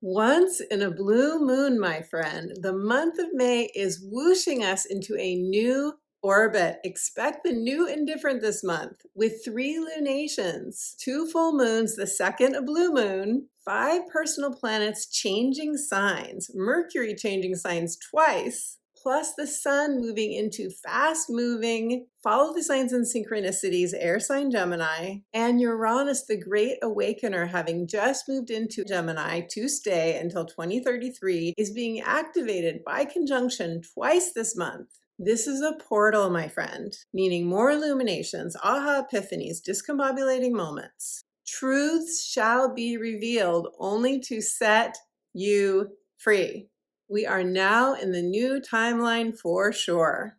Once in a blue moon, my friend, the month of May is whooshing us into a new orbit. Expect the new and different this month with 3 lunations, 2 full moons, the second a blue moon, 5 personal planets changing signs, Mercury changing signs twice, plus the sun moving into fast moving, follow the signs and synchronicities, air sign Gemini, and Uranus, the great awakener, having just moved into Gemini to stay until 2033, is being activated by conjunction twice this month. This is a portal, my friend, meaning more illuminations, aha epiphanies, discombobulating moments. Truths shall be revealed only to set you free. We are now in the new timeline for sure.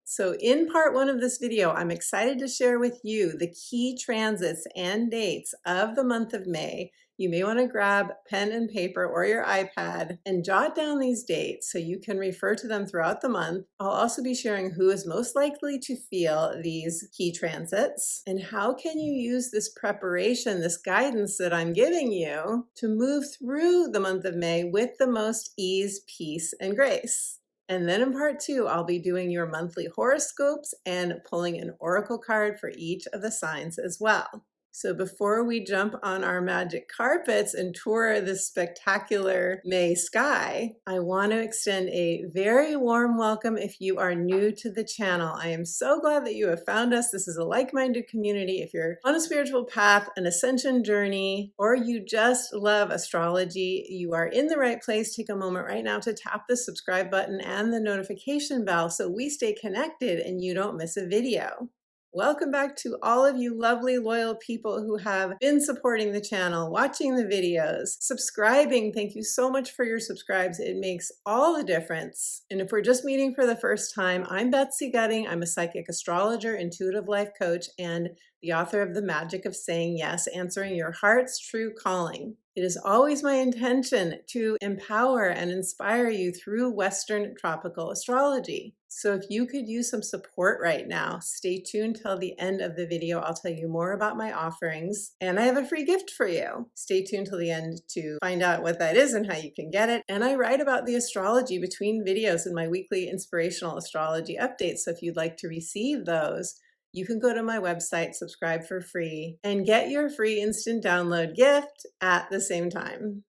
So in part 1 of this video, I'm excited to share with you the key transits and dates of the month of May. You may want to grab pen and paper or your iPad and jot down these dates so you can refer to them throughout the month. I'll also be sharing who is most likely to feel these key transits and how can you use this preparation, this guidance that I'm giving you to move through the month of May with the most ease, peace, and grace. And then in part 2, I'll be doing your monthly horoscopes and pulling an oracle card for each of the signs as well. So before we jump on our magic carpets and tour this spectacular May sky, I want to extend a very warm welcome if you are new to the channel. I am so glad that you have found us. This is a like-minded community. If you're on a spiritual path, an ascension journey, or you just love astrology, you are in the right place. Take a moment right now to tap the subscribe button and the notification bell so we stay connected and you don't miss a video. Welcome back to all of you lovely, loyal people who have been supporting the channel, watching the videos, subscribing. Thank you so much for your subscribes. It makes all the difference. And if we're just meeting for the first time, I'm Betsy Gutting. I'm a psychic astrologer, intuitive life coach, and the author of The Magic of Saying Yes, Answering Your Heart's True Calling. It is always my intention to empower and inspire you through Western tropical astrology. So if you could use some support right now, stay tuned till the end of the video. I'll tell you more about my offerings, and I have a free gift for you. Stay tuned till the end to find out what that is and how you can get it. And I write about the astrology between videos in my weekly inspirational astrology updates. So if you'd like to receive those, you can go to my website, subscribe for free, and get your free instant download gift at the same time.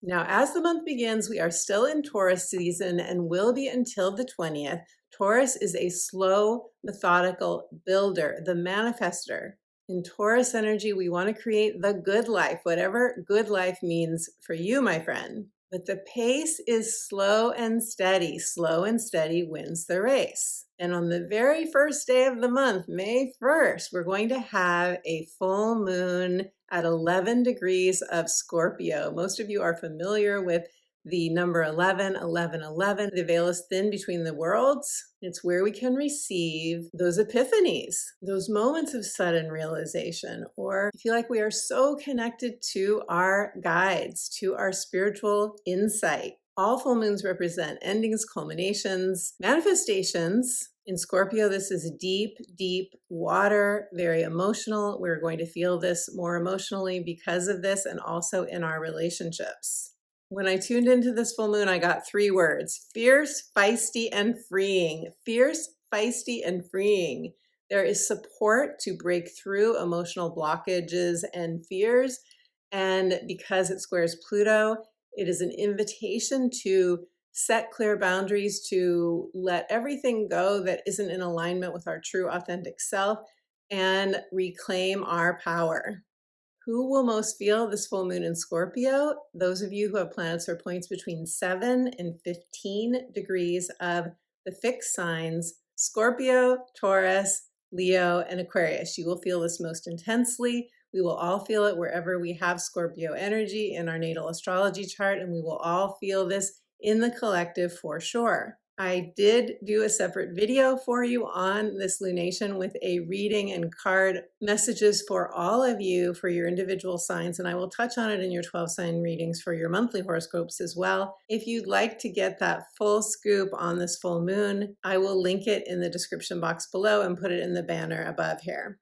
Now, as the month begins, we are still in Taurus season and will be until the 20th. Taurus is a slow, methodical builder, the manifester. In Taurus energy, we want to create the good life, whatever good life means for you, my friend. But the pace is slow and steady. Slow and steady wins the race. And on the very first day of the month, May 1st, we're going to have a full moon at 11 degrees of Scorpio. Most of you are familiar with the number 11, 11, 11. The veil is thin between the worlds. It's where we can receive those epiphanies, those moments of sudden realization, or feel like we are so connected to our guides, to our spiritual insight. All full moons represent endings, culminations, manifestations. In Scorpio, this is deep, deep water, very emotional. We're going to feel this more emotionally because of this and also in our relationships. When I tuned into this full moon, I got 3 words: fierce, feisty, and freeing. Fierce, feisty, and freeing. There is support to break through emotional blockages and fears. And because it squares Pluto, it is an invitation to set clear boundaries, to let everything go that isn't in alignment with our true authentic self and reclaim our power. Who will most feel this full moon in Scorpio? Those of you who have planets or points between 7 and 15 degrees of the fixed signs, Scorpio, Taurus, Leo, and Aquarius. You will feel this most intensely. We will all feel it wherever we have Scorpio energy in our natal astrology chart, and we will all feel this in the collective for sure. I did do a separate video for you on this lunation with a reading and card messages for all of you for your individual signs, and I will touch on it in your 12 sign readings for your monthly horoscopes as well. If you'd like to get that full scoop on this full moon, I will link it in the description box below and put it in the banner above here.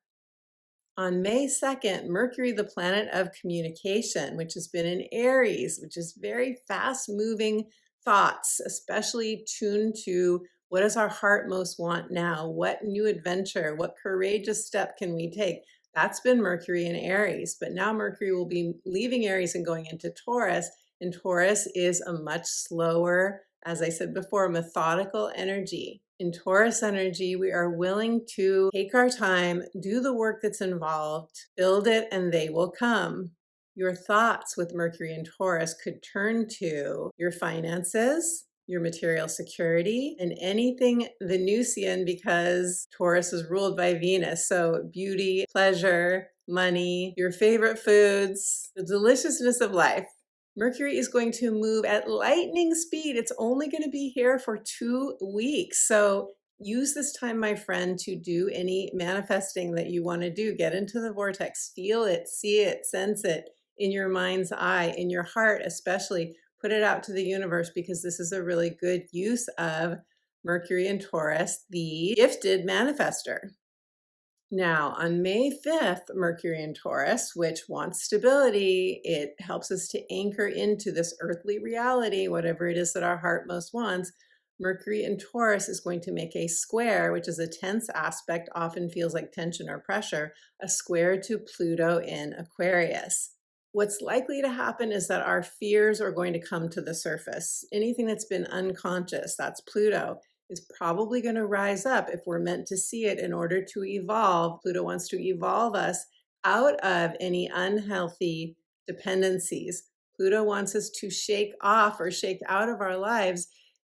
On May 2nd, Mercury, the planet of communication, which has been in Aries, which is very fast moving thoughts, especially tuned to what does our heart most want now? What new adventure, what courageous step can we take? That's been Mercury in Aries, but now Mercury will be leaving Aries and going into Taurus. And Taurus is a much slower, as I said before, methodical energy. In Taurus energy, we are willing to take our time, do the work that's involved, build it, and they will come. Your thoughts with Mercury and Taurus could turn to your finances, your material security, and anything Venusian, because Taurus is ruled by Venus. So beauty, pleasure, money, your favorite foods, the deliciousness of life. Mercury is going to move at lightning speed. It's only going to be here for 2 weeks. So use this time, my friend, to do any manifesting that you want to do. Get into the vortex, feel it, see it, sense it in your mind's eye, in your heart, especially. Put it out to the universe, because this is a really good use of Mercury and Taurus, the gifted manifester. Now, on May 5th, Mercury in Taurus, which wants stability, it helps us to anchor into this earthly reality, whatever it is that our heart most wants. Mercury in Taurus is going to make a square, which is a tense aspect, often feels like tension or pressure, a square to Pluto in Aquarius. What's likely to happen is that our fears are going to come to the surface. Anything that's been unconscious, that's Pluto, is probably going to rise up if we're meant to see it in order to evolve. Pluto wants to evolve us out of any unhealthy dependencies. Pluto wants us to shake off or shake out of our lives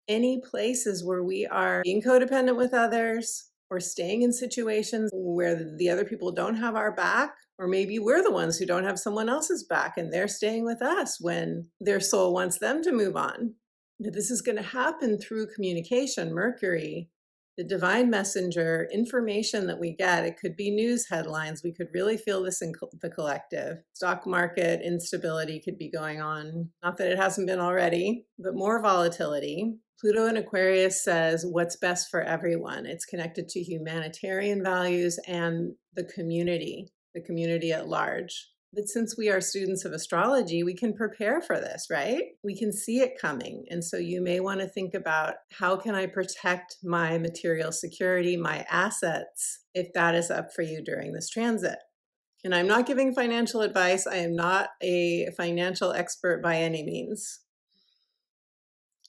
any places where we are being codependent with others, or staying in situations where the other people don't have our back, or maybe we're the ones who don't have someone else's back and they're staying with us when their soul wants them to move on. But this is going to happen through communication. Mercury, the divine messenger, information that we get, it could be news headlines. We could really feel this in the collective. Stock market instability could be going on. Not that it hasn't been already, but more volatility. Pluto in Aquarius says what's best for everyone. It's connected to humanitarian values and the community at large. But since we are students of astrology, we can prepare for this, right? We can see it coming. And so you may want to think about, how can I protect my material security, my assets, if that is up for you during this transit? And I'm not giving financial advice. I am not a financial expert by any means.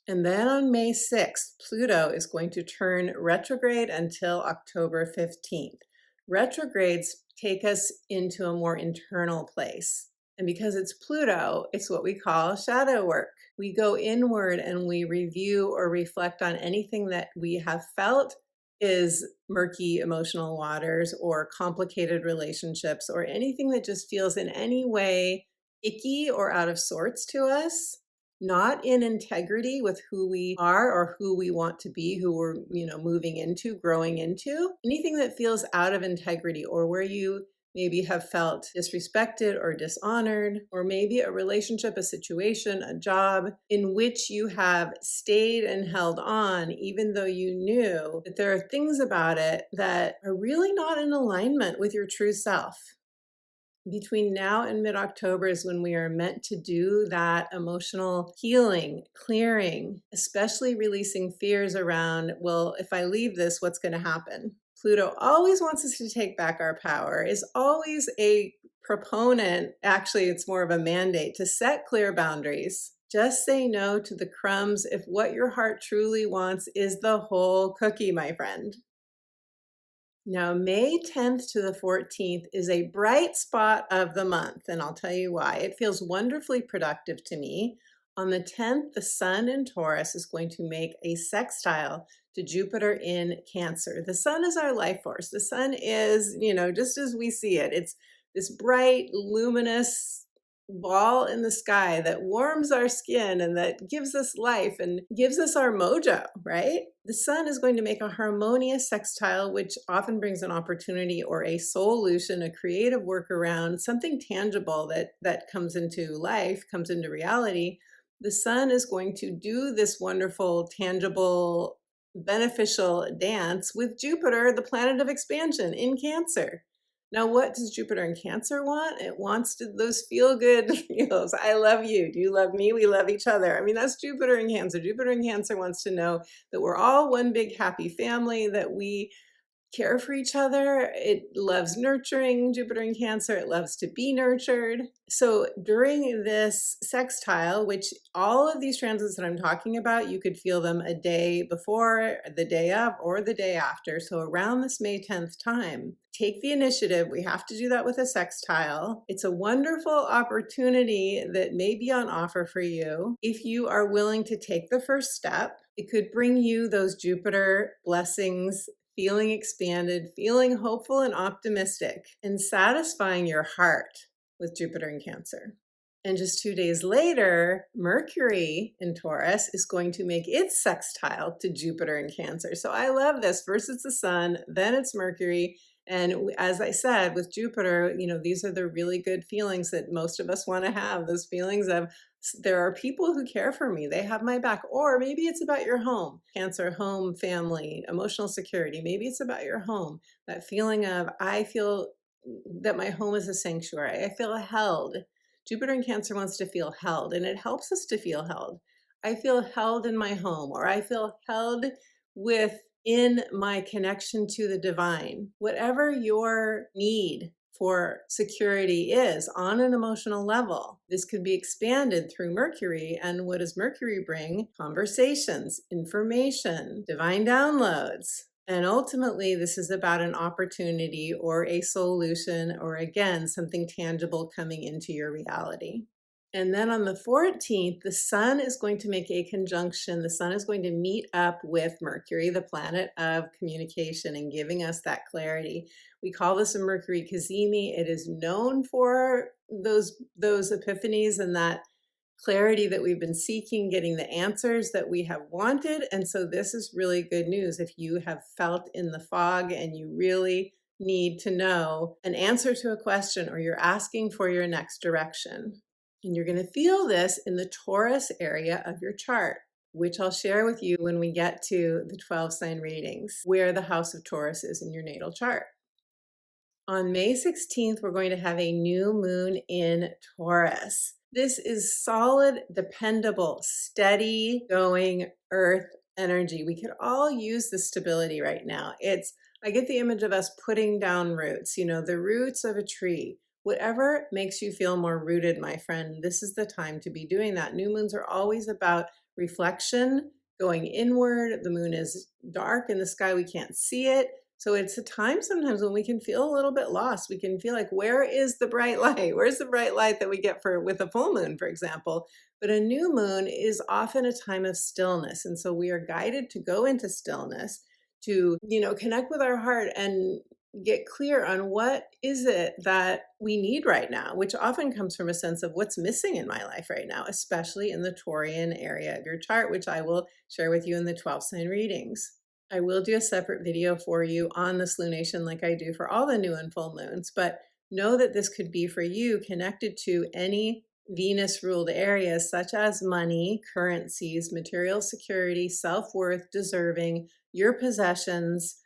And then on May 6th, Pluto is going to turn retrograde until October 15th. Retrogrades take us into a more internal place. And because it's Pluto, it's what we call shadow work. We go inward and we review or reflect on anything that we have felt is murky emotional waters, or complicated relationships, or anything that just feels in any way icky or out of sorts to us, not in integrity with who we are or who we want to be, who we're, moving into, growing into. Anything that feels out of integrity, or where you maybe have felt disrespected or dishonored, or maybe a relationship, a situation, a job in which you have stayed and held on, even though you knew that there are things about it that are really not in alignment with your true self. Between now and mid-October is when we are meant to do that emotional healing, clearing, especially releasing fears around, well, if I leave this, what's going to happen? Pluto always wants us to take back our power, is always a proponent, actually it's more of a mandate, to set clear boundaries. Just say no to the crumbs if what your heart truly wants is the whole cookie, my friend. Now, May 10th to the 14th is a bright spot of the month, and I'll tell you why. It feels wonderfully productive to me. On the 10th, the Sun in Taurus is going to make a sextile to Jupiter in Cancer. The Sun is our life force. The Sun is, just as we see it, it's this bright, luminous ball in the sky that warms our skin and that gives us life and gives us our mojo, right? The Sun is going to make a harmonious sextile, which often brings an opportunity or a solution, a creative workaround, something tangible that comes into life, comes into reality. The Sun is going to do this wonderful, tangible, beneficial dance with Jupiter, the planet of expansion, in Cancer. Now, what does Jupiter in Cancer want? It wants those feel-good feels. I love you. Do you love me? We love each other. I mean, that's Jupiter in Cancer. Jupiter in Cancer wants to know that we're all one big happy family, that we care for each other. It loves nurturing. Jupiter in Cancer, it loves to be nurtured. So during this sextile, which all of these transits that I'm talking about, you could feel them a day before, the day of, or the day after. So around this May 10th time, take the initiative. We have to do that with a sextile. It's a wonderful opportunity that may be on offer for you if you are willing to take the first step. It could bring you those Jupiter blessings, feeling expanded, feeling hopeful and optimistic, and satisfying your heart with Jupiter in Cancer. And just 2 days later, Mercury in Taurus is going to make its sextile to Jupiter in Cancer. So I love this. First it's the Sun, then it's Mercury. And as I said, with Jupiter, these are the really good feelings that most of us want to have, those feelings of there are people who care for me, they have my back. Or maybe it's about your home, Cancer, home, family, emotional security. Maybe it's about your home, that feeling of, I feel that my home is a sanctuary. I feel held. Jupiter in Cancer wants to feel held, and it helps us to feel held. I feel held in my home, or I feel held within my connection to the divine. Whatever your need for security is on an emotional level, this could be expanded through Mercury. And what does Mercury bring? Conversations, information, divine downloads. And ultimately, this is about an opportunity or a solution, or again, something tangible coming into your reality. And then on the 14th, the Sun is going to make a conjunction. The Sun is going to meet up with Mercury, the planet of communication, and giving us that clarity. We call this a Mercury cazimi. It is known for those epiphanies and that clarity that we've been seeking, getting the answers that we have wanted. And so this is really good news if you have felt in the fog and you really need to know an answer to a question, or you're asking for your next direction. And you're going to feel this in the Taurus area of your chart, which I'll share with you when we get to the 12 sign readings, where the house of Taurus is in your natal chart. On May 16th, we're going to have a new moon in Taurus. This is solid, dependable, steady going earth energy. We could all use the stability right now. I get the image of us putting down roots, the roots of a tree. Whatever makes you feel more rooted, my friend, this is the time to be doing that. New moons are always about reflection, going inward. The moon is dark in the sky. We can't see it. So it's a time sometimes when we can feel a little bit lost. We can feel like, where is the bright light? Where's the bright light that we get with a full moon, for example? But a new moon is often a time of stillness. And so we are guided to go into stillness, to, connect with our heart and get clear on what is it that we need right now, which often comes from a sense of what's missing in my life right now, especially in the Taurian area of your chart, which I will share with you in the 12 sign readings. I will do a separate video for you on this lunation like I do for all the new and full moons, but know that this could be for you connected to any Venus ruled areas such as money, currencies, material security, self-worth, deserving, your possessions.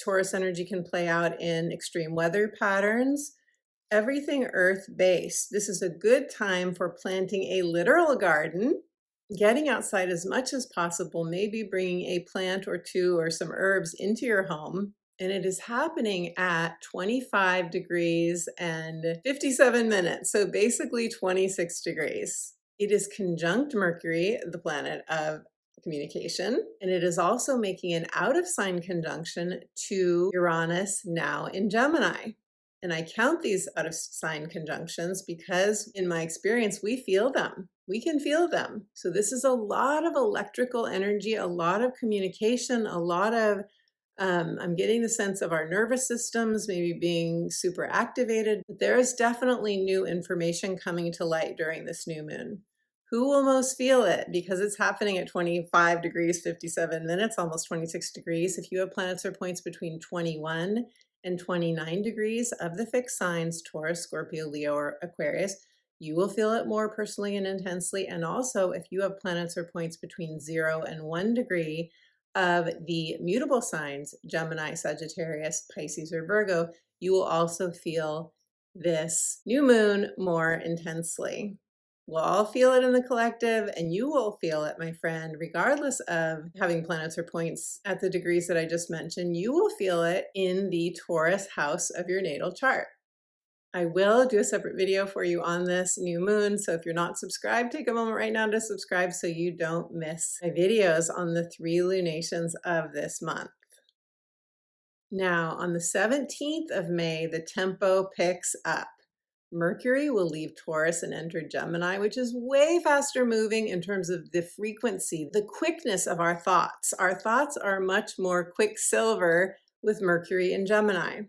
Taurus energy can play out in extreme weather patterns, everything earth-based. This is a good time for planting a literal garden, getting outside as much as possible, maybe bringing a plant or two or some herbs into your home. And it is happening at 25 degrees and 57 minutes. So basically 26 degrees. It is conjunct Mercury, the planet of communication, and it is also making an out of sign conjunction to Uranus, now in Gemini. And I count these out of sign conjunctions because in my experience, we feel them. We can feel them. So this is a lot of electrical energy, a lot of communication, a lot of, I'm getting the sense of our nervous systems maybe being super activated. But there is definitely new information coming to light during this new moon. Who will most feel it? Because it's happening at 25 degrees, 57 minutes, almost 26 degrees. If you have planets or points between 21 and 29 degrees of the fixed signs, Taurus, Scorpio, Leo, or Aquarius, you will feel it more personally and intensely. And also, if you have planets or points between 0 and 1 degree of the mutable signs, Gemini, Sagittarius, Pisces, or Virgo, you will also feel this new moon more intensely. We'll all feel it in the collective, and you will feel it, my friend, regardless of having planets or points at the degrees that I just mentioned. You will feel it in the Taurus house of your natal chart. I will do a separate video for you on this new moon, so if you're not subscribed, take a moment right now to subscribe so you don't miss my videos on the 3 lunations of this month. Now, on the 17th of May, the tempo picks up. Mercury will leave Taurus and enter Gemini, which is way faster moving in terms of the frequency, the quickness of our thoughts. Our thoughts are much more quicksilver with Mercury in Gemini.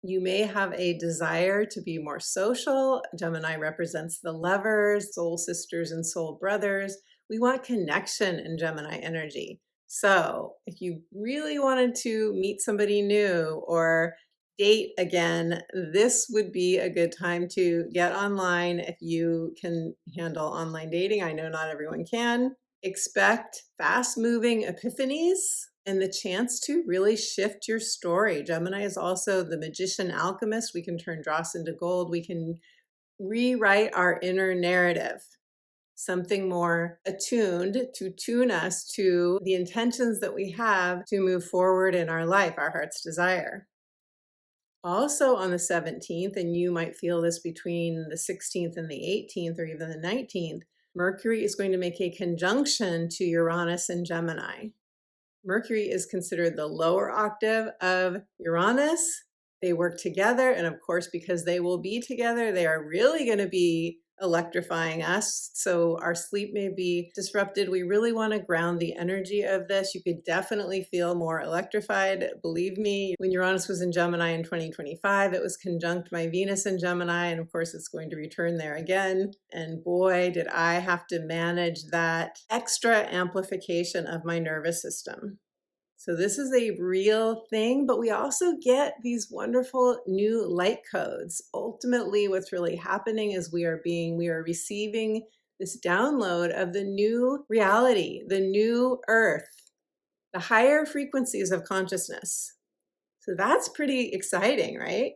You may have a desire to be more social. Gemini represents the lovers, soul sisters, and soul brothers. We want connection in Gemini energy. So if you really wanted to meet somebody new or date again, this would be a good time to get online if you can handle online dating. I know not everyone can. Expect fast-moving epiphanies and the chance to really shift your story. Gemini is also the magician alchemist. We can turn dross into gold. We can rewrite our inner narrative, something more attuned to tune us to the intentions that we have to move forward in our life, our heart's desire. Also on the 17th, and you might feel this between the 16th and the 18th or even the 19th, Mercury is going to make a conjunction to Uranus and Gemini. Mercury is considered the lower octave of Uranus. They work together, and of course, because they will be together, they are really going to be electrifying us, so our sleep may be disrupted. We really want to ground the energy of this. You could definitely feel more electrified. Believe me, when Uranus was in Gemini in 2025, it was conjunct my Venus in Gemini, and of course it's going to return there again. And boy, did I have to manage that extra amplification of my nervous system. So this is a real thing, but we also get these wonderful new light codes. Ultimately, what's really happening is we are receiving this download of the new reality, the new earth, the higher frequencies of consciousness. So that's pretty exciting, right?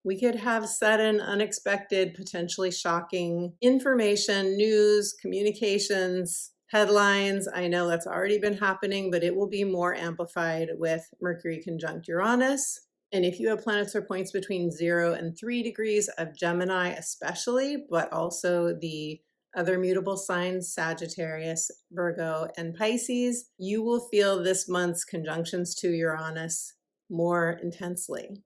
We could have sudden, unexpected, potentially shocking information, news, communications, headlines. I know that's already been happening, but it will be more amplified with Mercury conjunct Uranus. And if you have planets or points between 0 and 3 degrees of Gemini especially, but also the other mutable signs, Sagittarius, Virgo, and Pisces, you will feel this month's conjunctions to Uranus more intensely.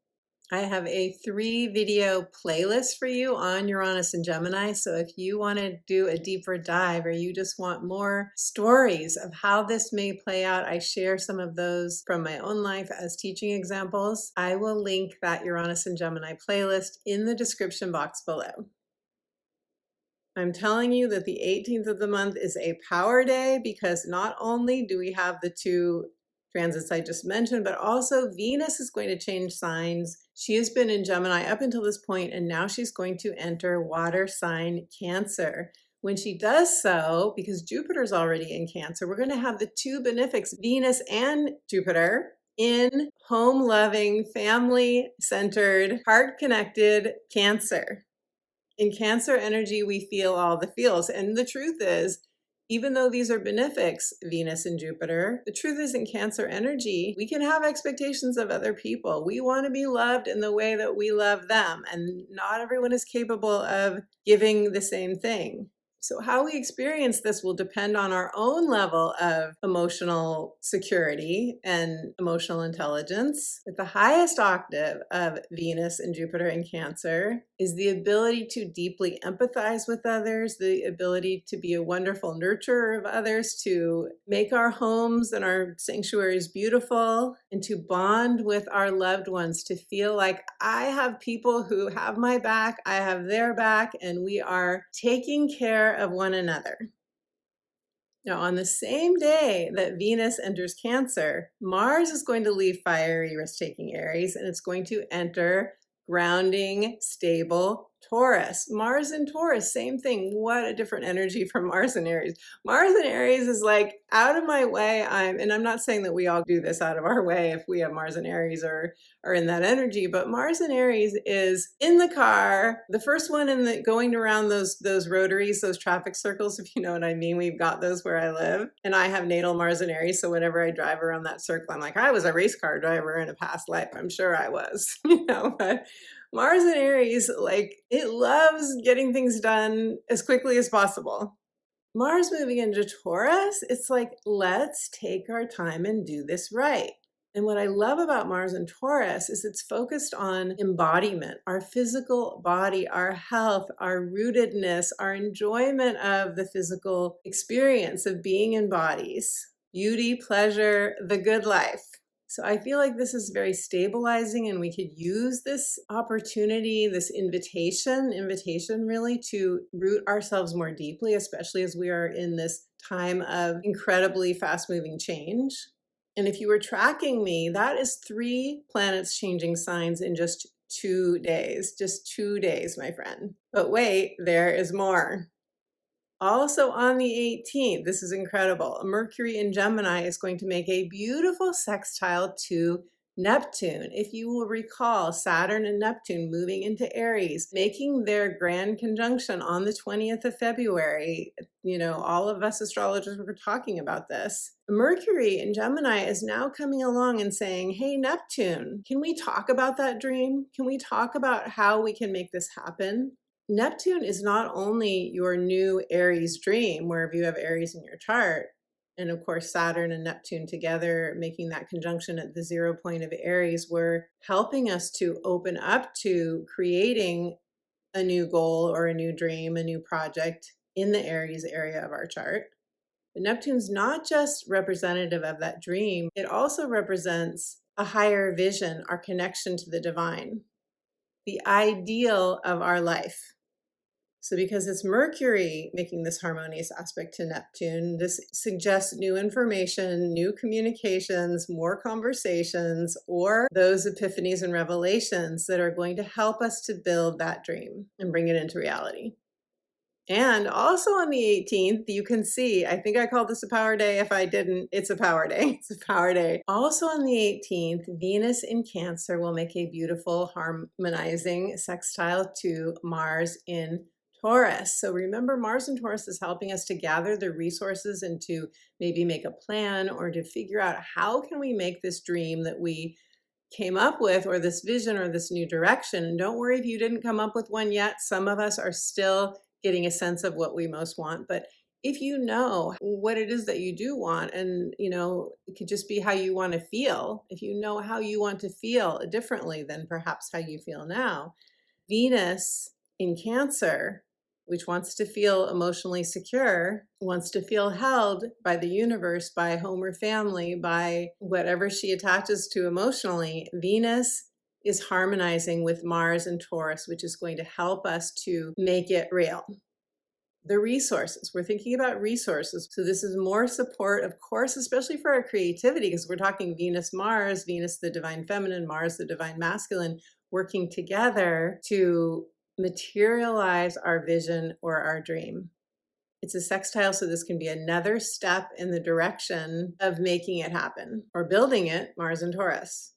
I have a 3-video playlist for you on Uranus and Gemini. So if you want to do a deeper dive or you just want more stories of how this may play out, I share some of those from my own life as teaching examples. I will link that Uranus and Gemini playlist in the description box below. I'm telling you that the 18th of the month is a power day because not only do we have the 2 transits I just mentioned, but also Venus is going to change signs. She has been in Gemini up until this point, and now she's going to enter water sign Cancer. When she does so, because Jupiter's already in Cancer, we're going to have the 2 benefics, Venus and Jupiter, in home-loving, family-centered, heart-connected Cancer. In Cancer energy, we feel all the feels. And the truth is, even though these are benefics, Venus and Jupiter, the truth is in Cancer energy, we can have expectations of other people. We want to be loved in the way that we love them. And not everyone is capable of giving the same thing. So how we experience this will depend on our own level of emotional security and emotional intelligence. But the highest octave of Venus and Jupiter in Cancer is the ability to deeply empathize with others, the ability to be a wonderful nurturer of others, to make our homes and our sanctuaries beautiful, and to bond with our loved ones, to feel like I have people who have my back, I have their back, and we are taking care of one another. Now, on the same day that Venus enters Cancer, Mars is going to leave fiery, risk-taking Aries, and it's going to enter grounding, stable Taurus, Mars in Taurus, same thing. What a different energy from Mars in Aries. Mars in Aries is like out of my way. And I'm not saying that we all do this out of our way if we have Mars in Aries or are in that energy, but Mars in Aries is in the car, the first one in the going around those rotaries, those traffic circles, if you know what I mean. We've got those where I live, and I have natal Mars in Aries. So whenever I drive around that circle, I'm like, I was a race car driver in a past life. I'm sure I was, but Mars in Aries, like, it loves getting things done as quickly as possible. Mars moving into Taurus, it's like, let's take our time and do this right. And what I love about Mars and Taurus is it's focused on embodiment, our physical body, our health, our rootedness, our enjoyment of the physical experience of being in bodies, beauty, pleasure, the good life. So I feel like this is very stabilizing, and we could use this opportunity, this invitation really to root ourselves more deeply, especially as we are in this time of incredibly fast-moving change. And if you were tracking me, that is 3 planets changing signs in just 2 days. Just 2 days, my friend. But wait, there is more. Also on the 18th, this is incredible, Mercury in Gemini is going to make a beautiful sextile to Neptune. If you will recall, Saturn and Neptune moving into Aries, making their grand conjunction on the 20th of February. You know, all of us astrologers were talking about this. Mercury in Gemini is now coming along and saying, hey, Neptune, can we talk about that dream? Can we talk about how we can make this happen? Neptune is not only your new Aries dream, wherever you have Aries in your chart, and of course, Saturn and Neptune together making that conjunction at the 0 point of Aries, were helping us to open up to creating a new goal or a new dream, a new project in the Aries area of our chart. But Neptune's not just representative of that dream, it also represents a higher vision, our connection to the divine, the ideal of our life. So because it's Mercury making this harmonious aspect to Neptune, this suggests new information, new communications, more conversations, or those epiphanies and revelations that are going to help us to build that dream and bring it into reality. And also on the 18th, you can see, I think I called this a power day. If I didn't, it's a power day. It's a power day. Also on the 18th, Venus in Cancer will make a beautiful harmonizing sextile to Mars in Taurus. So remember, Mars in Taurus is helping us to gather the resources and to maybe make a plan or to figure out how can we make this dream that we came up with, or this vision or this new direction. And don't worry if you didn't come up with one yet. Some of us are still getting a sense of what we most want. But if you know what it is that you do want, and it could just be how you want to feel. If you know how you want to feel differently than perhaps how you feel now, Venus in Cancer, which wants to feel emotionally secure, wants to feel held by the universe, by home or family, by whatever she attaches to emotionally, Venus is harmonizing with Mars and Taurus, which is going to help us to make it real. The resources, we're thinking about resources. So this is more support, of course, especially for our creativity, because we're talking Venus, Mars, Venus, the divine feminine, Mars, the divine masculine, working together to materialize our vision or our dream. It's a sextile, so this can be another step in the direction of making it happen or building it, Mars and Taurus.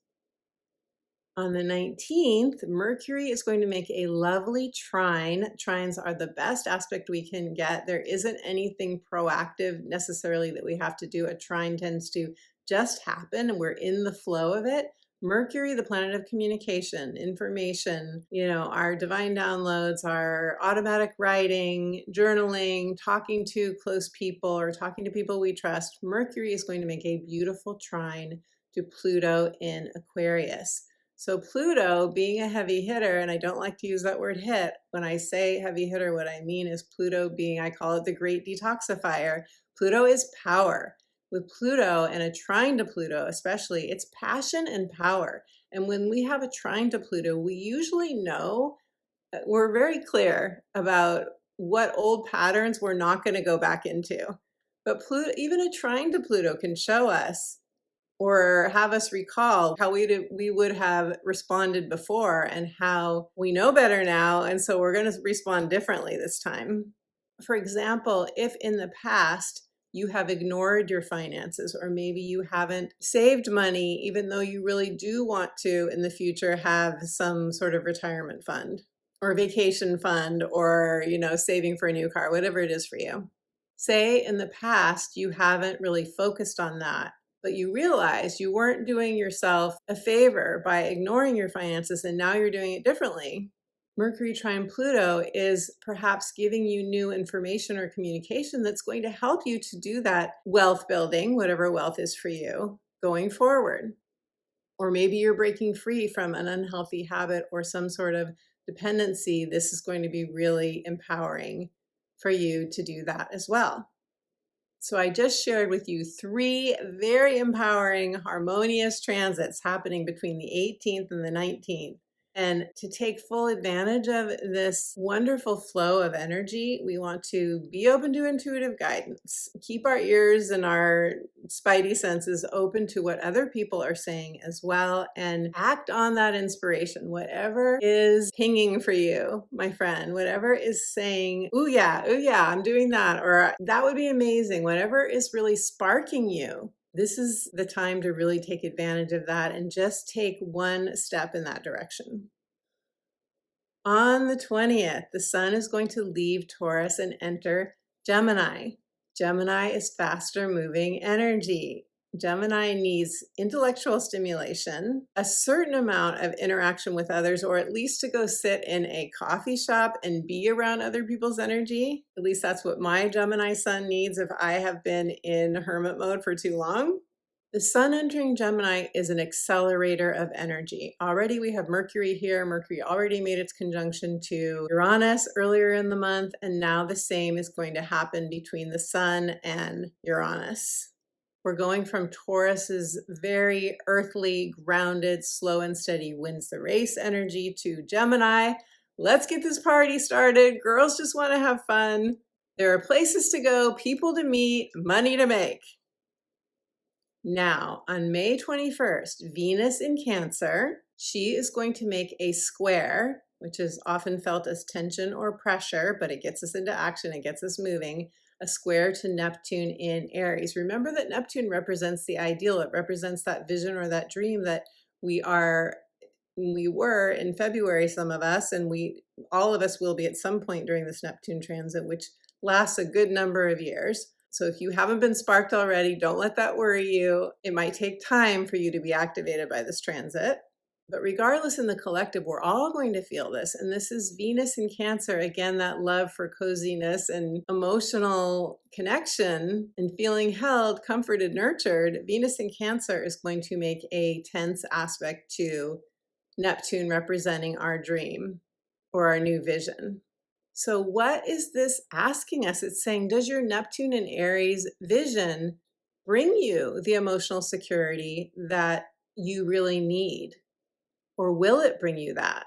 On the 19th, Mercury is going to make a lovely trine. Trines are the best aspect we can get. There isn't anything proactive necessarily that we have to do. A trine tends to just happen, and we're in the flow of it. Mercury, the planet of communication, information, our divine downloads, our automatic writing, journaling, talking to close people or talking to people we trust. Mercury is going to make a beautiful trine to Pluto in Aquarius. So Pluto being a heavy hitter, and I don't like to use that word hit. When I say heavy hitter, what I mean is Pluto being, I call it the great detoxifier. Pluto is power. With Pluto and a trine to Pluto especially, it's passion and power. And when we have a trine to Pluto, we usually know, we're very clear about what old patterns we're not going to go back into. But Pluto, even a trine to Pluto can show us or have us recall how we would have responded before and how we know better now. And so we're going to respond differently this time. For example, if in the past you have ignored your finances, or maybe you haven't saved money, even though you really do want to in the future have some sort of retirement fund or vacation fund, or, saving for a new car, whatever it is for you. Say in the past, you haven't really focused on that, but you realized you weren't doing yourself a favor by ignoring your finances, and now you're doing it differently. Mercury trine Pluto is perhaps giving you new information or communication that's going to help you to do that wealth building, whatever wealth is for you, going forward. Or maybe you're breaking free from an unhealthy habit or some sort of dependency. This is going to be really empowering for you to do that as well. So I just shared with you 3 very empowering, harmonious transits happening between the 18th and the 19th. And to take full advantage of this wonderful flow of energy, we want to be open to intuitive guidance. Keep our ears and our spidey senses open to what other people are saying as well, and act on that inspiration. Whatever is pinging for you, my friend, whatever is saying, ooh yeah, I'm doing that, or that would be amazing. Whatever is really sparking you, this is the time to really take advantage of that and just take one step in that direction. On the 20th, the sun is going to leave Taurus and enter Gemini. Gemini is faster moving energy. Gemini needs intellectual stimulation, a certain amount of interaction with others, or at least to go sit in a coffee shop and be around other people's energy. At least that's what my Gemini sun needs if I have been in hermit mode for too long. The sun entering Gemini is an accelerator of energy. Already we have Mercury here. Mercury already made its conjunction to Uranus earlier in the month, and now the same is going to happen between the sun and Uranus. We're going from Taurus's very earthly, grounded, slow and steady wins the race energy to Gemini. Let's get this party started. Girls just want to have fun. There are places to go, people to meet, money to make. Now, on May 21st, Venus in Cancer, she is going to make a square, which is often felt as tension or pressure, but it gets us into action, it gets us moving, a square to Neptune in Aries. Remember that Neptune represents the ideal. It represents that vision or that dream that we were in February, some of us, and all of us will be at some point during this Neptune transit, which lasts a good number of years. So if you haven't been sparked already, don't let that worry you. It might take time for you to be activated by this transit. But regardless, in the collective, we're all going to feel this. And this is Venus in Cancer. Again, that love for coziness and emotional connection and feeling held, comforted, nurtured. Venus in Cancer is going to make a tense aspect to Neptune, representing our dream or our new vision. So what is this asking us? It's saying, does your Neptune and Aries vision bring you the emotional security that you really need? Or will it bring you that?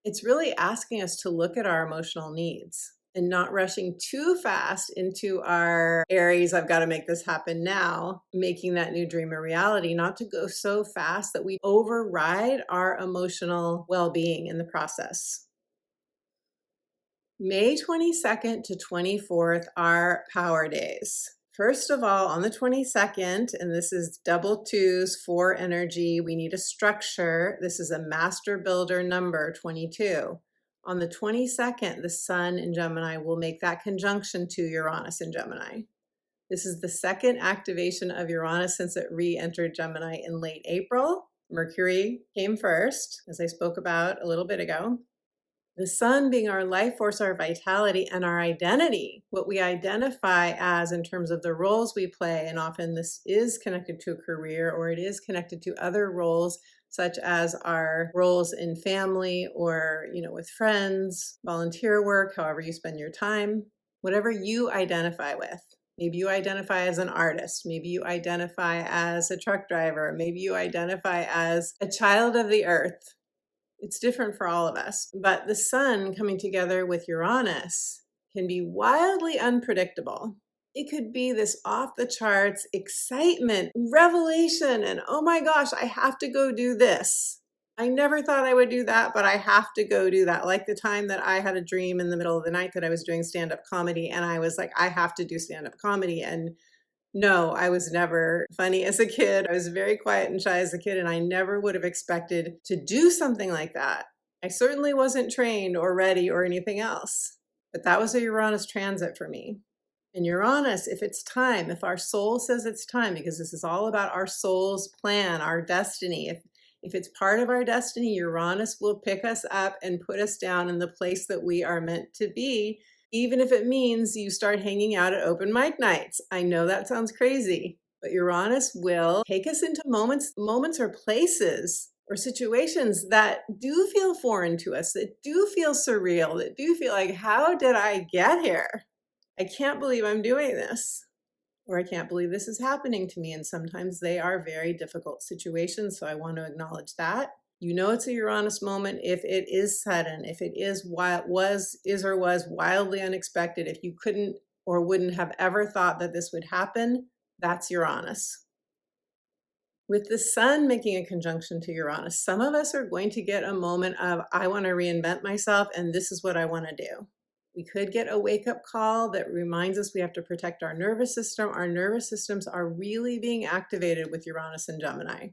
It's really asking us to look at our emotional needs and not rushing too fast into our Aries, I've got to make this happen now, making that new dream a reality, not to go so fast that we override our emotional well-being in the process. May 22nd to 24th are power days. First of all, on the 22nd, and this is double twos for energy, we need a structure. This is a master builder number, 22. On the 22nd, the sun in Gemini will make that conjunction to Uranus in Gemini. This is the second activation of Uranus since it re-entered Gemini in late April. Mercury came first, as I spoke about a little bit ago. The sun being our life force, our vitality, and our identity, what we identify as in terms of the roles we play. And often this is connected to a career, or it is connected to other roles, such as our roles in family or, with friends, volunteer work, however you spend your time, whatever you identify with. Maybe you identify as an artist. Maybe you identify as a truck driver. Maybe you identify as a child of the earth. It's different for all of us, but the sun coming together with Uranus can be wildly unpredictable. It could be this off the charts excitement, revelation, and oh my gosh, I have to go do this. I never thought I would do that, but I have to go do that. Like the time that I had a dream in the middle of the night that I was doing stand-up comedy, and I was like, I have to do stand-up comedy. And no, I was never funny as a kid. I was very quiet and shy as a kid, and I never would have expected to do something like that. I certainly wasn't trained or ready or anything else. But that was a Uranus transit for me. And Uranus, if it's time, if our soul says it's time, because this is all about our soul's plan, our destiny. If it's part of our destiny, Uranus will pick us up and put us down in the place that we are meant to be, even if it means you start hanging out at open mic nights. I know that sounds crazy, but Uranus will take us into moments or places or situations that do feel foreign to us, that do feel surreal, that do feel like, how did I get here? I can't believe I'm doing this, or I can't believe this is happening to me. And sometimes they are very difficult situations. So I want to acknowledge that. You know, it's a Uranus moment if it is sudden, if it is was wildly unexpected, if you couldn't or wouldn't have ever thought that this would happen, that's Uranus. With the sun making a conjunction to Uranus, some of us are going to get a moment of, I want to reinvent myself, and this is what I want to do. We could get a wake-up call that reminds us we have to protect our nervous system. Our nervous systems are really being activated with Uranus and Gemini.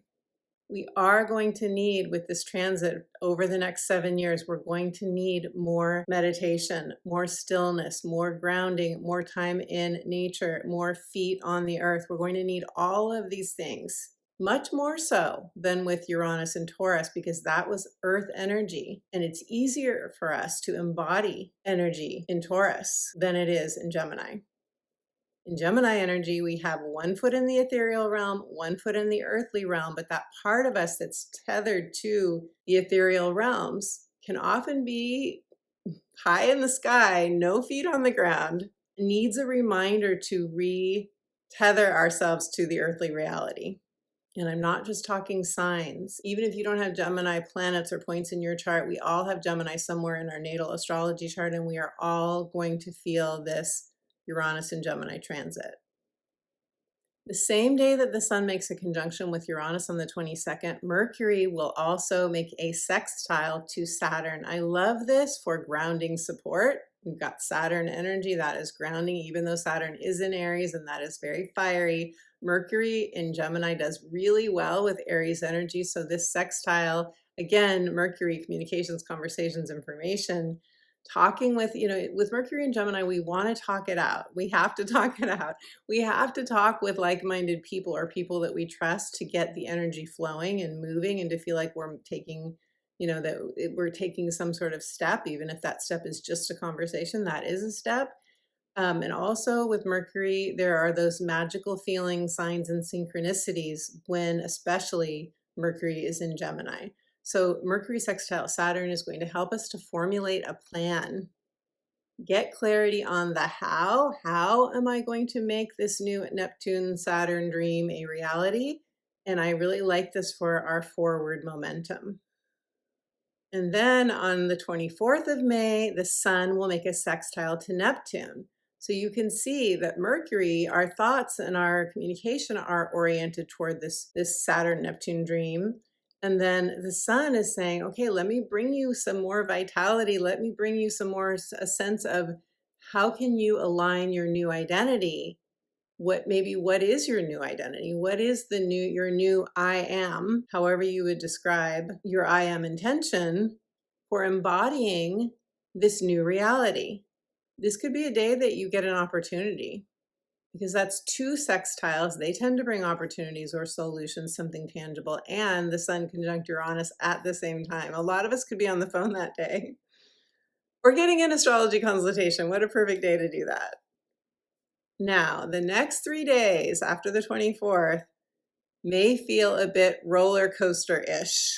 We are going to need, with this transit over the next 7 years, we're going to need more meditation, more stillness, more grounding, more time in nature, more feet on the earth. We're going to need all of these things. Much more so than with Uranus and Taurus, because that was earth energy, and it's easier for us to embody energy in Taurus than it is in Gemini. In Gemini energy, we have 1 foot in the ethereal realm, 1 foot in the earthly realm, but that part of us that's tethered to the ethereal realms can often be high in the sky, no feet on the ground, needs a reminder to re-tether ourselves to the earthly reality. And I'm not just talking signs. Even if you don't have Gemini planets or points in your chart, we all have Gemini somewhere in our natal astrology chart, and we are all going to feel this Uranus and Gemini transit. The same day that the sun makes a conjunction with Uranus on the 22nd, Mercury will also make a sextile to Saturn. I love this for grounding support. We've got Saturn energy that is grounding, even though Saturn is in Aries and that is very fiery. Mercury in Gemini does really well with Aries energy. So this sextile, again, Mercury, communications, conversations, information, talking with, with Mercury and Gemini, we want to talk it out. We have to talk it out. We have to talk with like-minded people or people that we trust to get the energy flowing and moving and to feel like we're taking, that we're taking some sort of step, even if that step is just a conversation, that is a step. And also with Mercury, there are those magical feeling signs and synchronicities when especially Mercury is in Gemini. So Mercury sextile Saturn is going to help us to formulate a plan, get clarity on the how. How am I going to make this new Neptune-Saturn dream a reality? And I really like this for our forward momentum. And then on the 24th of May, the sun will make a sextile to Neptune. So you can see that Mercury, our thoughts and our communication are oriented toward this Saturn-Neptune dream. And then the sun is saying, okay, let me bring you some more vitality. Let me bring you some more, a sense of how can you align your new identity? What is your new identity? What is your new I am, however you would describe your I am intention for embodying this new reality? This could be a day that you get an opportunity, because that's 2 sextiles. They tend to bring opportunities or solutions, something tangible, and the sun conjunct Uranus at the same time. A lot of us could be on the phone that day or getting an astrology consultation. What a perfect day to do that. Now, the next 3 days after the 24th may feel a bit roller coaster-ish.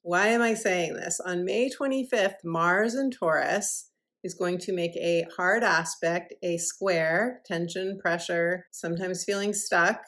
Why am I saying this? On May 25th, Mars in Taurus is going to make a hard aspect, a square, tension, pressure, sometimes feeling stuck,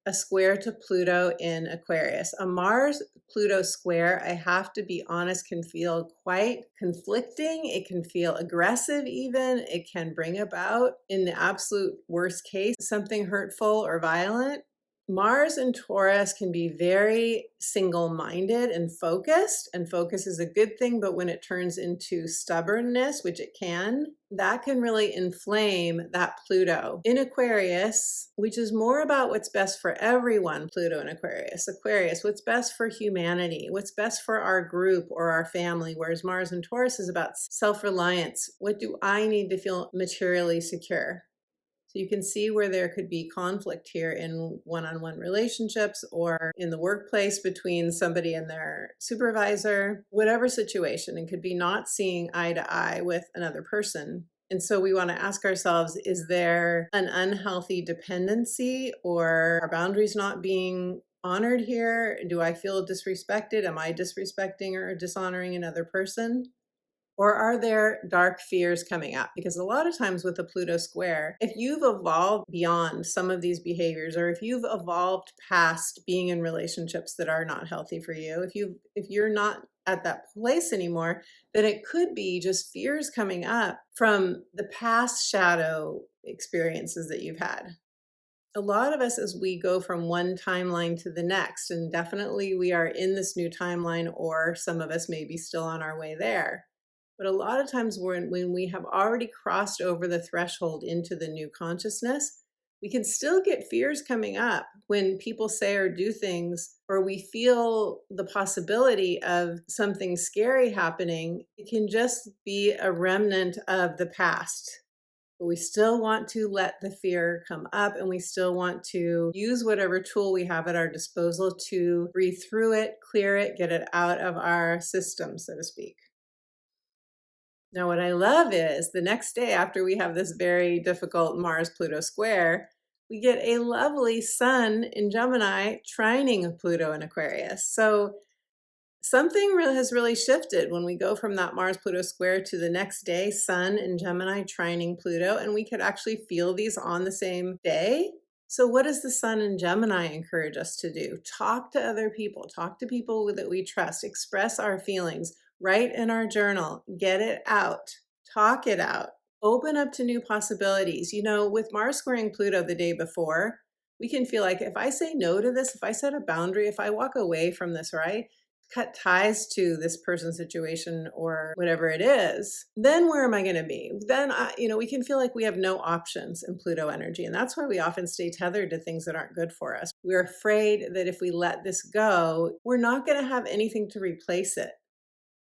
a square to Pluto in Aquarius. A Mars-Pluto square, I have to be honest, can feel quite conflicting. It can feel aggressive even. It can bring about, in the absolute worst case, something hurtful or violent. Mars and Taurus can be very single-minded and focus is a good thing, but when it turns into stubbornness, which it can, that can really inflame that Pluto. In Aquarius, which is more about what's best for everyone, Pluto in Aquarius. Aquarius, what's best for humanity, what's best for our group or our family, whereas Mars and Taurus is about self-reliance. What do I need to feel materially secure? So you can see where there could be conflict here in one-on-one relationships or in the workplace between somebody and their supervisor, whatever situation. It could be not seeing eye to eye with another person. And so we want to ask ourselves, is there an unhealthy dependency or are boundaries not being honored here? Do I feel disrespected? Am I disrespecting or dishonoring another person? Or are there dark fears coming up? Because a lot of times with a Pluto square, if you've evolved beyond some of these behaviors, or if you've evolved past being in relationships that are not healthy for you, if you're not at that place anymore, then it could be just fears coming up from the past shadow experiences that you've had. A lot of us, as we go from one timeline to the next, and definitely we are in this new timeline, or some of us may be still on our way there. But a lot of times when we have already crossed over the threshold into the new consciousness, we can still get fears coming up when people say or do things, or we feel the possibility of something scary happening. It can just be a remnant of the past. But we still want to let the fear come up, and we still want to use whatever tool we have at our disposal to breathe through it, clear it, get it out of our system, so to speak. Now, what I love is the next day after we have this very difficult Mars-Pluto square, we get a lovely Sun in Gemini trining Pluto in Aquarius. So something has really shifted when we go from that Mars-Pluto square to the next day, Sun in Gemini trining Pluto, and we could actually feel these on the same day. So what does the Sun in Gemini encourage us to do? Talk to other people, talk to people that we trust, express our feelings, write in our journal, get it out, talk it out, open up to new possibilities. You know, with Mars squaring Pluto the day before, we can feel like if I say no to this, if I set a boundary, if I walk away from this, right? Cut ties to this person's situation or whatever it is, then where am I going to be? Then, we can feel like we have no options in Pluto energy. And that's why we often stay tethered to things that aren't good for us. We're afraid that if we let this go, we're not going to have anything to replace it.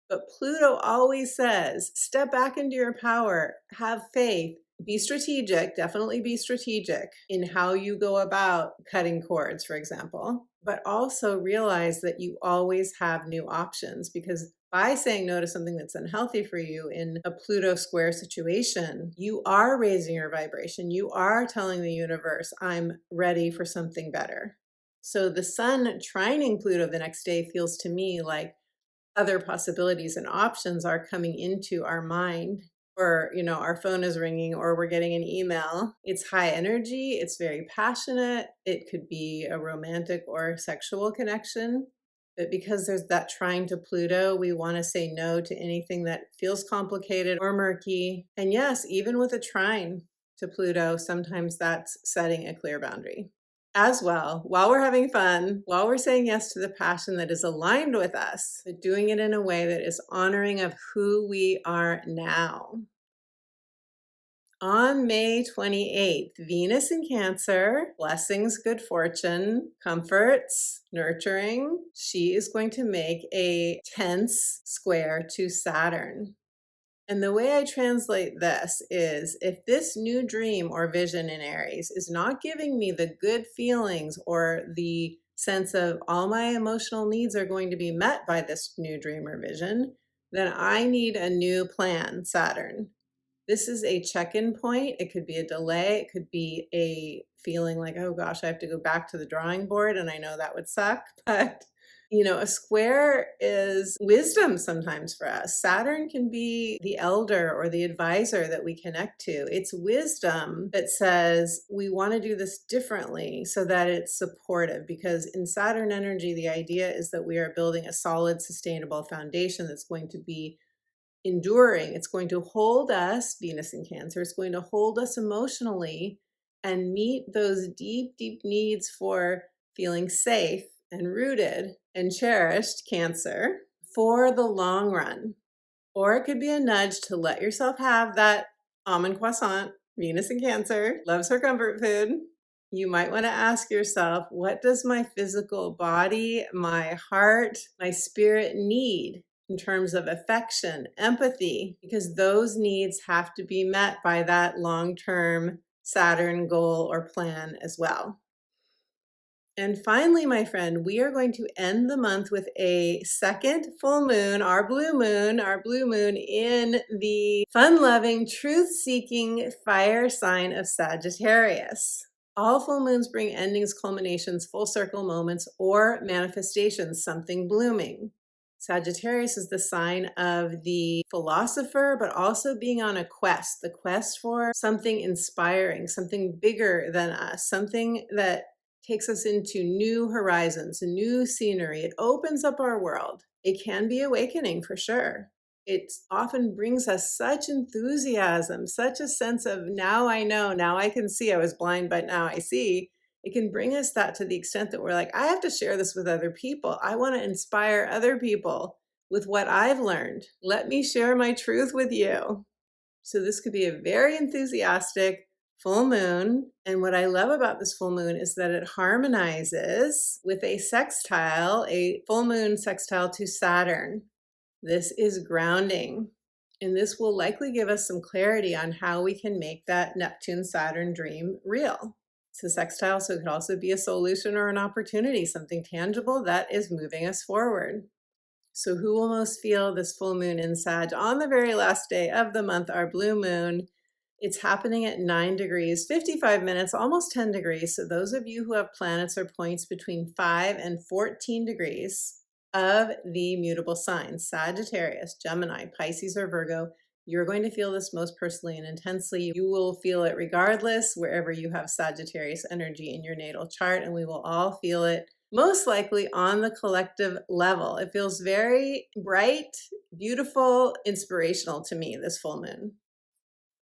But Pluto always says, step back into your power, have faith, be strategic, definitely be strategic in how you go about cutting cords, for example, but also realize that you always have new options, because by saying no to something that's unhealthy for you in a Pluto square situation, you are raising your vibration. You are telling the universe, I'm ready for something better. So the Sun trining Pluto the next day feels to me like other possibilities and options are coming into our mind, or our phone is ringing, or we're getting an email. It's high energy, it's very passionate, it could be a romantic or sexual connection, but because there's that trine to Pluto, we want to say no to anything that feels complicated or murky. And yes, even with a trine to Pluto, sometimes that's setting a clear boundary as well, while we're having fun, while we're saying yes to the passion that is aligned with us, but doing it in a way that is honoring of who we are now. On May 28th, Venus in Cancer, blessings, good fortune, comforts, nurturing. She is going to make a tense square to Saturn. And the way I translate this is, if this new dream or vision in Aries is not giving me the good feelings or the sense of all my emotional needs are going to be met by this new dream or vision, then I need a new plan, Saturn. This is a check-in point. It could be a delay. It could be a feeling like, oh gosh, I have to go back to the drawing board, and I know that would suck, but You know, a square is wisdom sometimes for us. Saturn can be the elder or the advisor that we connect to. It's wisdom that says we want to do this differently so that it's supportive. Because in Saturn energy, the idea is that we are building a solid, sustainable foundation that's going to be enduring. It's going to hold us, Venus in Cancer, it's going to hold us emotionally and meet those deep, deep needs for feeling safe and rooted and cherished, Cancer, for the long run. Or it could be a nudge to let yourself have that almond croissant. Venus in Cancer loves her comfort food. You might want to ask yourself, what does my physical body, my heart, my spirit need in terms of affection, empathy? Because those needs have to be met by that long-term Saturn goal or plan as well. And finally, my friend, we are going to end the month with a second full moon, our blue moon in the fun-loving, truth-seeking fire sign of Sagittarius. All full moons bring endings, culminations, full circle moments, or manifestations, something blooming. Sagittarius is the sign of the philosopher, but also being on a quest, the quest for something inspiring, something bigger than us, something that takes us into new horizons, new scenery. It opens up our world. It can be awakening for sure. It often brings us such enthusiasm, such a sense of now I know, now I can see. I was blind, but now I see. It can bring us that to the extent that we're like, I have to share this with other people. I want to inspire other people with what I've learned. Let me share my truth with you. So this could be a very enthusiastic full moon. And what I love about this full moon is that it harmonizes with a sextile, a full moon sextile to Saturn. This is grounding. And this will likely give us some clarity on how we can make that Neptune-Saturn dream real. It's a sextile, so it could also be a solution or an opportunity, something tangible that is moving us forward. So who will most feel this full moon in Sag on the very last day of the month, our blue moon? It's happening at 9 degrees, 55 minutes, almost 10 degrees. So those of you who have planets or points between 5 and 14 degrees of the mutable signs, Sagittarius, Gemini, Pisces, or Virgo, you're going to feel this most personally and intensely. You will feel it regardless wherever you have Sagittarius energy in your natal chart, and we will all feel it most likely on the collective level. It feels very bright, beautiful, inspirational to me, this full moon.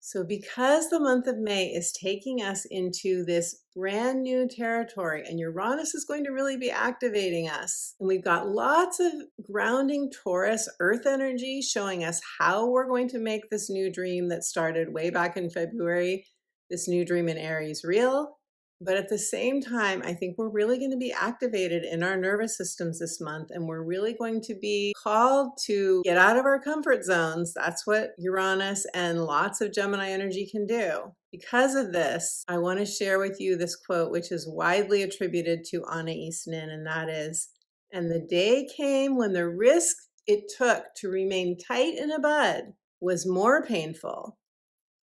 So because the month of May is taking us into this brand new territory and Uranus is going to really be activating us, and we've got lots of grounding Taurus earth energy showing us how we're going to make this new dream that started way back in February, this new dream in Aries, real. But at the same time, I think we're really going to be activated in our nervous systems this month, and we're really going to be called to get out of our comfort zones. That's what Uranus and lots of Gemini energy can do. Because of this, I want to share with you this quote, which is widely attributed to Anna East Nin, and that is, "And the day came when the risk it took to remain tight in a bud was more painful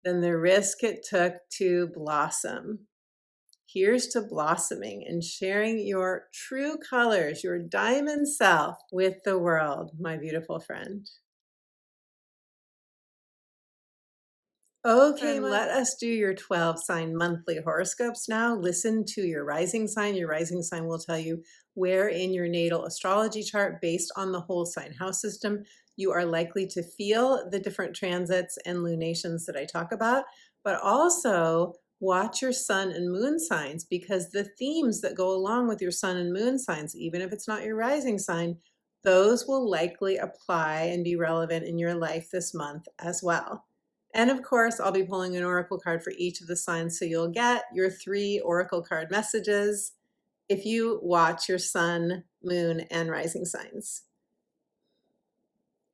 than the risk it took to blossom." Here's to blossoming and sharing your true colors, your diamond self with the world, my beautiful friend. Okay, let us do your 12 sign monthly horoscopes now. Listen to your rising sign. Your rising sign will tell you where in your natal astrology chart, based on the whole sign house system, you are likely to feel the different transits and lunations that I talk about, but also watch your sun and moon signs, because the themes that go along with your sun and moon signs, even if it's not your rising sign, those will likely apply and be relevant in your life this month as well. And of course, I'll be pulling an oracle card for each of the signs, so you'll get your 3 oracle card messages if you watch your sun, moon, and rising signs.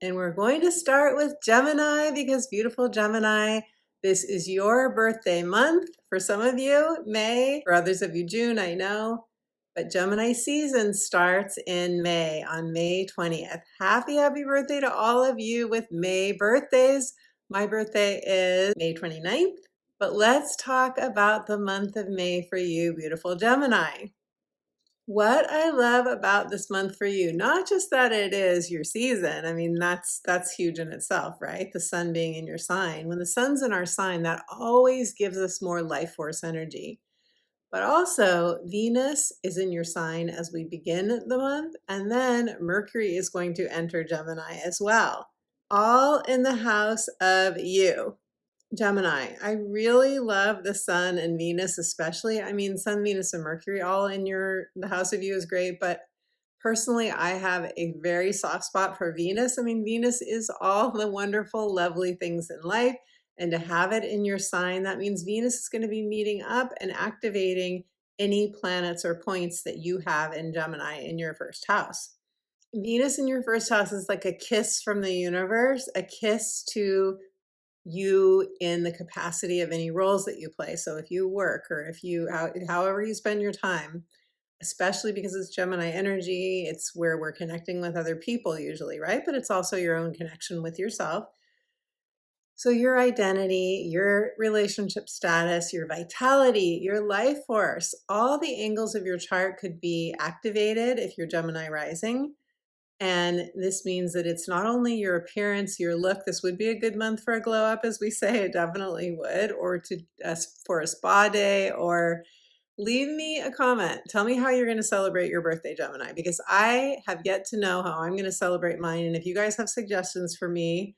And we're going to start with Gemini, because beautiful Gemini, this is your birthday month. For some of you, May, for others of you, June, I know. But Gemini season starts in May, on May 20th. Happy birthday to all of you with May birthdays. My birthday is May 29th, but let's talk about the month of May for you, beautiful Gemini. What I love about this month for you, not just that it is your season. I mean, that's huge in itself, right? The sun being in your sign. When the sun's in our sign, that always gives us more life force energy. But also, Venus is in your sign as we begin the month, and then Mercury is going to enter Gemini as well, all in the house of you. Gemini, I really love the sun and Venus, especially. I mean, sun, Venus, and Mercury all in the house of you is great, but personally, I have a very soft spot for Venus. I mean, Venus is all the wonderful, lovely things in life. And to have it in your sign, that means Venus is going to be meeting up and activating any planets or points that you have in Gemini in your first house. Venus in your first house is like a kiss from the universe, a kiss to you in the capacity of any roles that you play. So if you work or if you, however you spend your time, especially because it's Gemini energy, it's where we're connecting with other people usually, right? But it's also your own connection with yourself. So your identity, your relationship status, your vitality, your life force, all the angles of your chart could be activated if you're Gemini rising. And this means that it's not only your appearance, your look. This would be a good month for a glow up, as we say. It definitely would, or for a spa day, or leave me a comment. Tell me how you're going to celebrate your birthday, Gemini, because I have yet to know how I'm going to celebrate mine. And if you guys have suggestions for me,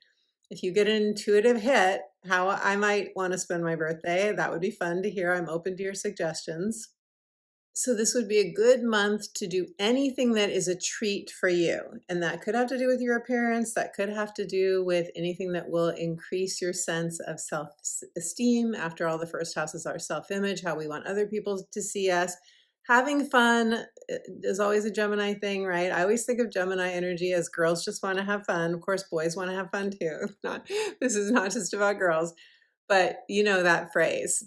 if you get an intuitive hit, how I might want to spend my birthday, that would be fun to hear. I'm open to your suggestions. So this would be a good month to do anything that is a treat for you. And that could have to do with your appearance. That could have to do with anything that will increase your sense of self-esteem. After all, the first house is our self-image, how we want other people to see us. Having fun is always a Gemini thing, right? I always think of Gemini energy as girls just want to have fun. Of course, boys want to have fun too. This is not just about girls. But you know that phrase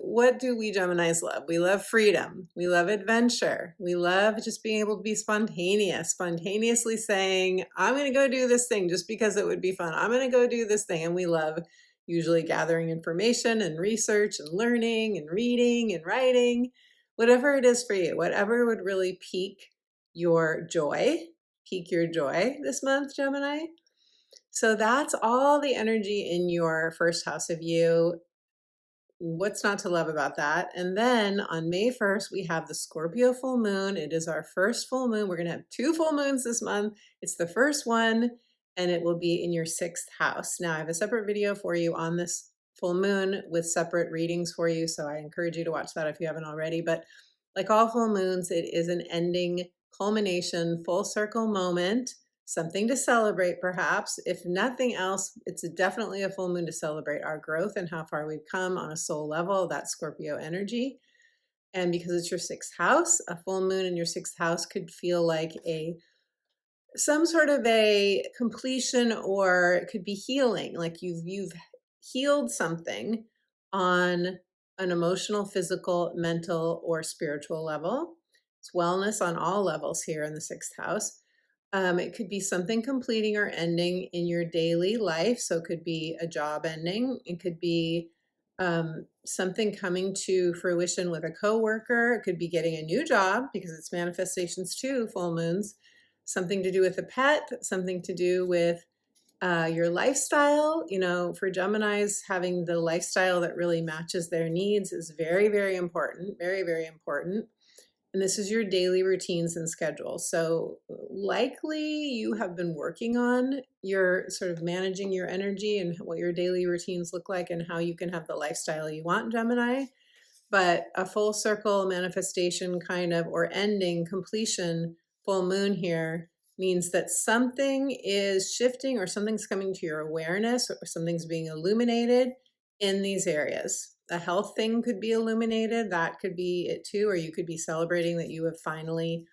what do we Geminis love? We love freedom. We love adventure. We love just being able to be spontaneous, spontaneously saying, I'm going to go do this thing just because it would be fun. I'm going to go do this thing. And we love usually gathering information and research and learning and reading and writing, whatever it is for you, whatever would really pique your joy, this month, Gemini. So that's all the energy in your first house of you. What's not to love about that? And then on May 1st, we have the Scorpio full moon. It is our first full moon. We're going to have 2 full moons this month. It's the first one, and it will be in your 6th house. Now, I have a separate video for you on this full moon with separate readings for you. So I encourage you to watch that if you haven't already. But like all full moons, it is an ending, culmination, full circle moment. Something to celebrate, perhaps. If nothing else, it's definitely a full moon to celebrate our growth and how far we've come on a soul level, that Scorpio energy. And because it's your 6th house, a full moon in your 6th house could feel like some sort of a completion, or it could be healing, like you've healed something on an emotional, physical, mental, or spiritual level. It's wellness on all levels here in the 6th house. It could be something completing or ending in your daily life. So it could be a job ending. It could be something coming to fruition with a coworker. It could be getting a new job because it's manifestations too, full moons. Something to do with a pet, something to do with your lifestyle. You know, for Geminis, having the lifestyle that really matches their needs is very, very important. Very, very important. And this is your daily routines and schedule. So likely you have been working on your sort of managing your energy and what your daily routines look like and how you can have the lifestyle you want, Gemini. But a full circle manifestation kind of, or ending, completion, full moon here means that something is shifting or something's coming to your awareness or something's being illuminated in these areas. A health thing could be illuminated. That could be it too. Or you could be celebrating that you have finally,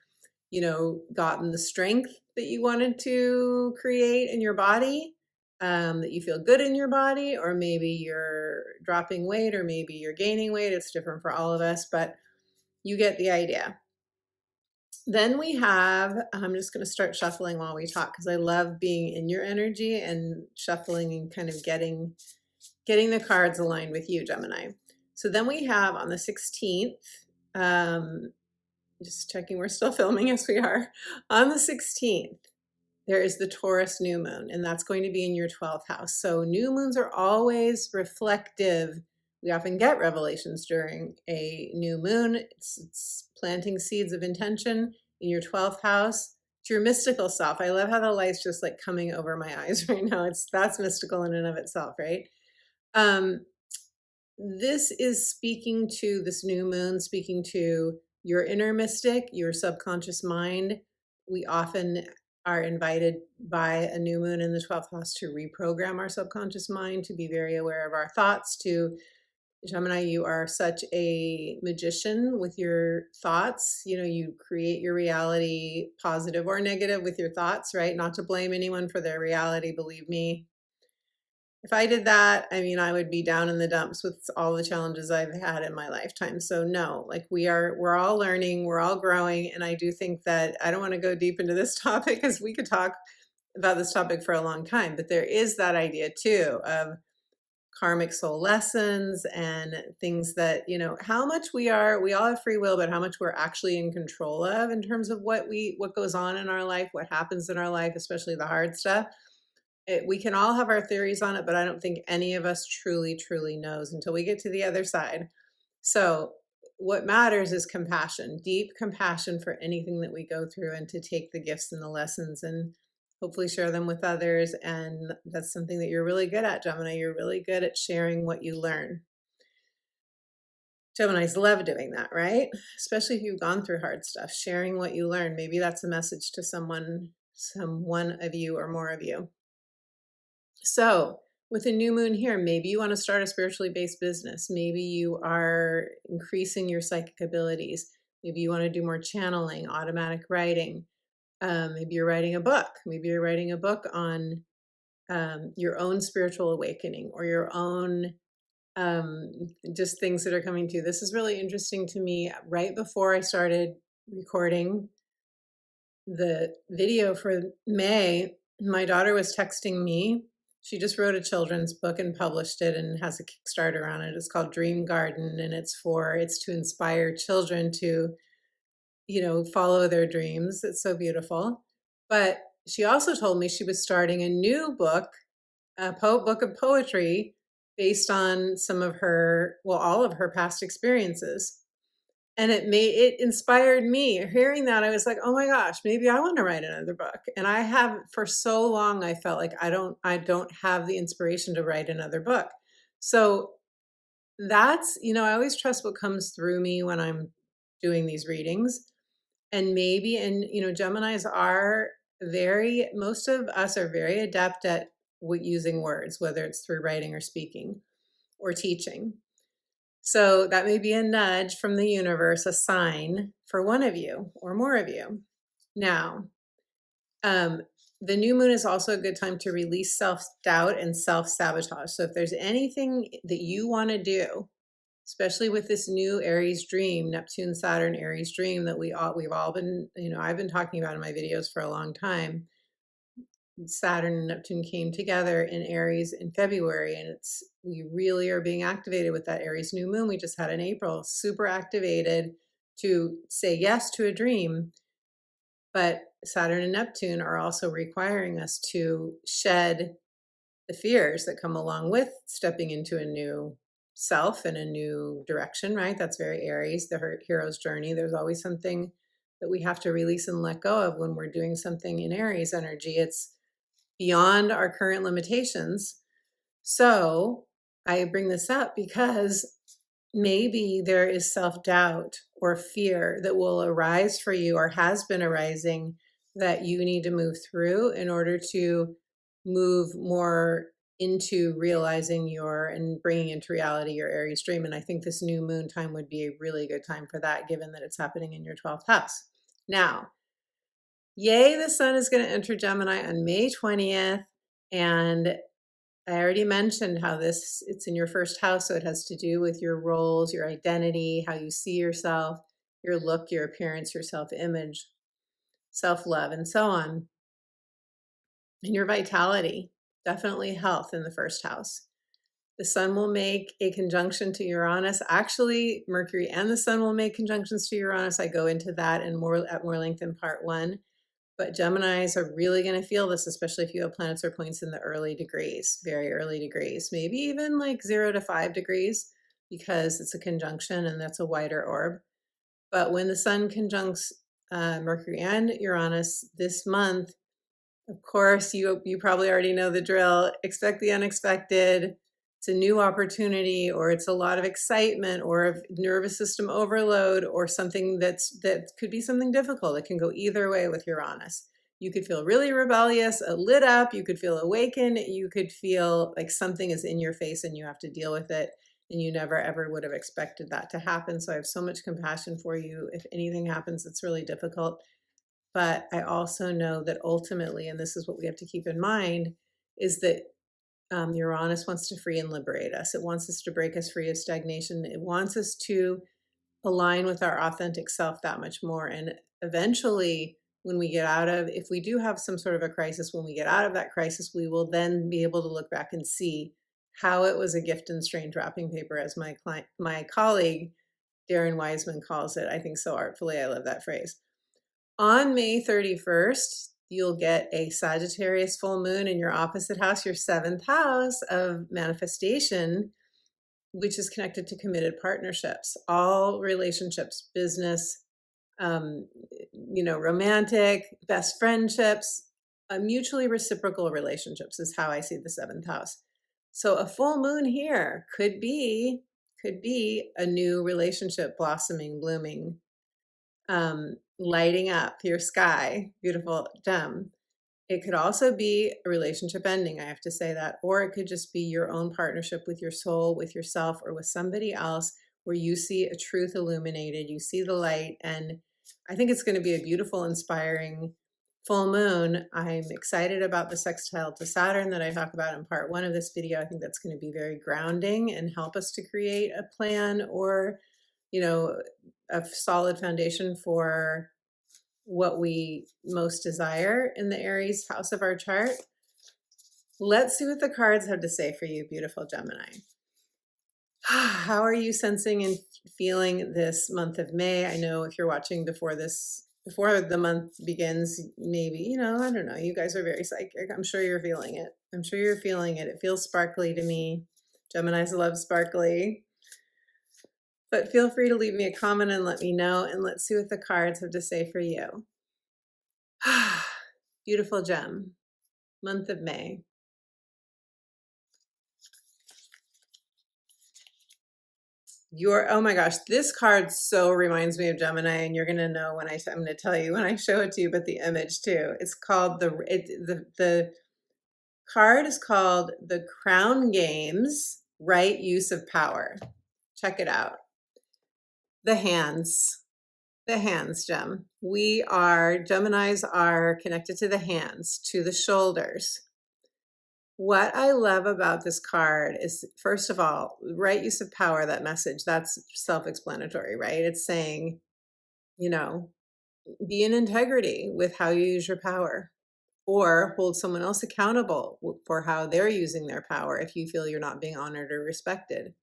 gotten the strength that you wanted to create in your body, that you feel good in your body, or maybe you're dropping weight, or maybe you're gaining weight. It's different for all of us, but you get the idea. Then we have, I'm just going to start shuffling while we talk because I love being in your energy and shuffling and kind of getting the cards aligned with you, Gemini. So then we have on the 16th, just checking we're still filming. Yes, we are. On the 16th, there is the Taurus new moon, and that's going to be in your 12th house. So new moons are always reflective. We often get revelations during a new moon. It's planting seeds of intention in your 12th house. It's your mystical self. I love how the light's just like coming over my eyes right now. That's mystical in and of itself, right? This is speaking to this new moon, speaking to your inner mystic, your subconscious mind. We often are invited by a new moon in the 12th house to reprogram our subconscious mind, to be very aware of our thoughts. To Gemini, you are such a magician with your thoughts. You know, you create your reality, positive or negative, with your thoughts, right? Not to blame anyone for their reality, believe me. If I did that, I mean, I would be down in the dumps with all the challenges I've had in my lifetime. So no, like we're all learning, we're all growing. And I do think that I don't want to go deep into this topic because we could talk about this topic for a long time, but there is that idea too of karmic soul lessons and things that, you know, how much we all have free will, but how much we're actually in control of in terms of what goes on in our life, what happens in our life, especially the hard stuff. We can all have our theories on it, but I don't think any of us truly knows until we get to the other side. So what matters is compassion, deep compassion for anything that we go through, and to take the gifts and the lessons and hopefully share them with others. And that's something that you're really good at, Gemini. You're really good at sharing what you learn. Geminis love doing that, right? Especially if you've gone through hard stuff, sharing what you learn. Maybe that's a message to someone of you or more of you. So with a new moon here, maybe you want to start a spiritually based business. Maybe you are increasing your psychic abilities. Maybe you want to do more channeling, automatic writing. Maybe you're writing a book. Maybe you're writing a book on your own spiritual awakening, or your own just things that are coming to you. This is really interesting to me. Right before I started recording the video for May, my daughter was texting me. She just wrote a children's book and published it and has a Kickstarter on it. It's called Dream Garden, and it's to inspire children to, you know, follow their dreams. It's so beautiful. But she also told me she was starting a new book, book of poetry based on all of her past experiences. And it inspired me. Hearing that, I was like, oh my gosh, maybe I want to write another book. And I have, for so long, I felt like I don't have the inspiration to write another book. So that's, you know, I always trust what comes through me when I'm doing these readings. And you know, Geminis most of us are very adept at using words, whether it's through writing or speaking or teaching. So that may be a nudge from the universe, a sign for one of you or more of you. Now, the new moon is also a good time to release self-doubt and self-sabotage. So if there's anything that you want to do, especially with this new Aries dream, Neptune, Saturn, Aries dream that we've all been, you know, I've been talking about in my videos for a long time. Saturn and Neptune came together in Aries in February, and we really are being activated with that Aries new moon we just had in April, super activated to say yes to a dream. But Saturn and Neptune are also requiring us to shed the fears that come along with stepping into a new self and a new direction, right? That's very Aries, the hero's journey. There's always something that we have to release and let go of when we're doing something in Aries energy. It's beyond our current limitations. So I bring this up because maybe there is self-doubt or fear that will arise for you, or has been arising, that you need to move through in order to move more into realizing and bringing into reality your Aries dream. And I think this new moon time would be a really good time for that, given that it's happening in your 12th house. Now, yay, the sun is going to enter Gemini on May 20th. And I already mentioned how it's in your first house. So it has to do with your roles, your identity, how you see yourself, your look, your appearance, your self-image, self-love, and so on. And your vitality, definitely health in the first house. The sun will make a conjunction to Uranus. Actually, Mercury and the sun will make conjunctions to Uranus. I go into that at more length in part 1. But Geminis are really going to feel this, especially if you have planets or points in the early degrees, very early degrees, maybe even like 0 to 5 degrees, because it's a conjunction and that's a wider orb. But when the sun conjuncts Mercury and Uranus this month, of course, you probably already know the drill. Expect the unexpected. It's a new opportunity, or it's a lot of excitement, or a nervous system overload, or something that could be something difficult. It can go either way with Uranus. You could feel really rebellious, lit up. You could feel awakened. You could feel like something is in your face and you have to deal with it. And you never ever would have expected that to happen. So I have so much compassion for you. If anything happens, it's really difficult. But I also know that ultimately, and this is what we have to keep in mind, is that Uranus wants to free and liberate us. It wants us to break us free of stagnation. It wants us to align with our authentic self that much more. And eventually, when we get out of, if we do have some sort of a crisis, when we get out of that crisis, we will then be able to look back and see how it was a gift in strange wrapping paper, as my colleague, Darren Wiseman calls it, I think so artfully. I love that phrase. On May 31st, you'll get a Sagittarius full moon in your opposite house, your 7th house of manifestation, which is connected to committed partnerships, all relationships, business, romantic, best friendships, mutually reciprocal relationships is how I see the 7th house. So a full moon here could be a new relationship blossoming, blooming, lighting up your sky, beautiful gem. It could also be a relationship ending, I have to say that, or it could just be your own partnership with your soul, with yourself, or with somebody else where you see a truth illuminated, you see the light, and I think it's going to be a beautiful, inspiring full moon. I'm excited about the sextile to Saturn that I talk about in part 1 of this video. I think that's going to be very grounding and help us to create a plan or, a solid foundation for what we most desire in the Aries house of our chart. Let's see what the cards have to say for you, beautiful Gemini. How are you sensing and feeling this month of May? I know if you're watching before the month begins, maybe, I don't know. You guys are very psychic. I'm sure you're feeling it. It feels sparkly to me. Geminis love sparkly. But feel free to leave me a comment and let me know, and let's see what the cards have to say for you. Beautiful gem, month of May. Oh my gosh, this card so reminds me of Gemini, and you're going to know I'm going to tell you when I show it to you, but the image too. It's called the card is called the Crown Games, Right Use of Power. Check it out. The hands, Gem. Geminis are connected to the hands, to the shoulders. What I love about this card is, first of all, right use of power, that message, that's self-explanatory, right? It's saying, be in integrity with how you use your power, or hold someone else accountable for how they're using their power if you feel you're not being honored or respected.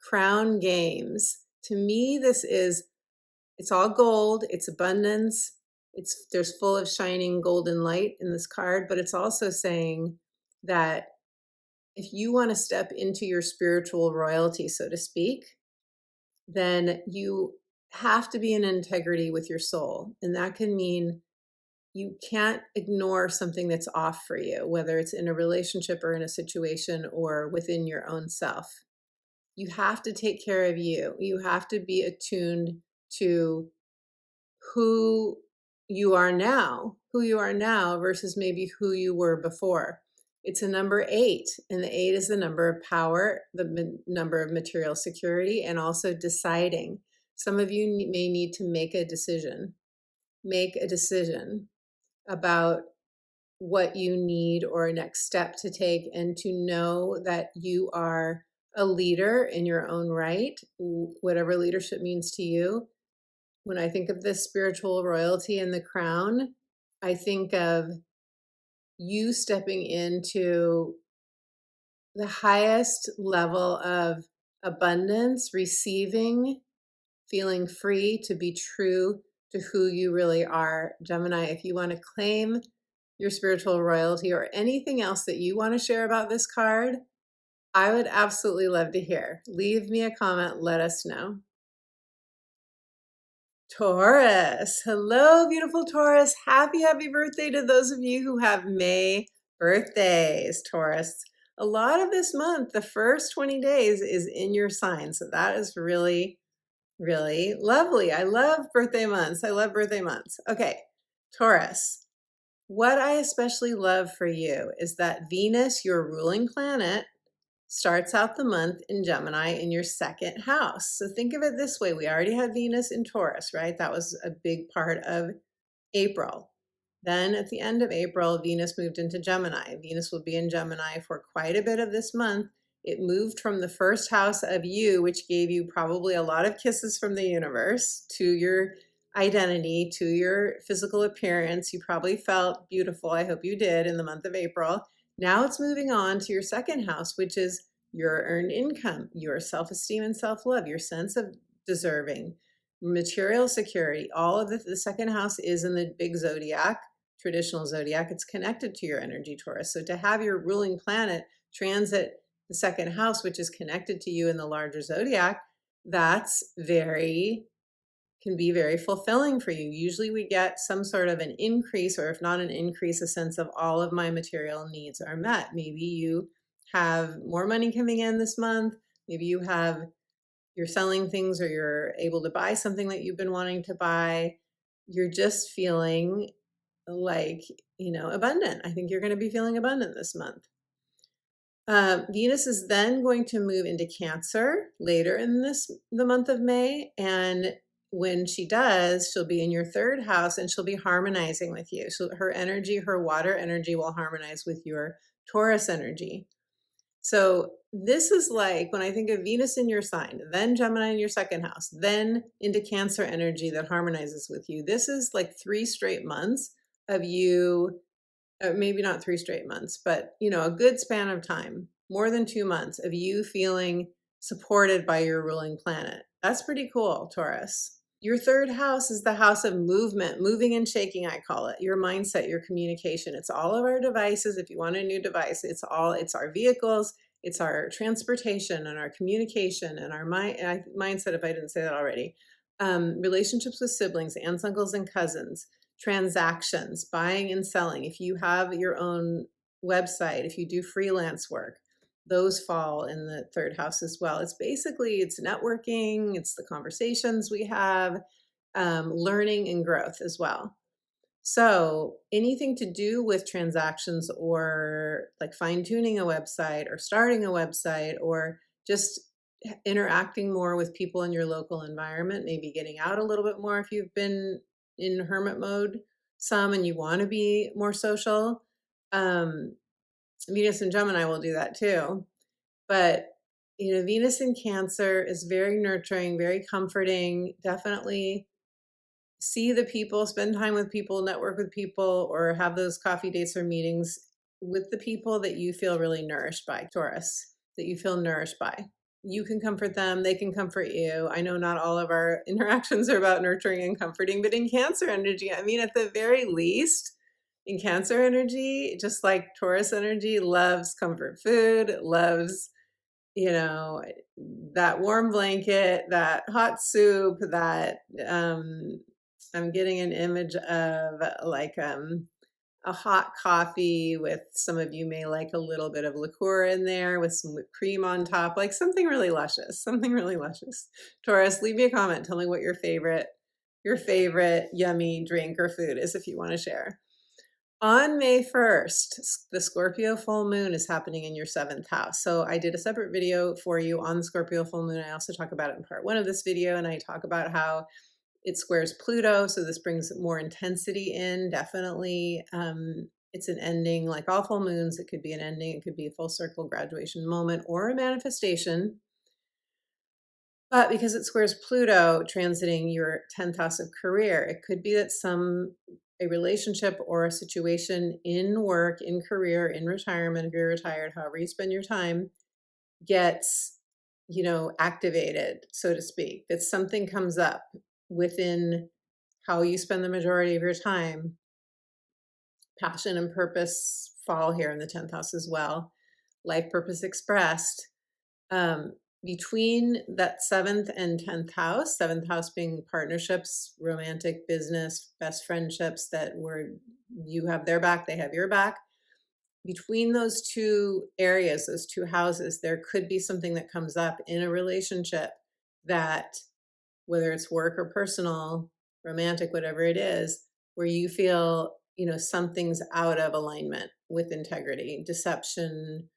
Crown Games. To me, it's all gold, it's abundance, there's full of shining golden light in this card, but it's also saying that if you want to step into your spiritual royalty, so to speak, then you have to be in integrity with your soul. And that can mean you can't ignore something that's off for you, whether it's in a relationship or in a situation or within your own self. You have to take care of you. You have to be attuned to who you are now versus maybe who you were before. It's a number 8, and the 8 is the number of power, the number of material security, and also deciding. Some of you may need to make a decision about what you need or a next step to take, and to know that you are a leader in your own right, whatever leadership means to you. When I think of this spiritual royalty and the crown, I think of you stepping into the highest level of abundance, receiving, feeling free to be true to who you really are. Gemini, if you want to claim your spiritual royalty or anything else that you want to share about this card, I would absolutely love to hear. Leave me a comment, let us know. Taurus. Hello, beautiful Taurus. Happy birthday to those of you who have May birthdays, Taurus. A lot of this month, the first 20 days is in your sign. So that is really, really lovely. I love birthday months. I love birthday months. Okay, Taurus. What I especially love for you is that Venus, your ruling planet, starts out the month in Gemini in your second house. So think of it this way. We already had Venus in Taurus, right? That was a big part of April. Then at the end of April, Venus moved into Gemini. Venus will be in Gemini for quite a bit of this month. It moved from the first house of you, which gave you probably a lot of kisses from the universe, to your identity, to your physical appearance. You probably felt beautiful. I hope you did in the month of April. Now it's moving on to your second house, which is your earned income, your self-esteem and self-love, your sense of deserving, material security. All of the second house is in the big zodiac, traditional zodiac. It's connected to your energy, Taurus. So to have your ruling planet transit the second house, which is connected to you in the larger zodiac, that's can be very fulfilling for you. Usually we get some sort of an increase, or if not an increase, a sense of all of my material needs are met. Maybe you have more money coming in this month. Maybe you're selling things, or you're able to buy something that you've been wanting to buy. You're just feeling like, abundant. I think you're going to be feeling abundant this month. Venus is then going to move into Cancer later in the month of May. And when she does, she'll be in your third house and she'll be harmonizing with you. So her energy, her water energy, will harmonize with your Taurus energy. So this is like when I think of Venus in your sign, then Gemini in your second house, then into Cancer energy that harmonizes with you. This is like 3 straight months of you, maybe not 3 straight months, but a good span of time, more than 2 months of you feeling supported by your ruling planet. That's pretty cool, Taurus. Your third house is the house of movement, moving and shaking, I call it. Your mindset, your communication. It's all of our devices. If you want a new device, it's our vehicles, it's our transportation and our communication and our mindset, if I didn't say that already. Relationships with siblings, aunts, uncles, and cousins, transactions, buying and selling. If you have your own website, if you do freelance work, those fall in the third house as well. It's networking, it's the conversations we have, learning and growth as well. So anything to do with transactions, or like fine-tuning a website or starting a website, or just interacting more with people in your local environment, maybe getting out a little bit more if you've been in hermit mode and you want to be more social. Venus and Gemini will do that too. But, Venus in Cancer is very nurturing, very comforting. Definitely see the people, spend time with people, network with people, or have those coffee dates or meetings with the people that you feel really nourished by, Taurus, that you feel nourished by. You can comfort them, they can comfort you. I know not all of our interactions are about nurturing and comforting, but in Cancer energy, at the very least, in Cancer energy, just like Taurus energy, loves comfort food, loves, that warm blanket, that hot soup, that I'm getting an image of like a hot coffee with, some of you may like a little bit of liqueur in there with some whipped cream on top, like something really luscious, Taurus, leave me a comment. Tell me what your favorite yummy drink or food is, if you want to share. On May 1st, the Scorpio full moon is happening in your 7th house. So I did a separate video for you on the Scorpio full moon. I also talk about it in part 1 of this video, and I talk about how it squares Pluto. So this brings more intensity in, definitely. It's an ending, like all full moons. It could be an ending. It could be a full circle graduation moment or a manifestation. But because it squares Pluto transiting your 10th house of career, it could be that some a relationship or a situation in work, in career, in retirement, if you're retired, however you spend your time, gets, activated, so to speak, that something comes up within how you spend the majority of your time. Passion and purpose fall here in the 10th house as well. Life purpose expressed. Between that 7th and 10th house, 7th house being partnerships, romantic, business, best friendships, that where you have their back, they have your back. Between those two areas, those two houses, there could be something that comes up in a relationship that, whether it's work or personal, romantic, whatever it is, where you feel, something's out of alignment with integrity, deception,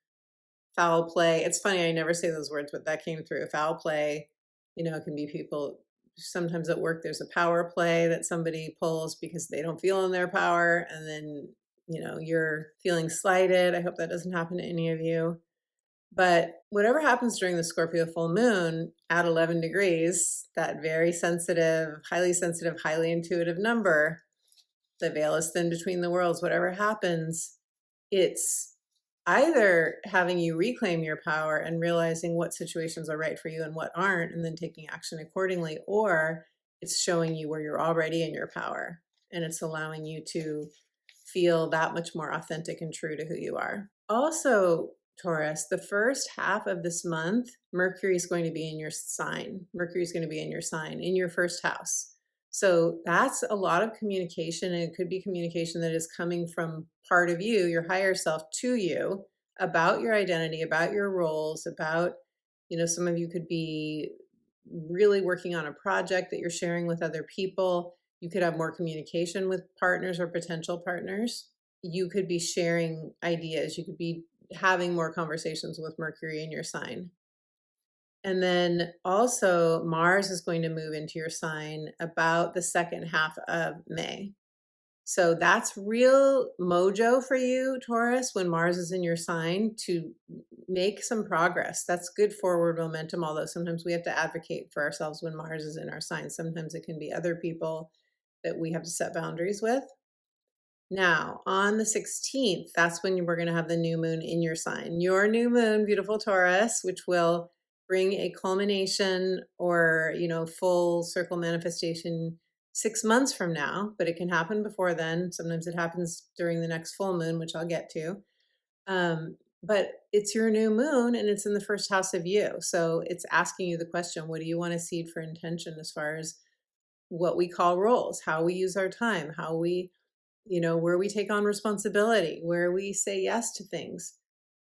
foul play. It's funny, I never say those words, but that came through. Foul play, it can be people. Sometimes at work, there's a power play that somebody pulls because they don't feel in their power. And then, you're feeling slighted. I hope that doesn't happen to any of you. But whatever happens during the Scorpio full moon at 11 degrees, that very sensitive, highly intuitive number, the veil is thin between the worlds, whatever happens, it's either having you reclaim your power and realizing what situations are right for you and what aren't, and then taking action accordingly, or it's showing you where you're already in your power and it's allowing you to feel that much more authentic and true to who you are. Also, Taurus, the first half of this month, Mercury is going to be in your sign. Mercury is going to be in your sign, in your first house. So that's a lot of communication, and it could be communication that is coming from part of you, your higher self, to you about your identity, about your roles, about, some of you could be really working on a project that you're sharing with other people. You could have more communication with partners or potential partners. You could be sharing ideas. You could be having more conversations with Mercury in your sign. And then also Mars is going to move into your sign about the second half of May. So that's real mojo for you, Taurus, when Mars is in your sign, to make some progress. That's good forward momentum, although sometimes we have to advocate for ourselves when Mars is in our sign. Sometimes it can be other people that we have to set boundaries with. Now, on the 16th, that's when we're going to have the new moon in your sign. Your new moon, beautiful Taurus, which will bring a culmination or, full circle manifestation 6 months from now, but it can happen before then. Sometimes it happens during the next full moon, which I'll get to. But it's your new moon and it's in the first house of you. So it's asking you the question, what do you want to seed for intention as far as what we call roles, how we use our time, how we, where we take on responsibility, where we say yes to things.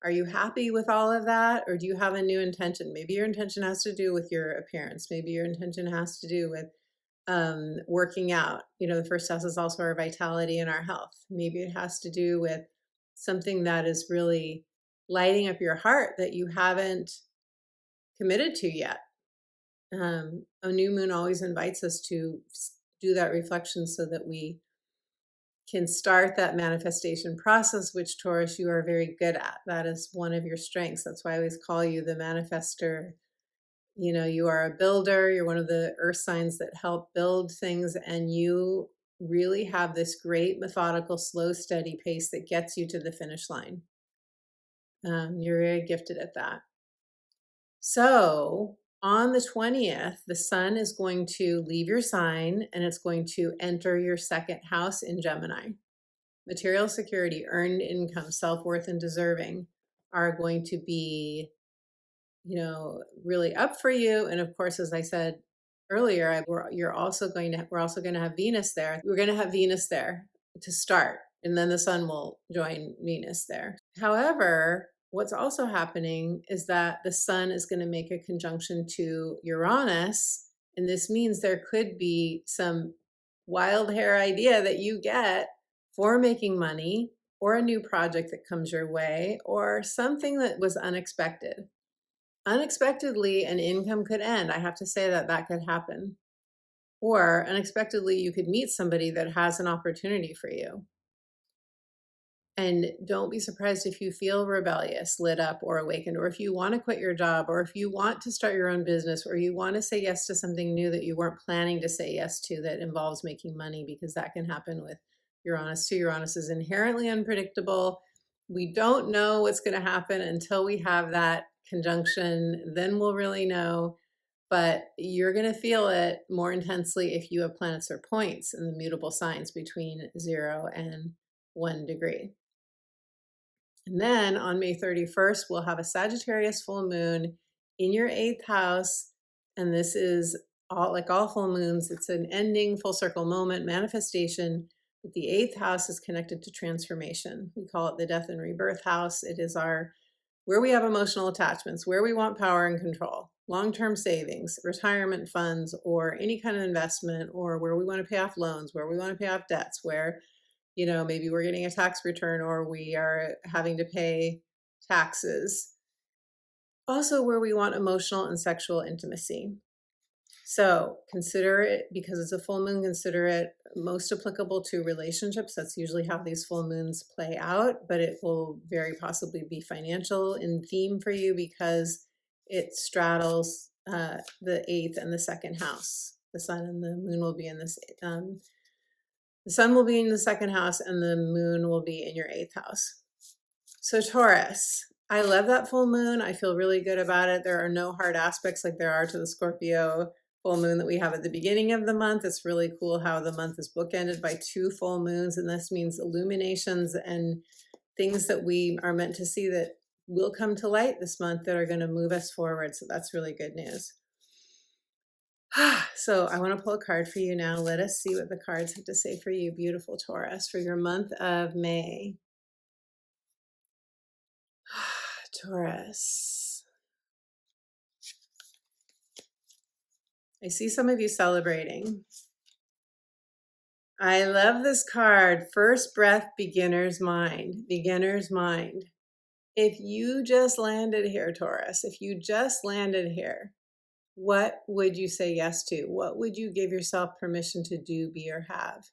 Are you happy with all of that? Or do you have a new intention? Maybe your intention has to do with your appearance. Maybe your intention has to do with working out. The first house is also our vitality and our health. Maybe it has to do with something that is really lighting up your heart that you haven't committed to yet. A new moon always invites us to do that reflection so that we can start that manifestation process, which Taurus, you are very good at. That is one of your strengths. That's why I always call you the manifester. You are a builder. You're one of the earth signs that help build things, and you really have this great methodical, slow, steady pace that gets you to the finish line. You're very gifted at that. So on the 20th, the sun is going to leave your sign and it's going to enter your second house in Gemini. Material security, earned income, self-worth, and deserving are going to be, really up for you. And of course, as I said earlier, we're also going to have Venus there. We're going to have Venus there to start, and then the sun will join Venus there. However, what's also happening is that the sun is going to make a conjunction to Uranus, and this means there could be some wild hair idea that you get for making money, or a new project that comes your way, or something that was unexpected. Unexpectedly, an income could end. I have to say that could happen. Or unexpectedly, you could meet somebody that has an opportunity for you. And don't be surprised if you feel rebellious, lit up, or awakened, or if you want to quit your job, or if you want to start your own business, or you want to say yes to something new that you weren't planning to say yes to that involves making money, because that can happen with Uranus to Uranus is inherently unpredictable. We don't know what's going to happen until we have that conjunction. Then we'll really know. But you're going to feel it more intensely if you have planets or points in the mutable signs between 0 and 1 degree. And then on May 31st, we'll have a Sagittarius full moon in your 8th house. And this is like all full moons, it's an ending, full circle moment, manifestation. But the 8th house is connected to transformation. We call it the death and rebirth house. It is where we have emotional attachments, where we want power and control, long-term savings, retirement funds, or any kind of investment, or where we want to pay off loans, where we want to pay off debts, where maybe we're getting a tax return or we are having to pay taxes. Also, where we want emotional and sexual intimacy. So consider it, because it's a full moon, consider it most applicable to relationships. That's usually how these full moons play out, but it will very possibly be financial in theme for you because it straddles the 8th and the 2nd house. The sun and the moon will be in this. The sun will be in the 2nd house and the moon will be in your 8th house. So Taurus, I love that full moon. I feel really good about it. There are no hard aspects like there are to the Scorpio full moon that we have at the beginning of the month. It's really cool how the month is bookended by 2 full moons. And this means illuminations and things that we are meant to see that will come to light this month that are going to move us forward. So that's really good news. So I want to pull a card for you now. Let us see what the cards have to say for you, beautiful Taurus, for your month of May. Taurus. I see some of you celebrating. I love this card. First breath, beginner's mind. Beginner's mind. If you just landed here, Taurus, if you just landed here, what would you say yes to? What would you give yourself permission to do, be, or have?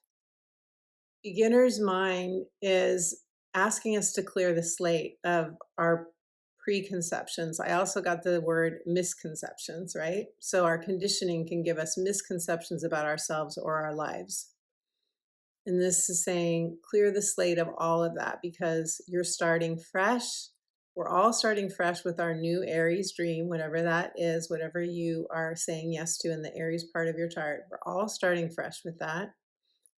Beginner's mind is asking us to clear the slate of our preconceptions. I also got the word misconceptions, right? So our conditioning can give us misconceptions about ourselves or our lives. And this is saying clear the slate of all of that because you're starting fresh. We're all starting fresh with our new Aries dream, whatever that is, whatever you are saying yes to in the Aries part of your chart. We're all starting fresh with that.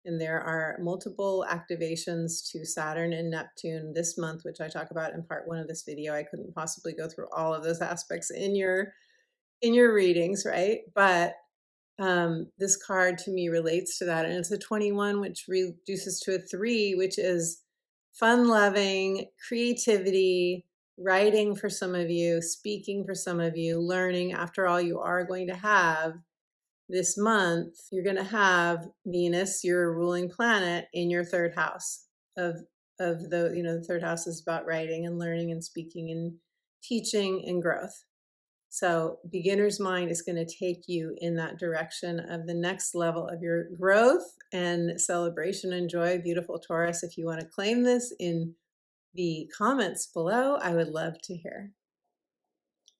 And there are multiple activations to Saturn and Neptune this month, which I talk about in part 1 of this video. I couldn't possibly go through all of those aspects in your readings, right? But this card to me relates to that. And it's a 21, which reduces to a 3, which is fun-loving, creativity, writing for some of you, speaking for some of you, learning. After all, you are going to have this month, you're going to have Venus, your ruling planet, in your 3rd house of the, the 3rd house is about writing and learning and speaking and teaching and growth. So beginner's mind is going to take you in that direction of the next level of your growth and celebration and joy, beautiful Taurus. If you want to claim this in the comments below, I would love to hear.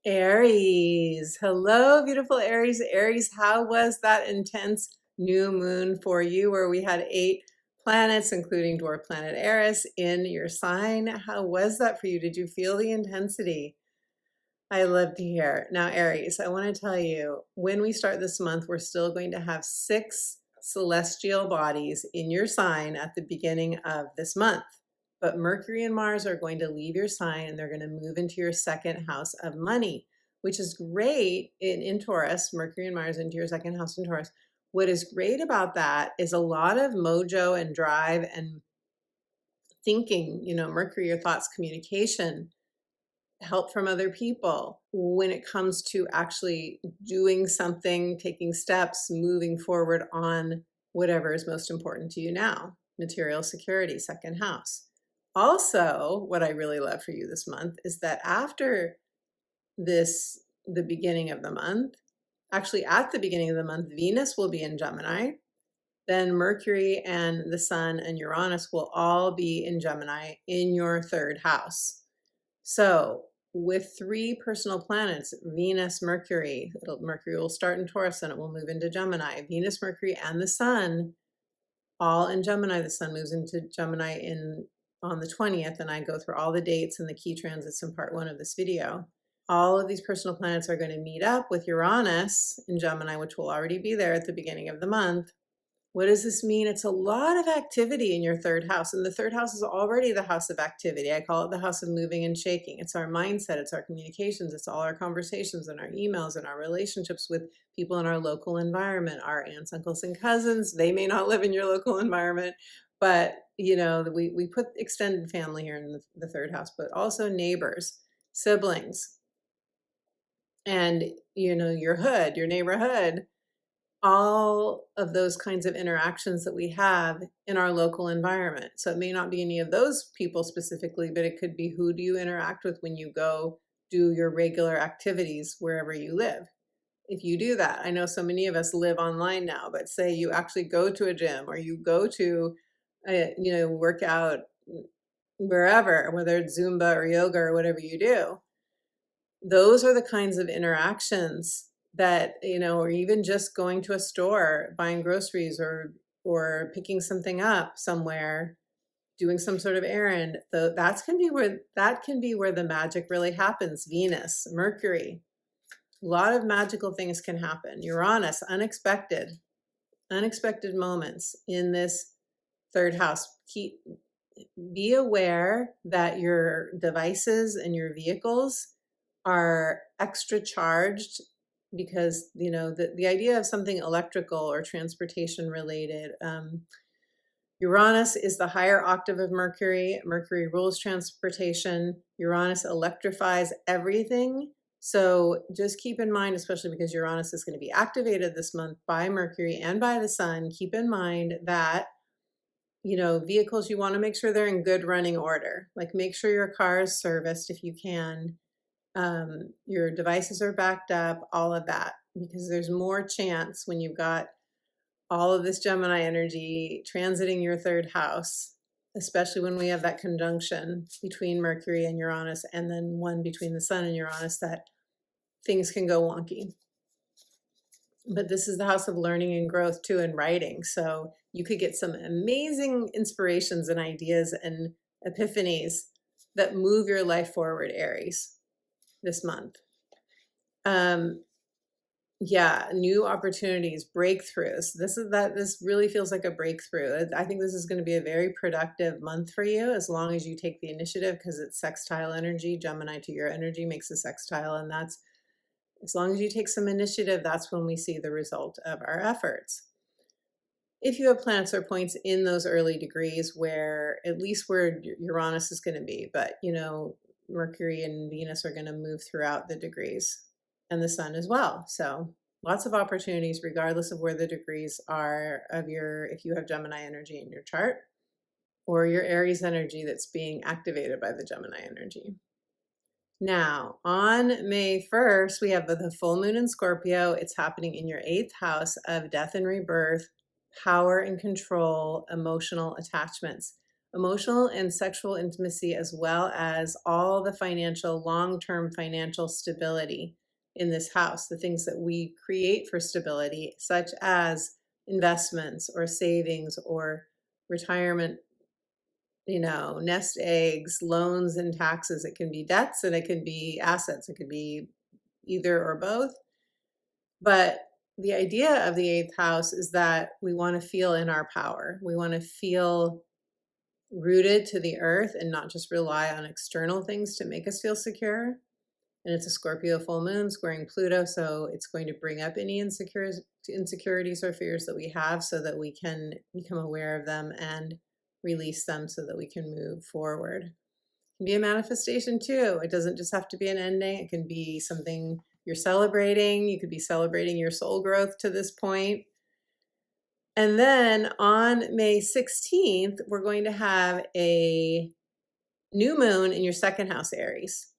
Aries. Hello, beautiful Aries. Aries, how was that intense new moon for you where we had 8 planets, including dwarf planet Aries, in your sign? How was that for you? Did you feel the intensity? I love to hear. Now, Aries, I want to tell you, when we start this month, we're still going to have 6 celestial bodies in your sign at the beginning of this month. But Mercury and Mars are going to leave your sign and they're going to move into your 2nd house of money, which is great in Taurus. Mercury and Mars into your 2nd house in Taurus. What is great about that is a lot of mojo and drive and thinking, Mercury, your thoughts, communication, help from other people when it comes to actually doing something, taking steps, moving forward on whatever is most important to you now. Material security, 2nd house. Also, what I really love for you this month is that after the beginning of the month, actually at the beginning of the month, Venus will be in Gemini. Then Mercury and the Sun and Uranus will all be in Gemini in your 3rd house. So with 3 personal planets, Venus, Mercury, Mercury will start in Taurus and it will move into Gemini. Venus, Mercury, and the Sun all in Gemini. The sun moves into Gemini on the 20th, and I go through all the dates and the key transits in part 1 of this video. All of these personal planets are going to meet up with Uranus in Gemini, which will already be there at the beginning of the month. What does this mean? It's a lot of activity in your 3rd house, and the 3rd house is already the house of activity. I call it the house of moving and shaking. It's our mindset, it's our communications, it's all our conversations and our emails and our relationships with people in our local environment, our aunts, uncles, and cousins. They may not live in your local environment, but you know, we put extended family here in the 3rd house, but also neighbors, siblings, and you know, your hood, your neighborhood, all of those kinds of interactions that we have in our local environment. So it may not be any of those people specifically, but it could be, who do you interact with when you go do your regular activities wherever you live? If you do that, I know so many of us live online now, but say you actually go to a gym, or you go to you know, work out wherever, whether it's Zumba or yoga or whatever you do. Those are the kinds of interactions that, you know, or even just going to a store, buying groceries, or picking something up somewhere, doing some sort of errand. That can be where the magic really happens. Venus, Mercury, a lot of magical things can happen. Uranus, unexpected moments in this 3rd house. Be aware that your devices and your vehicles are extra charged, because you know the idea of something electrical or transportation related. Uranus is the higher octave of Mercury. Mercury rules transportation. Uranus electrifies everything. So just keep in mind, especially because Uranus is going to be activated this month by Mercury and by the sun, keep in mind that, you know, vehicles, you want to make sure they're in good running order. Like, make sure your car is serviced if you can. Your devices are backed up, all of that, because there's more chance when you've got all of this Gemini energy transiting your 3rd house, especially when we have that conjunction between Mercury and Uranus, and then one between the sun and Uranus, that things can go wonky. But this is the house of learning and growth too, and writing. So you could get some amazing inspirations and ideas and epiphanies that move your life forward, Aries, this month. Yeah, new opportunities, breakthroughs. This really feels like a breakthrough. I think this is going to be a very productive month for you, as long as you take the initiative, because it's sextile energy. Gemini to your energy makes a sextile, and that's, as long as you take some initiative, that's when we see the result of our efforts. If you have planets or points in those early degrees, where at least where Uranus is going to be, but you know, Mercury and Venus are going to move throughout the degrees, and the sun as well. So lots of opportunities, regardless of where the degrees are of if you have Gemini energy in your chart, or your Aries energy that's being activated by the Gemini energy. Now, on May 1st, we have the full moon in Scorpio. It's happening in your 8th house of death and rebirth, power and control, emotional attachments, emotional and sexual intimacy, as well as all the financial, long-term financial stability in this house, the things that we create for stability, such as investments or savings or retirement, you know, nest eggs, loans and taxes. It can be debts and it can be assets. It could be either or both. But the idea of the 8th house is that we want to feel in our power. We want to feel rooted to the earth and not just rely on external things to make us feel secure. And it's a Scorpio full moon squaring Pluto, so it's going to bring up any insecurities or fears that we have, so that we can become aware of them and release them, so that we can move forward. It can be a manifestation too. It doesn't just have to be an ending. It can be something you're celebrating. You could be celebrating your soul growth to this point. And then on May 16th, we're going to have a new moon in your 2nd house, Aries.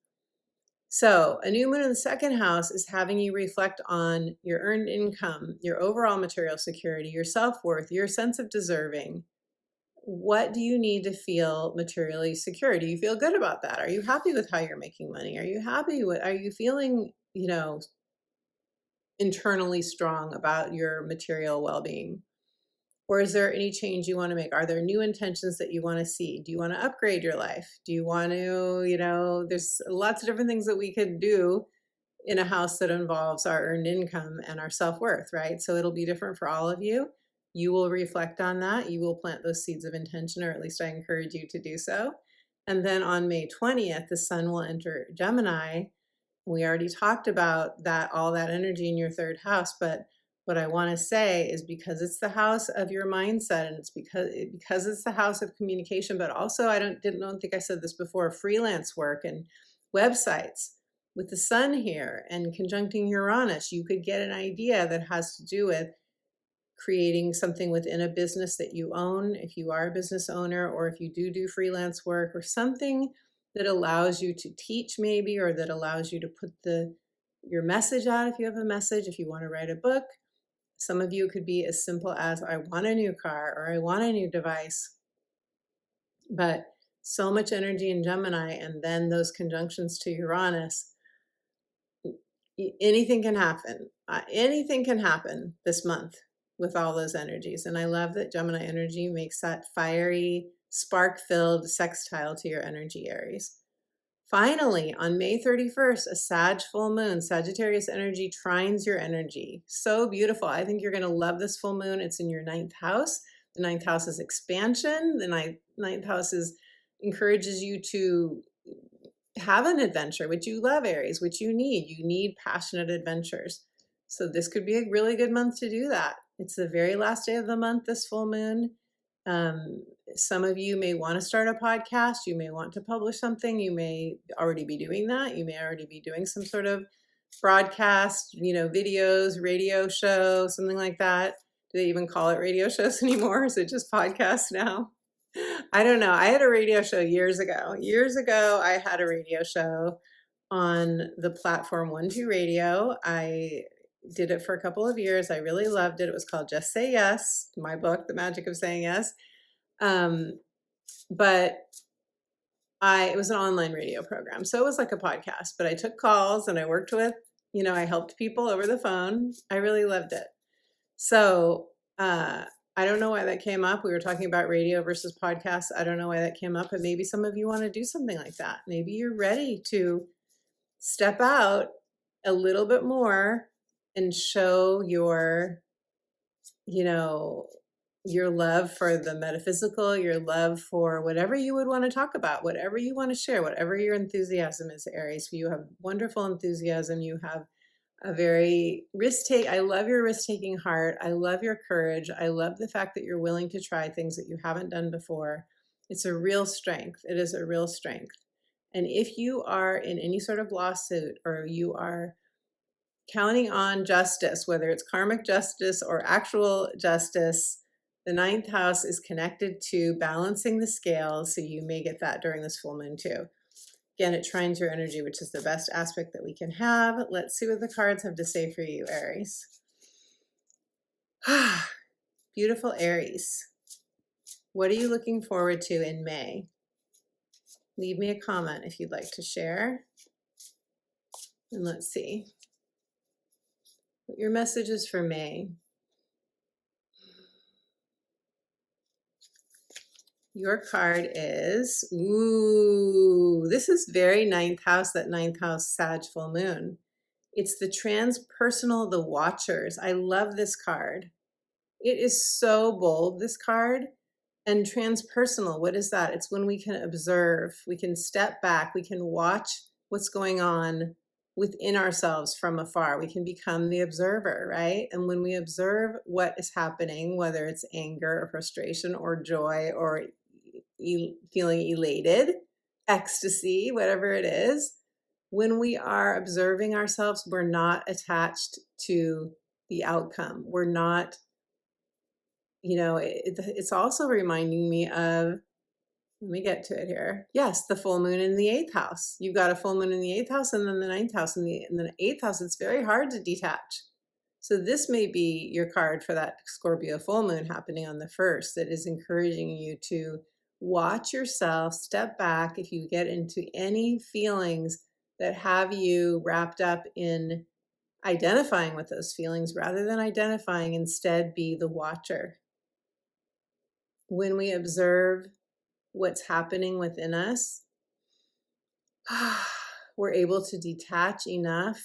So a new moon in the 2nd house is having you reflect on your earned income, your overall material security, your self-worth, your sense of deserving. What do you need to feel materially secure? Do you feel good about that? Are you happy with how you're making money? Are you feeling, you know, internally strong about your material well-being? Or is there any change you want to make? Are there new intentions that you want to see? Do you want to upgrade your life? Do you want to, there's lots of different things that we could do in a house that involves our earned income and our self-worth, right? So it'll be different for all of you. You will reflect on that. You will plant those seeds of intention, or at least I encourage you to do so. And then on May 20th, the sun will enter Gemini. We already talked about that, all that energy in your third house, but what I want to say is, because it's the house of your mindset, and it's because it's the house of communication, but also I don't think I said this before, freelance work and websites. With the sun here and conjuncting Uranus, you could get an idea that has to do with creating something within a business that you own, if you are a business owner, or if you do freelance work, or something that allows you to teach maybe, or that allows you to put your message out if you have a message, if you want to write a book. Some of you could be as simple as, I want a new car, or I want a new device. But so much energy in Gemini, and then those conjunctions to Uranus, anything can happen. Anything can happen this month with all those energies. And I love that Gemini energy makes that fiery, spark-filled sextile to your energy, Aries. Finally, on May 31st, a Sag full moon, Sagittarius energy trines your energy. So beautiful. I think you're going to love this full moon. It's in your ninth house. The ninth house is expansion. The ninth house encourages you to have an adventure, which you love, Aries, which you need. You need passionate adventures. So this could be a really good month to do that. It's the very last day of the month, this full moon. Some of you may want to start a podcast. You may want to publish something. You may already be doing that. You may already be doing some sort of broadcast, videos, radio show, something like that. Do they even call it radio shows anymore? Is it just podcasts now? I don't know. I had a radio show years ago. Years ago, I had a radio show on the platform 12 Radio. I did it for a couple of years. I really loved it. It was called Just Say Yes, my book, The Magic of Saying Yes. But it was an online radio program. So it was like a podcast, but I took calls and I worked with, I helped people over the phone. I really loved it. So I don't know why that came up. We were talking about radio versus podcasts. I don't know why that came up, but maybe some of you want to do something like that. Maybe you're ready to step out a little bit more and show your love for the metaphysical, your love for whatever you would want to talk about, whatever you want to share, whatever your enthusiasm is, Aries. You have wonderful enthusiasm. You have a very I love your risk-taking heart. I love your courage. I love the fact that you're willing to try things that you haven't done before. It's a real strength. It is a real strength. And if you are in any sort of lawsuit, or you are counting on justice, whether it's karmic justice or actual justice, the ninth house is connected to balancing the scales. So you may get that during this full moon too. Again, it trines your energy, which is the best aspect that we can have. Let's see what the cards have to say for you, Aries. Beautiful Aries. What are you looking forward to in May? Leave me a comment if you'd like to share. And let's see what your message is for May. Your card is, this is very ninth house, that ninth house Sag full moon. It's the transpersonal, the Watchers. I love this card. It is so bold, this card. And transpersonal, what is that? It's when we can observe, we can step back, we can watch what's going on within ourselves from afar. We can become the observer, right? And when we observe what is happening, whether it's anger or frustration or joy or feeling elated, ecstasy, whatever it is, when we are observing ourselves, we're not attached to the outcome. We're not, it's also reminding me of, let me get to it here. Yes, the full moon in the 8th house. You've got a full moon in the 8th house, and then the 9th house. In the 8th house, it's very hard to detach. So this may be your card for that Scorpio full moon happening on the 1st, that is encouraging you to watch yourself, step back. If you get into any feelings that have you wrapped up in identifying with those feelings, rather than identifying, instead be the watcher. when we observe what's happening within us, we're able to detach enough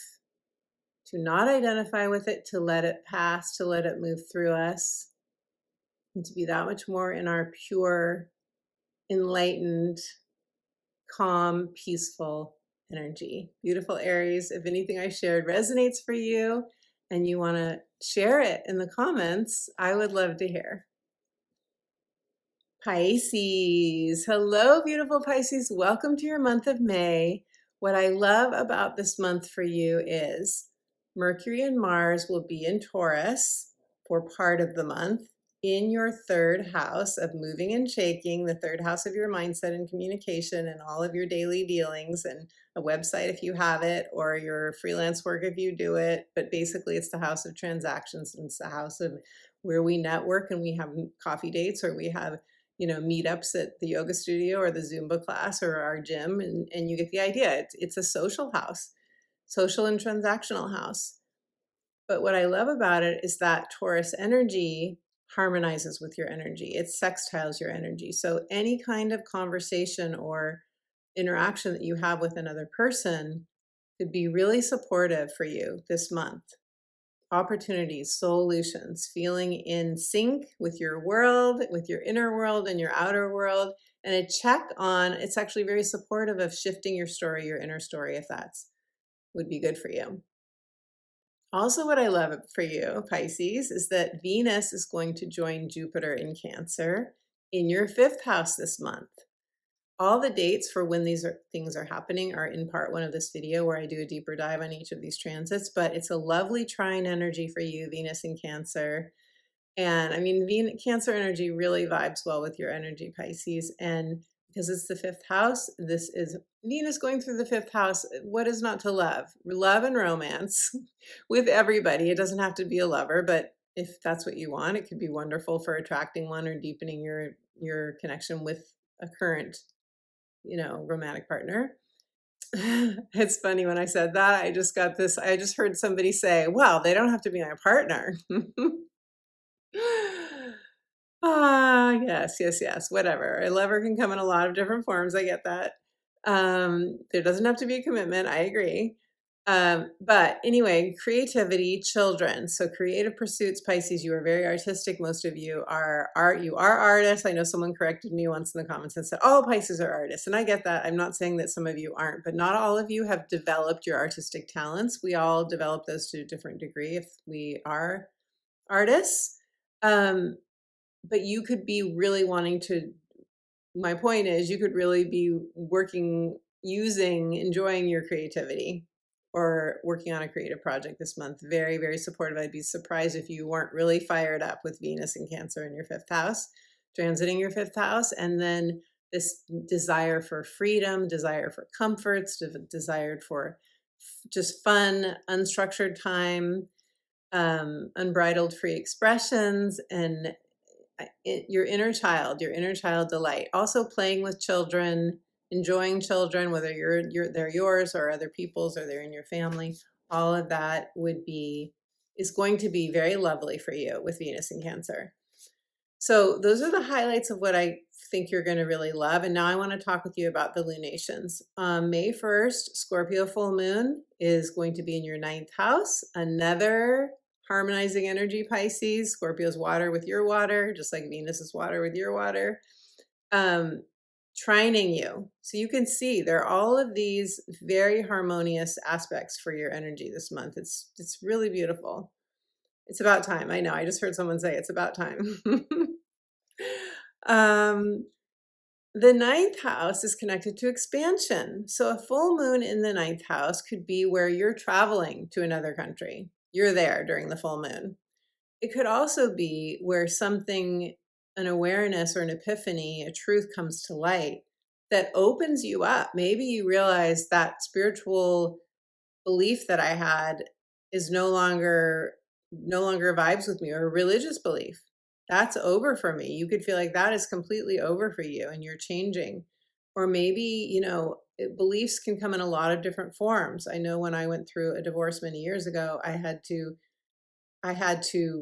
to not identify with it, to let it pass, to let it move through us, and to be that much more in our pure, enlightened, calm, peaceful energy. Beautiful Aries, if anything I shared resonates for you and you want to share it in the comments, I would love to hear. Pisces. Hello, beautiful Pisces. Welcome to your month of May. What I love about this month for you is Mercury and Mars will be in Taurus for part of the month in your third house of moving and shaking, the third house of your mindset and communication and all of your daily dealings, and a website if you have it, or your freelance work if you do it. But basically it's the house of transactions, and it's the house of where we network and we have coffee dates, or we have meetups at the yoga studio or the Zumba class or our gym, and you get the idea. It's a social house, social and transactional house. But what I love about it is that Taurus energy harmonizes with your energy. It sextiles your energy. So any kind of conversation or interaction that you have with another person could be really supportive for you this month. Opportunities, solutions, feeling in sync with your world, with your inner world and your outer world, and a check on, it's actually very supportive of shifting your story, your inner story, if that's would be good for you. Also, what I love for you, Pisces, is that Venus is going to join Jupiter in Cancer in your fifth house this month. All the dates for when these things are happening are in part one of this video, where I do a deeper dive on each of these transits, but it's a lovely trine energy for you, Venus in Cancer. And I mean, Cancer energy really vibes well with your energy, Pisces. And because it's the fifth house, this is Venus going through the fifth house. What is not to love? Love and romance with everybody. It doesn't have to be a lover, but if that's what you want, it could be wonderful for attracting one or deepening your connection with a current romantic partner. It's funny, when I said that, I just heard somebody say, well, they don't have to be my partner. Yes, whatever. A lover can come in a lot of different forms. I get that. There doesn't have to be a commitment. I agree. But anyway, creativity, children. So creative pursuits, Pisces, you are very artistic. Most of you are artists. I know someone corrected me once in the comments and said, all Pisces are artists. And I get that. I'm not saying that some of you aren't, but not all of you have developed your artistic talents. We all develop those to a different degree if we are artists. But you could be really wanting to, my point is, you could really be enjoying your creativity or working on a creative project this month. Very, very supportive. I'd be surprised if you weren't really fired up with Venus in Cancer in your fifth house, transiting your fifth house. And then this desire for freedom, desire for comforts, desire for just fun, unstructured time, unbridled free expressions, and your inner child delight. Also playing with children, enjoying children, whether they're yours or other people's, or they're in your family. All of that is going to be very lovely for you with Venus in Cancer. So those are the highlights of what I think you're going to really love. And now I want to talk with you about the lunations. May 1st, Scorpio full moon is going to be in your 9th house. Another harmonizing energy, Pisces. Scorpio's water with your water, just like Venus is water with your water. Trining you. So you can see there are all of these very harmonious aspects for your energy this month. It's really beautiful. It's about time. I know. I just heard someone say it's about time. The 9th house is connected to expansion. So a full moon in the 9th house could be where you're traveling to another country. You're there during the full moon. It could also be where an awareness or an epiphany, a truth comes to light that opens you up. Maybe you realize that spiritual belief that I had is no longer vibes with me, or a religious belief. That's over for me. You could feel like that is completely over for you and you're changing. Or maybe, beliefs can come in a lot of different forms. I know when I went through a divorce many years ago, I had to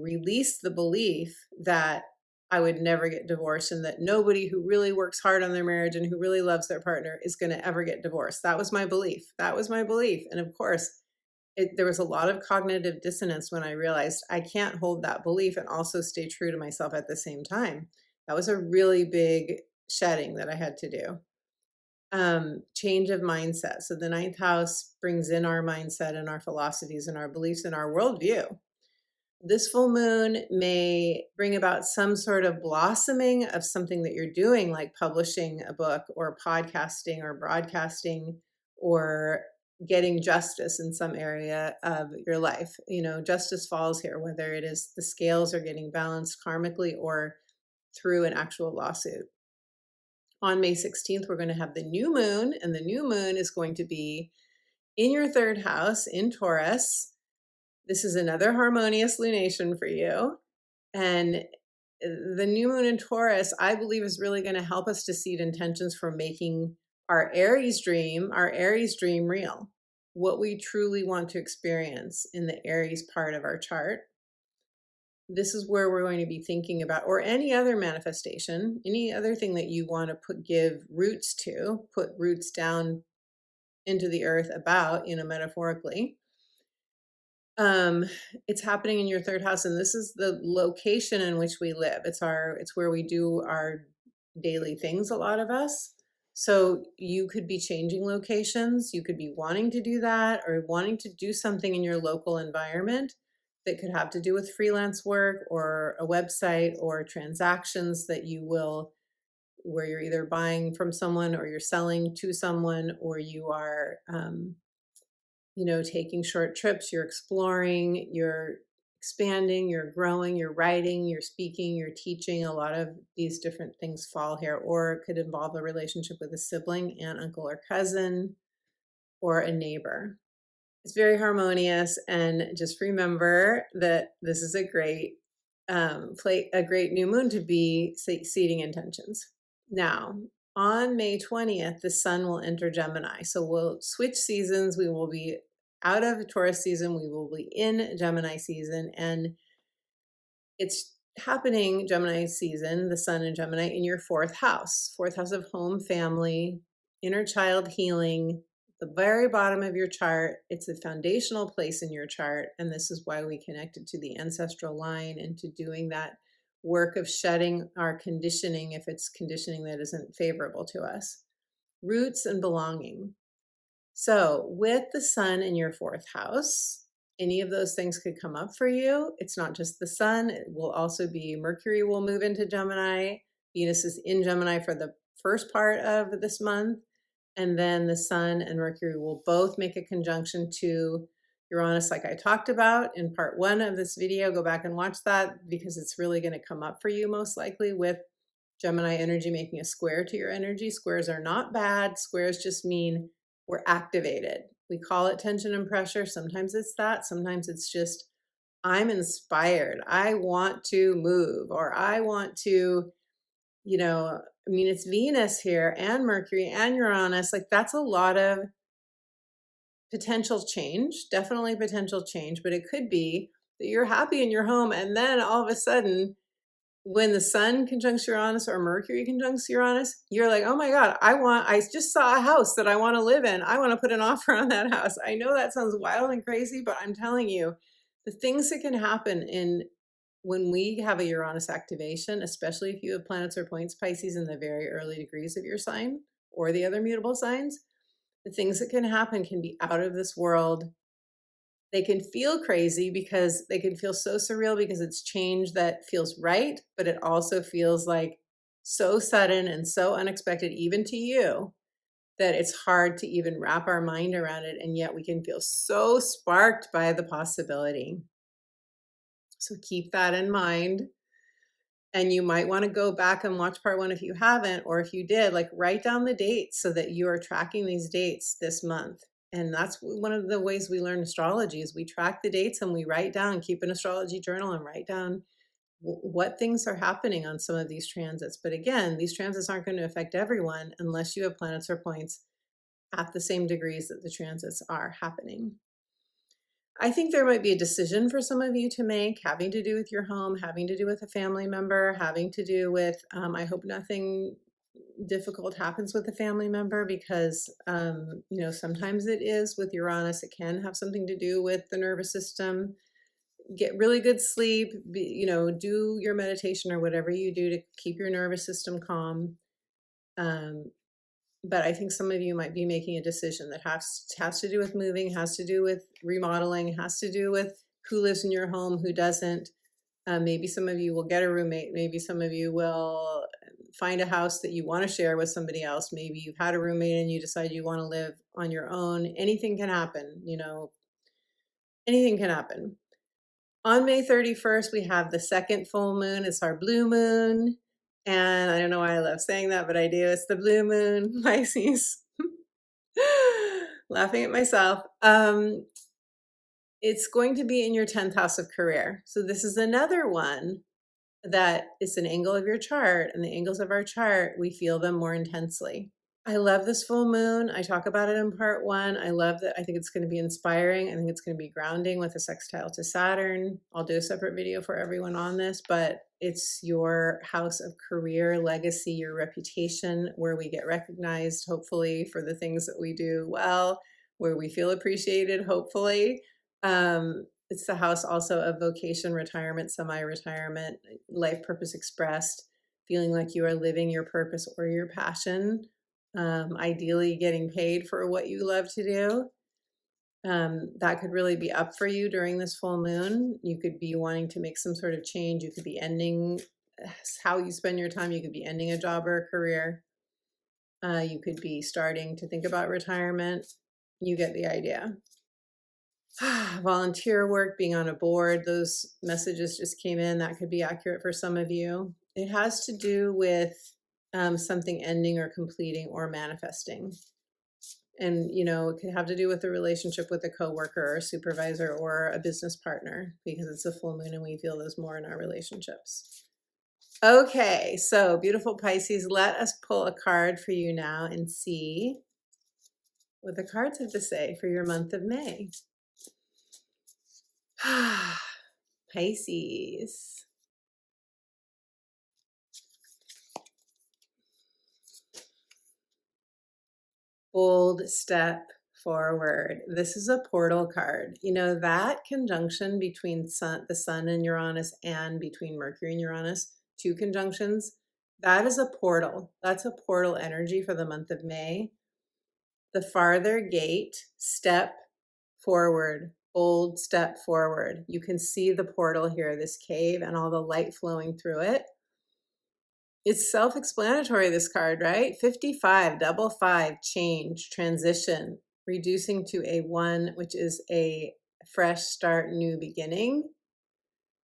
release the belief that I would never get divorced, and that nobody who really works hard on their marriage and who really loves their partner is going to ever get divorced. That was my belief. That was my belief. And of course, there was a lot of cognitive dissonance when I realized I can't hold that belief and also stay true to myself at the same time. That was a really big shedding that I had to do. Change of mindset. So the ninth house brings in our mindset and our philosophies and our beliefs and our worldview. This full moon may bring about some sort of blossoming of something that you're doing, like publishing a book or podcasting or broadcasting or getting justice in some area of your life. You know, justice falls here, whether it is the scales are getting balanced karmically or through an actual lawsuit. On May 16th, we're going to have the new moon, and the new moon is going to be in your third house in Taurus. This is another harmonious lunation for you. And the new moon in Taurus, I believe, is really going to help us to seed intentions for making our Aries dream real. What we truly want to experience in the Aries part of our chart. This is where we're going to be thinking about, or any other manifestation, any other thing that you want to give roots to, put roots down into the earth about, metaphorically. It's happening in your third house, and this is the location in which we live. It's where we do our daily things, a lot of us. So you could be changing locations, you could be wanting to do that, or wanting to do something in your local environment that could have to do with freelance work or a website or transactions that where you're either buying from someone or you're selling to someone, or you are taking short trips, you're exploring, you're expanding, you're growing, you're writing, you're speaking, you're teaching. A lot of these different things fall here, or it could involve a relationship with a sibling, aunt, uncle, or cousin, or a neighbor. It's very harmonious, and just remember that this is a great new moon to be seeding intentions. Now, on May 20th, the sun will enter Gemini. So we'll switch seasons. We will be out of Taurus season. We will be in Gemini season. And it's happening, Gemini season, the sun in Gemini, in your fourth house of home, family, inner child healing, the very bottom of your chart. It's a foundational place in your chart. And this is why we connected to the ancestral line and to doing that work of shedding our conditioning if it's conditioning that isn't favorable to us. Roots and belonging. So with the sun in your fourth house, any of those things could come up for you. It's not just the sun. It will also be Mercury will move into Gemini. Venus is in Gemini for the first part of this month. And then the sun and Mercury will both make a conjunction to Uranus, like I talked about in part 1 of this video. Go back and watch that, because it's really going to come up for you most likely with Gemini energy making a square to your energy. Squares are not bad. Squares just mean we're activated. We call it tension and pressure. Sometimes it's that. Sometimes it's just, I'm inspired. I want to move, or I want to, it's Venus here and Mercury and Uranus. Like, that's a lot of potential change, definitely potential change, but it could be that you're happy in your home, and then all of a sudden, when the sun conjuncts Uranus or Mercury conjuncts Uranus, you're like, oh my God, I just saw a house that I want to live in. I want to put an offer on that house. I know that sounds wild and crazy, but I'm telling you, the things that can happen when we have a Uranus activation, especially if you have planets or points Pisces in the very early degrees of your sign or the other mutable signs, the things that can happen can be out of this world. They can feel crazy because they can feel so surreal because it's change that feels right, but it also feels like so sudden and so unexpected, even to you, that it's hard to even wrap our mind around it. And yet we can feel so sparked by the possibility. So keep that in mind. And you might want to go back and watch part 1 if you haven't, or if you did, like, write down the dates so that you are tracking these dates this month. And that's one of the ways we learn astrology is we track the dates and we write down, keep an astrology journal and write down what things are happening on some of these transits. But again, these transits aren't going to affect everyone unless you have planets or points at the same degrees that the transits are happening. I think there might be a decision for some of you to make, having to do with your home, having to do with a family member, having to do with, I hope nothing difficult happens with a family member, because, you know, sometimes it is with Uranus, it can have something to do with the nervous system. Get really good sleep, you know, do your meditation or whatever you do to keep your nervous system calm. Um, but I think some of you might be making a decision that has to do with moving, has to do with remodeling, has to do with who lives in your home, who doesn't. Maybe some of you will get a roommate. Maybe some of you will find a house that you want to share with somebody else. Maybe you've had a roommate and you decide you want to live on your own. Anything can happen, you know, anything can happen. On May 31st, we have the second full moon. It's our blue moon. And I don't know why I love saying that, but I do. It's the blue moon, Pisces. Laughing at myself. It's going to be in your 10th house of career. So this is another one that is an angle of your chart, and the angles of our chart, we feel them more intensely. I love this full moon. I talk about it in part one. I love that. I think it's going to be inspiring. I think it's going to be grounding with a sextile to Saturn. I'll do a separate video for everyone on this, but it's your house of career, legacy, your reputation, where we get recognized, hopefully, for the things that we do well, where we feel appreciated, hopefully. It's the house also of vocation, retirement, semi-retirement, life purpose expressed, feeling like you are living your purpose or your passion. Ideally getting paid for what you love to do. That could really be up for you during this full moon. You could be wanting to make some sort of change. You could be ending how you spend your time. You could be ending a job or a career. You could be starting to think about retirement. You get the idea. Volunteer work, being on a board, those messages just came in. That could be accurate for some of you. It has to do with something ending or completing or manifesting. And, you know, it could have to do with a relationship with a coworker or a supervisor or a business partner, because it's a full moon and we feel those more in our relationships. Okay, so beautiful Pisces, let us pull a card for you now and see what the cards have to say for your month of May. Pisces. Bold step forward. This is a portal card. You know, that conjunction between the sun and Uranus, and between Mercury and Uranus, two conjunctions, that is a portal. That's a portal energy for the month of May. The farther gate, step forward, bold step forward. You can see the portal here, this cave and all the light flowing through it. It's self-explanatory, this card, right? 55, double five, change, transition, reducing to a 1, which is a fresh start, new beginning.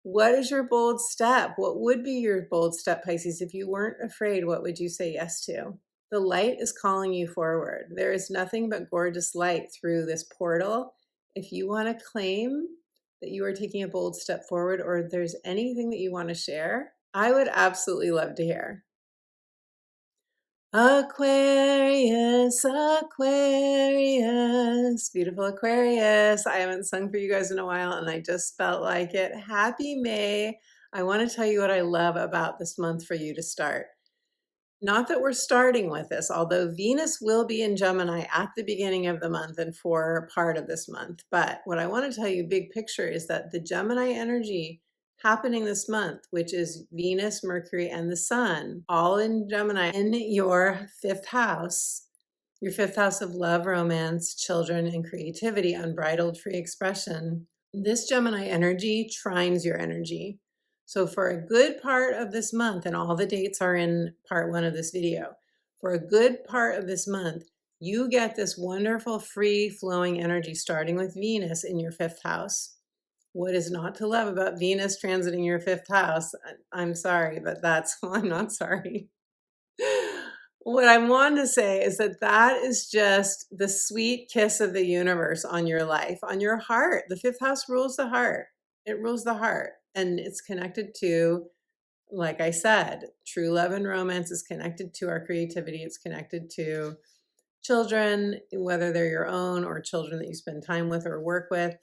What is your bold step? What would be your bold step, Pisces? If you weren't afraid, what would you say yes to? The light is calling you forward. There is nothing but gorgeous light through this portal. If you want to claim that you are taking a bold step forward, or if there's anything that you want to share, I would absolutely love to hear. Aquarius, Aquarius, beautiful Aquarius. I haven't sung for you guys in a while and I just felt like it. Happy May. I want to tell you what I love about this month for you to start. Not that we're starting with this, although Venus will be in Gemini at the beginning of the month and for part of this month. But what I want to tell you big picture is that the Gemini energy happening this month, which is Venus, Mercury, and the Sun, all in Gemini in your 5th house, your 5th house of love, romance, children, and creativity, unbridled free expression. This Gemini energy trines your energy. So for a good part of this month, and all the dates are in part 1 of this video, for a good part of this month, you get this wonderful free flowing energy starting with Venus in your 5th house. What is not to love about Venus transiting your 5th house? I'm sorry, but I'm not sorry. What I want to say is that that is just the sweet kiss of the universe on your life, on your heart. The 5th house rules the heart. It rules the heart. And it's connected to, like I said, true love and romance is connected to our creativity. It's connected to children, whether they're your own or children that you spend time with or work with.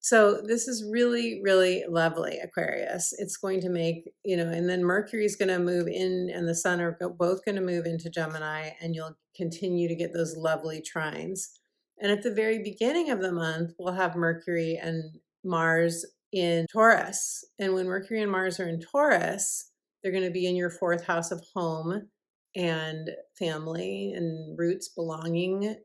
So this is really, really lovely, Aquarius. It's going to make, and then Mercury is going to move in and the Sun are both going to move into Gemini, and you'll continue to get those lovely trines. And at the very beginning of the month, we'll have Mercury and Mars in Taurus. And when Mercury and Mars are in Taurus, they're going to be in your fourth house of home and family and roots, belonging,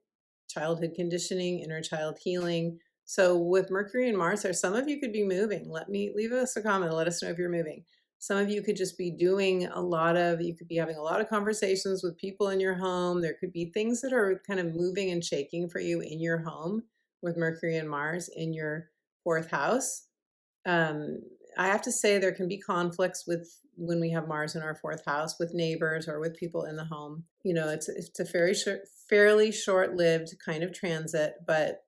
childhood conditioning, inner child healing. So with Mercury and Mars there, some of you could be moving. Leave us a comment. Let us know if you're moving. Some of you could just be doing you could be having a lot of conversations with people in your home. There could be things that are kind of moving and shaking for you in your home with Mercury and Mars in your fourth house. I have to say there can be conflicts with when we have Mars in our fourth house with neighbors or with people in the home. It's a fairly short-lived kind of transit, but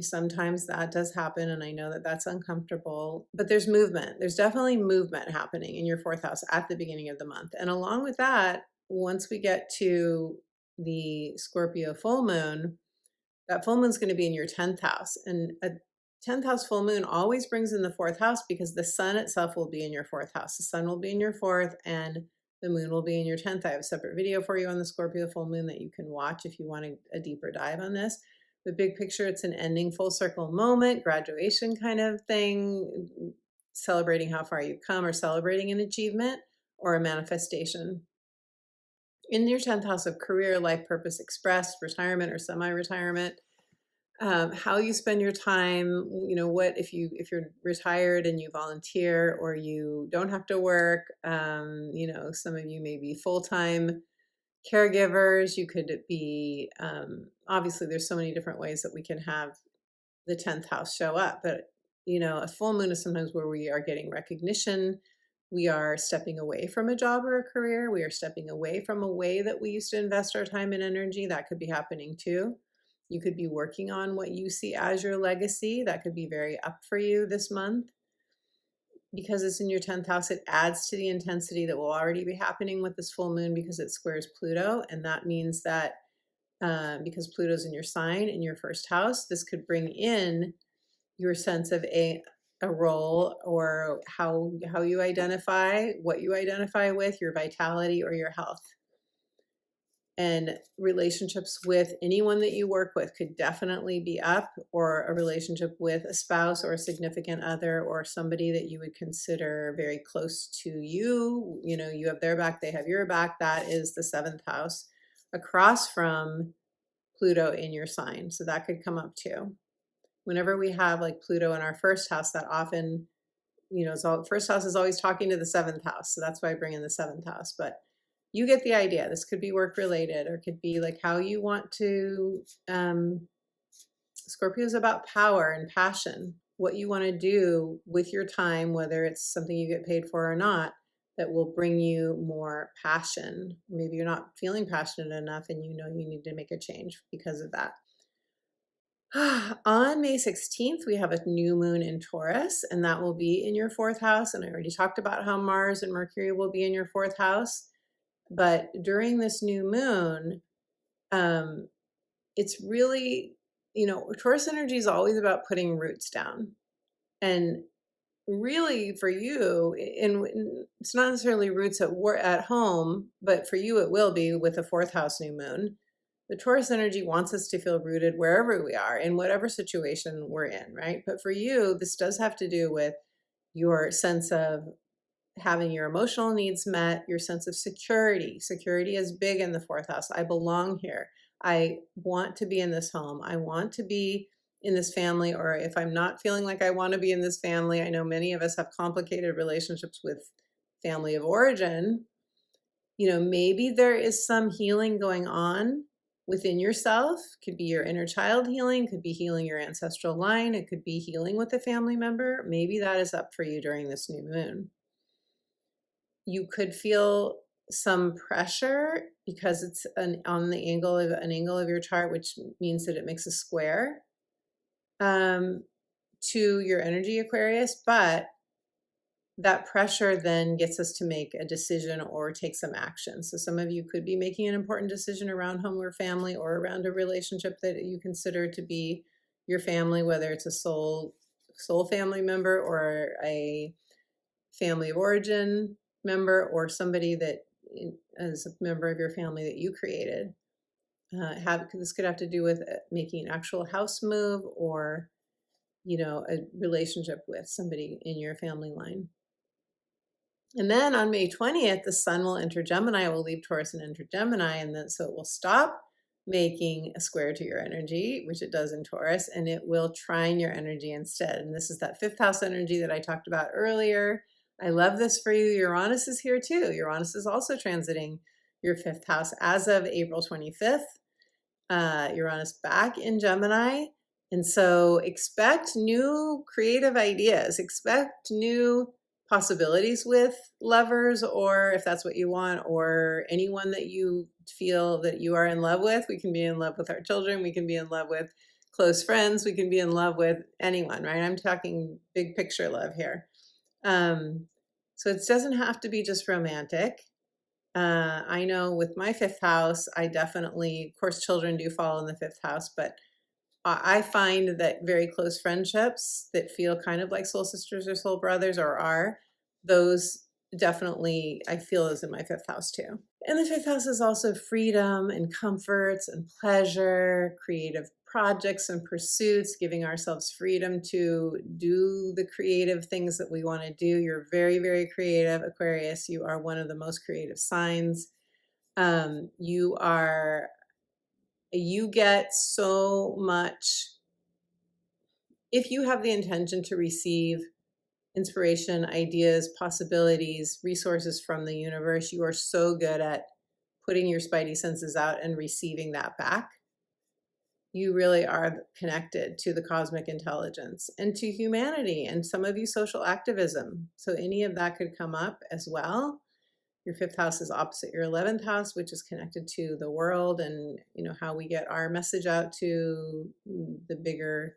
sometimes that does happen, and I know that that's uncomfortable, but there's movement. There's definitely movement happening in your fourth house at the beginning of the month. And along with that, once we get to the Scorpio full moon, that full moon is going to be in your 10th house. And a 10th house full moon always brings in the fourth house because the sun itself will be in your fourth house. The sun will be in your fourth and the moon will be in your 10th. I have a separate video for you on the Scorpio full moon that you can watch if you want a deeper dive on this. The big picture, it's an ending full circle moment, graduation kind of thing, celebrating how far you've come or celebrating an achievement or a manifestation. In your 10th house of career, life purpose expressed, retirement or semi-retirement, how you spend your time, what if you're retired and you volunteer or you don't have to work, some of you may be full-time caregivers. You could be, obviously there's so many different ways that we can have the 10th house show up, but a full moon is sometimes where we are getting recognition. We are stepping away from a job or a career. We are stepping away from a way that we used to invest our time and energy. That could be happening too. You could be working on what you see as your legacy. That could be very up for you this month. Because it's in your 10th house, it adds to the intensity that will already be happening with this full moon because it squares Pluto. And that means that because Pluto's in your sign, in your first house, this could bring in your sense of a role or how you identify, what you identify with, your vitality or your health. And relationships with anyone that you work with could definitely be up, or a relationship with a spouse or a significant other or somebody that you would consider very close to you. You have their back, they have your back. That is the 7th house across from Pluto in your sign. So that could come up too. Whenever we have like Pluto in our first house, that often, first house is always talking to the 7th house. So that's why I bring in the 7th house. But you get the idea. This could be work related or could be like how you want to, Scorpio is about power and passion, what you want to do with your time, whether it's something you get paid for or not, that will bring you more passion. Maybe you're not feeling passionate enough and you need to make a change because of that. On May 16th, we have a new moon in Taurus, and that will be in your fourth house. And I already talked about how Mars and Mercury will be in your fourth house. But during this new moon, it's really, Taurus energy is always about putting roots down. And really for you, and it's not necessarily roots at home, but for you it will be with the fourth house new moon. The Taurus energy wants us to feel rooted wherever we are, in whatever situation we're in, right? But for you, this does have to do with your sense of having your emotional needs met, your sense of security. Security is big in the fourth house. I belong here. I want to be in this home. I want to be in this family, or if I'm not feeling like I want to be in this family, I know many of us have complicated relationships with family of origin. Maybe there is some healing going on within yourself. Could be your inner child healing, could be healing your ancestral line, it could be healing with a family member. Maybe that is up for you during this new moon. You could feel some pressure because it's on the angle of your chart, which means that it makes a square to your energy, Aquarius, but that pressure then gets us to make a decision or take some action. So some of you could be making an important decision around home or family, or around a relationship that you consider to be your family, whether it's a soul soul family member or a family of origin member or somebody that is a member of your family that you created. This could have to do with making an actual house move or, a relationship with somebody in your family line. And then on May 20th, the sun will enter Gemini, will leave Taurus and enter Gemini. And then so it will stop making a square to your energy, which it does in Taurus, and it will trine your energy instead. And this is that 5th house energy that I talked about earlier. I love this for you. Uranus is here too. Uranus is also transiting your 5th house as of April 25th. Uranus back in Gemini. And so expect new creative ideas, expect new possibilities with lovers, or if that's what you want, or anyone that you feel that you are in love with. We can be in love with our children. We can be in love with close friends. We can be in love with anyone, right? I'm talking big picture love here. So it doesn't have to be just romantic. I know with my 5th house, I definitely, of course, children do fall in the 5th house, but I find that very close friendships that feel kind of like soul sisters or soul brothers those definitely I feel is in my 5th house too. And the 5th house is also freedom and comforts and pleasure, creative projects and pursuits, giving ourselves freedom to do the creative things that we want to do. You're very, very creative, Aquarius. You are one of the most creative signs. You get so much, if you have the intention to receive inspiration, ideas, possibilities, resources from the universe, you are so good at putting your spidey senses out and receiving that back. You really are connected to the cosmic intelligence and to humanity, and some of you social activism. So any of that could come up as well. Your 5th house is opposite your 11th house, which is connected to the world and how we get our message out to the bigger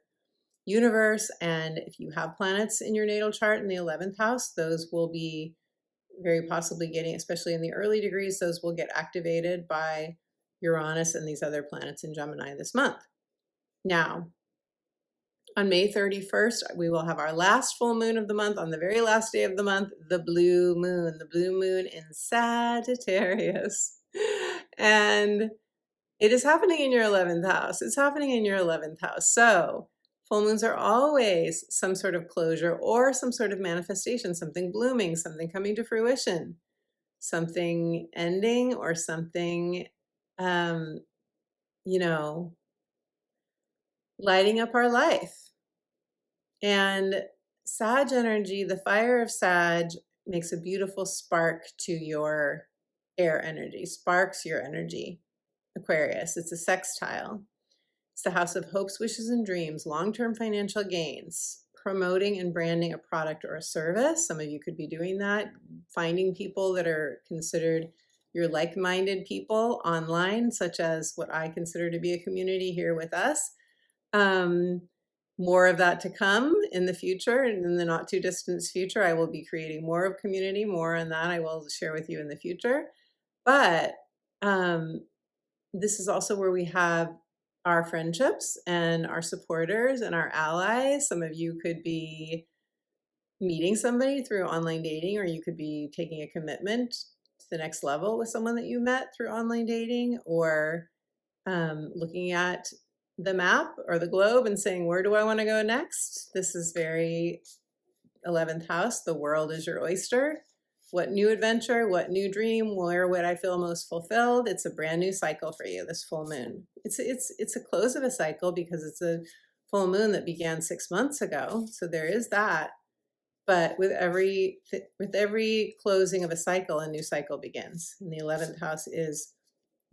universe. And if you have planets in your natal chart in the 11th house, those will be very possibly getting, especially in the early degrees, those will get activated by Uranus and these other planets in Gemini this month. Now, on May 31st, we will have our last full moon of the month. On the very last day of the month, the blue moon in Sagittarius. And it is happening in your 11th house. It's happening in your 11th house. So full moons are always some sort of closure or some sort of manifestation, something blooming, something coming to fruition, something ending, or something, lighting up our life. And Sag energy, the fire of Sag, makes a beautiful spark to your air energy, sparks your energy. Aquarius, it's a sextile. It's the house of hopes, wishes, and dreams, long-term financial gains, promoting and branding a product or a service. Some of you could be doing that, finding people that are considered your like-minded people online, such as what I consider to be a community here with us. More of that to come in the future, and in the not too distant future, I will be creating more of community. More on that I will share with you in the future. But this is also where we have our friendships and our supporters and our allies. Some of you could be meeting somebody through online dating, or you could be taking a commitment to the next level with someone that you met through online dating, or looking at the map or the globe and saying, where do I want to go next? This is very 11th house. The world is your oyster. What new adventure, what new dream, where would I feel most fulfilled? It's a brand new cycle for you, this full moon. It's a close of a cycle because it's a full moon that began 6 months ago. So there is that. But with every closing of a cycle, a new cycle begins. And the 11th house is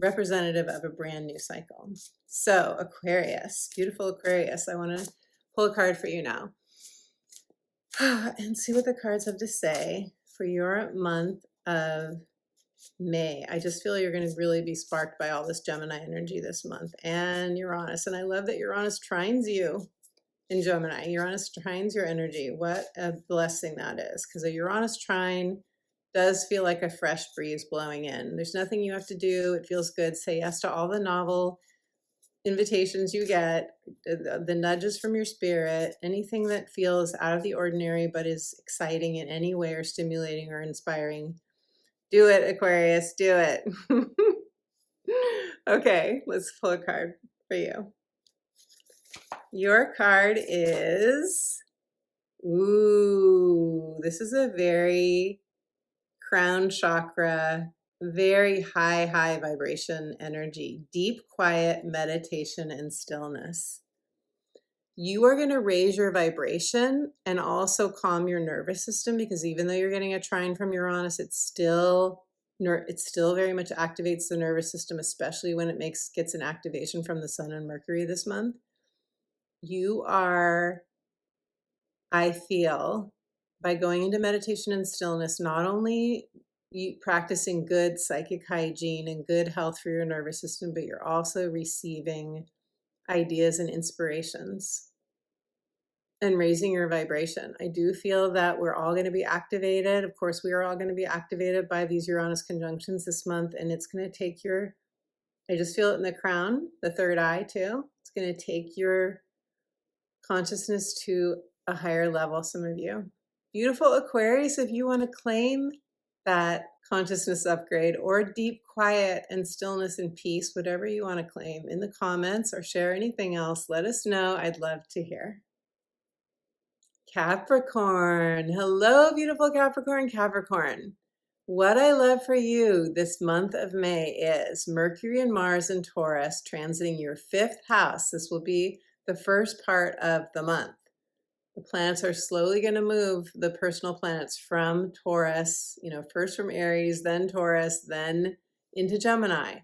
representative of a brand new cycle. So Aquarius, beautiful Aquarius, I want to pull a card for you now and see what the cards have to say for your month of May. I just feel you're going to really be sparked by all this Gemini energy this month, and Uranus. And I love that Uranus trines you in Gemini. Uranus trines your energy. What a blessing that is, because a Uranus trine does feel like a fresh breeze blowing in. There's nothing you have to do. It feels good. Say yes to all the novel invitations you get, the nudges from your spirit, anything that feels out of the ordinary but is exciting in any way or stimulating or inspiring, do it, Aquarius, do it. Okay, let's pull a card for you. Your card is, ooh, this is a very crown chakra, very high vibration energy, deep, quiet meditation and stillness. You are going to raise your vibration and also calm your nervous system, because even though you're getting a trine from Uranus, it still very much activates the nervous system, especially when it gets an activation from the Sun and Mercury this month. You are, I feel, by going into meditation and stillness, not only you practicing good psychic hygiene and good health for your nervous system, but you're also receiving ideas and inspirations and raising your vibration. I do feel that we're all going to be activated. Of course, we are all going to be activated by these Uranus conjunctions this month, and it's going to take your, I just feel it in the crown, the third eye too. It's going to take your consciousness to a higher level, some of you. Beautiful Aquarius, if you want to claim that consciousness upgrade or deep quiet and stillness and peace, whatever you want to claim, in the comments or share anything else, let us know. I'd love to hear. Capricorn. Hello, beautiful Capricorn. Capricorn. What I love for you this month of May is Mercury and Mars in Taurus transiting your 5th house. This will be the first part of the month. The planets are slowly going to move, the personal planets, from Taurus, first from Aries, then Taurus, then into Gemini.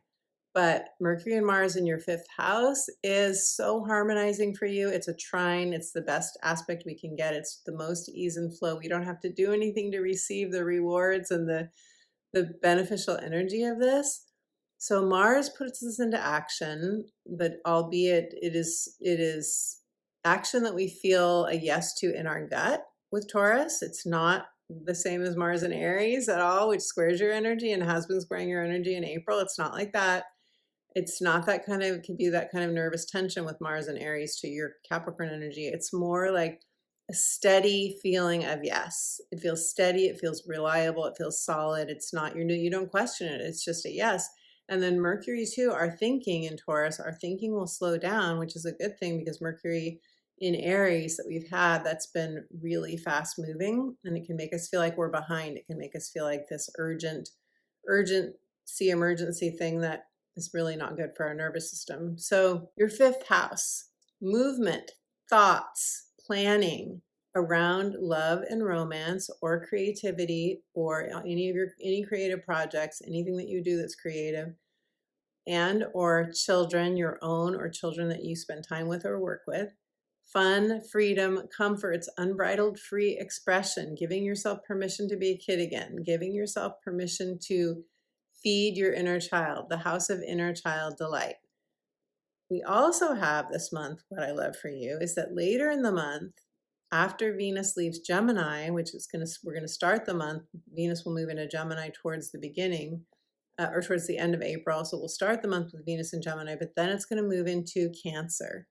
But Mercury and Mars in your 5th house is so harmonizing for you. It's a trine. It's the best aspect we can get. It's the most ease and flow. We don't have to do anything to receive the rewards and the beneficial energy of this. So Mars puts this into action, but albeit it is action that we feel a yes to in our gut with Taurus. It's not the same as Mars and Aries at all, which squares your energy and has been squaring your energy in April. It's not like that. It's not that kind of, it can be that kind of nervous tension with Mars and Aries to your Capricorn energy. It's more like a steady feeling of yes. It feels steady. It feels reliable. It feels solid. It's not, you don't question it. It's just a yes. And then Mercury too, our thinking in Taurus, our thinking will slow down, which is a good thing, because Mercury in Aries that we've had, that's been really fast moving, and it can make us feel like we're behind. It can make us feel like this urgency, emergency thing that is really not good for our nervous system. So your 5th house, movement, thoughts, planning around love and romance or creativity or any creative projects, anything that you do that's creative, and or children, your own or children that you spend time with or work with. Fun, freedom, comforts, unbridled free expression, giving yourself permission to be a kid again, giving yourself permission to feed your inner child, the house of inner child delight. We also have this month, what I love for you is that later in the month, after Venus leaves Gemini, which is we're going to start the month, Venus will move into Gemini towards the beginning or towards the end of April. So we'll start the month with Venus in Gemini, but then it's going to move into Cancer.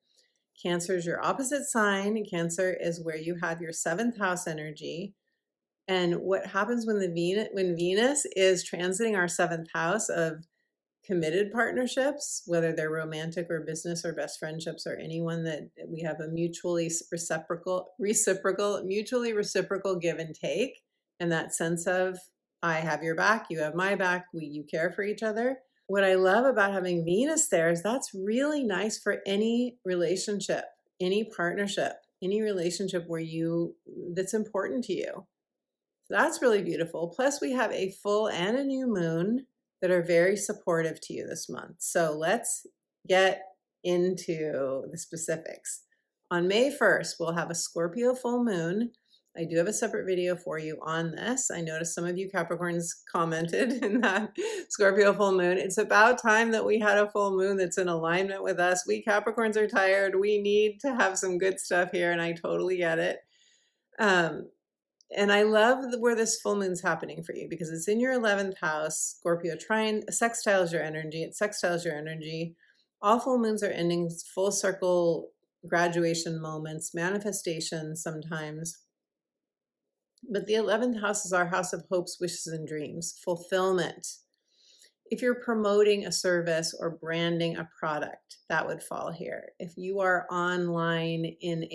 Cancer is your opposite sign. Cancer is where you have your 7th house energy. And what happens when Venus is transiting our 7th house of committed partnerships, whether they're romantic or business or best friendships or anyone that we have a mutually reciprocal give and take, and that sense of I have your back, you have my back, you care for each other. What I love about having Venus there is that's really nice for any relationship, any partnership, any relationship that's important to you. So that's really beautiful. Plus we have a full and a new moon that are very supportive to you this month. So let's get into the specifics. On May 1st, we'll have a Scorpio full moon. I do have a separate video for you on this. I noticed some of you Capricorns commented in that Scorpio full moon. It's about time that we had a full moon that's in alignment with us. We Capricorns are tired. We need to have some good stuff here, and I totally get it. And I love where this full moon's happening for you, because it's in your 11th house. Scorpio sextiles your energy. It sextiles your energy All full moons are endings, full circle graduation moments, manifestation sometimes. But the 11th house is our house of hopes, wishes, and dreams, fulfillment. If you're promoting a service or branding a product, that would fall here. If you are online in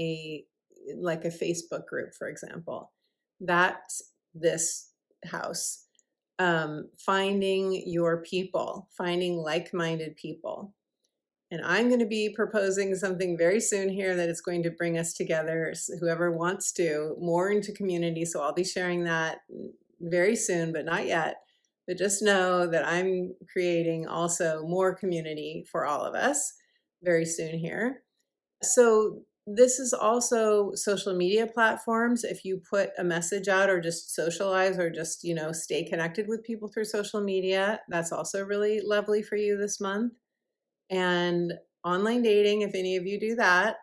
like a Facebook group, for example, that's this house. Finding your people, finding like-minded people. And I'm going to be proposing something very soon here that is going to bring us together, whoever wants to, more into community. So I'll be sharing that very soon, but not yet. But just know that I'm creating also more community for all of us very soon here. So this is also social media platforms. If you put a message out or just socialize or just, stay connected with people through social media, that's also really lovely for you this month. And online dating, if any of you do that,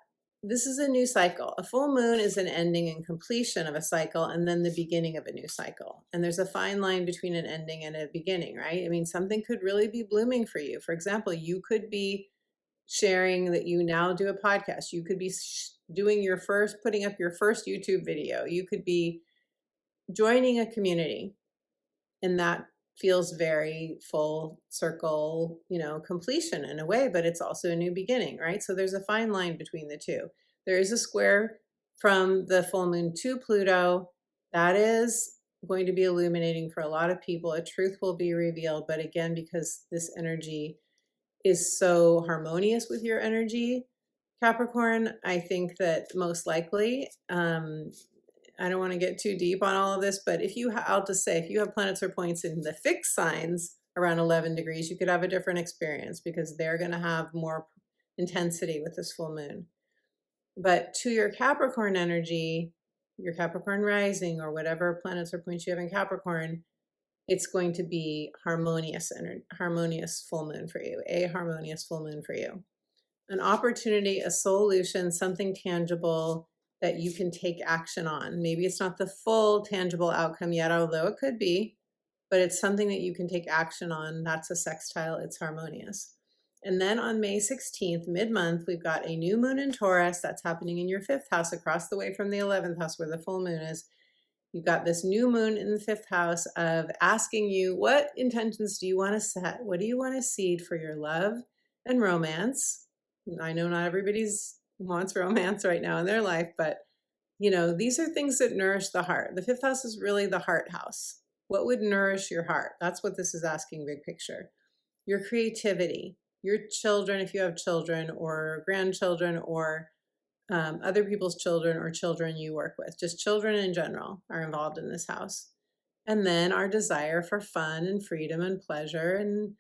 this is a new cycle. A full moon is an ending and completion of a cycle and then the beginning of a new cycle. And there's a fine line between an ending and a beginning, right? I mean, something could really be blooming for you. For example, you could be sharing that you now do a podcast. You could be putting up your first YouTube video. You could be joining a community, and that feels very full circle, completion in a way, but it's also a new beginning, right? So there's a fine line between the two. There is a square from the full moon to Pluto. That is going to be illuminating for a lot of people. A truth will be revealed, but again, because this energy is so harmonious with your energy, Capricorn, I think that most likely, I don't want to get too deep on all of this, but I'll just say, if you have planets or points in the fixed signs around 11 degrees, you could have a different experience because they're going to have more intensity with this full moon. But to your Capricorn energy, your Capricorn rising or whatever planets or points you have in Capricorn, it's going to be harmonious full moon for you, a harmonious full moon for you. An opportunity, a solution, something tangible that you can take action on. Maybe it's not the full tangible outcome yet, although it could be, but it's something that you can take action on. That's a sextile, it's harmonious. And then on May 16th, mid-month, we've got a new moon in Taurus that's happening in your 5th house across the way from the 11th house where the full moon is. You've got this new moon in the 5th house of asking you, what intentions do you want to set? What do you want to seed for your love and romance? I know not everybody's wants romance right now in their life, but these are things that nourish the heart. The 5th house is really the heart house. What would nourish your heart? That's what this is asking, big picture. Your creativity, your children, if you have children or grandchildren or other people's children or children you work with, just children in general are involved in this house. And then our desire for fun and freedom and pleasure and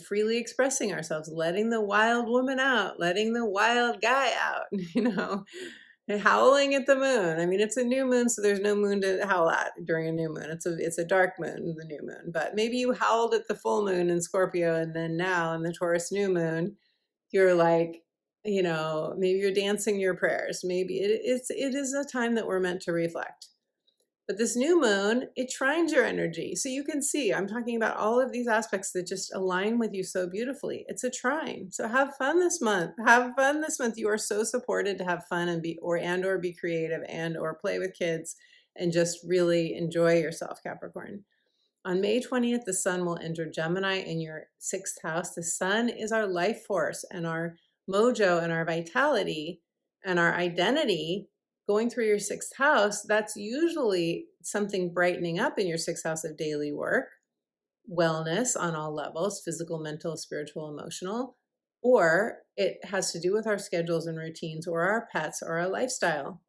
freely expressing ourselves, letting the wild woman out, letting the wild guy out, and howling at the moon. I mean, it's a new moon, so there's no moon to howl at during a new moon. It's a dark moon, the new moon. But maybe you howled at the full moon in Scorpio, and then now in the Taurus new moon, you're like, maybe you're dancing your prayers. Maybe it is a time that we're meant to reflect. But this new moon, it trines your energy. So you can see, I'm talking about all of these aspects that just align with you so beautifully. It's a trine. So have fun this month. Have fun this month. You are so supported to have fun and be creative and or play with kids and just really enjoy yourself, Capricorn. On May 20th, the sun will enter Gemini in your 6th house. The sun is our life force and our mojo and our vitality and our identity. Going through your 6th house, that's usually something brightening up in your 6th house of daily work, wellness on all levels, physical, mental, spiritual, emotional, or it has to do with our schedules and routines or our pets or our lifestyle.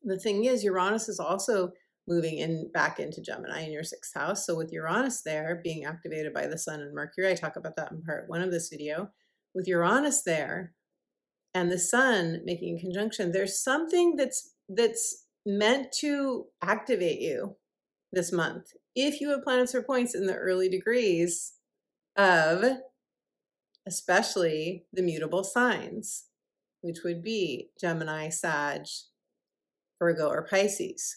The thing is, Uranus is also moving back into Gemini in your 6th house. So with Uranus there being activated by the sun and Mercury, I talk about that in part 1 of this video, with Uranus there, and the sun making a conjunction, there's something that's meant to activate you this month. If you have planets or points in the early degrees of especially the mutable signs, which would be Gemini, Sag, Virgo, or Pisces.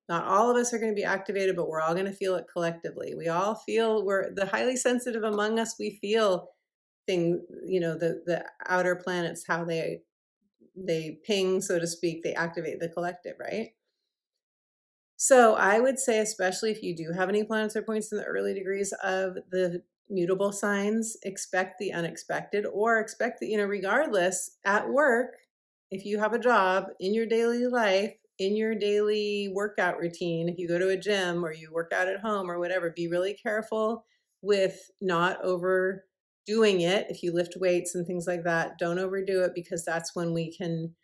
Not all of us are going to be activated, but we're all going to feel it collectively. We all feel, we're the highly sensitive among us, we feel thing, the outer planets, how they ping, so to speak, they activate the collective, right? So I would say, especially if you do have any planets or points in the early degrees of the mutable signs, expect the unexpected, or expect that, regardless, at work, if you have a job in your daily life, in your daily workout routine, if you go to a gym or you work out at home or whatever, be really careful with not overdoing it. If you lift weights and things like that, don't overdo it, because that's when we can,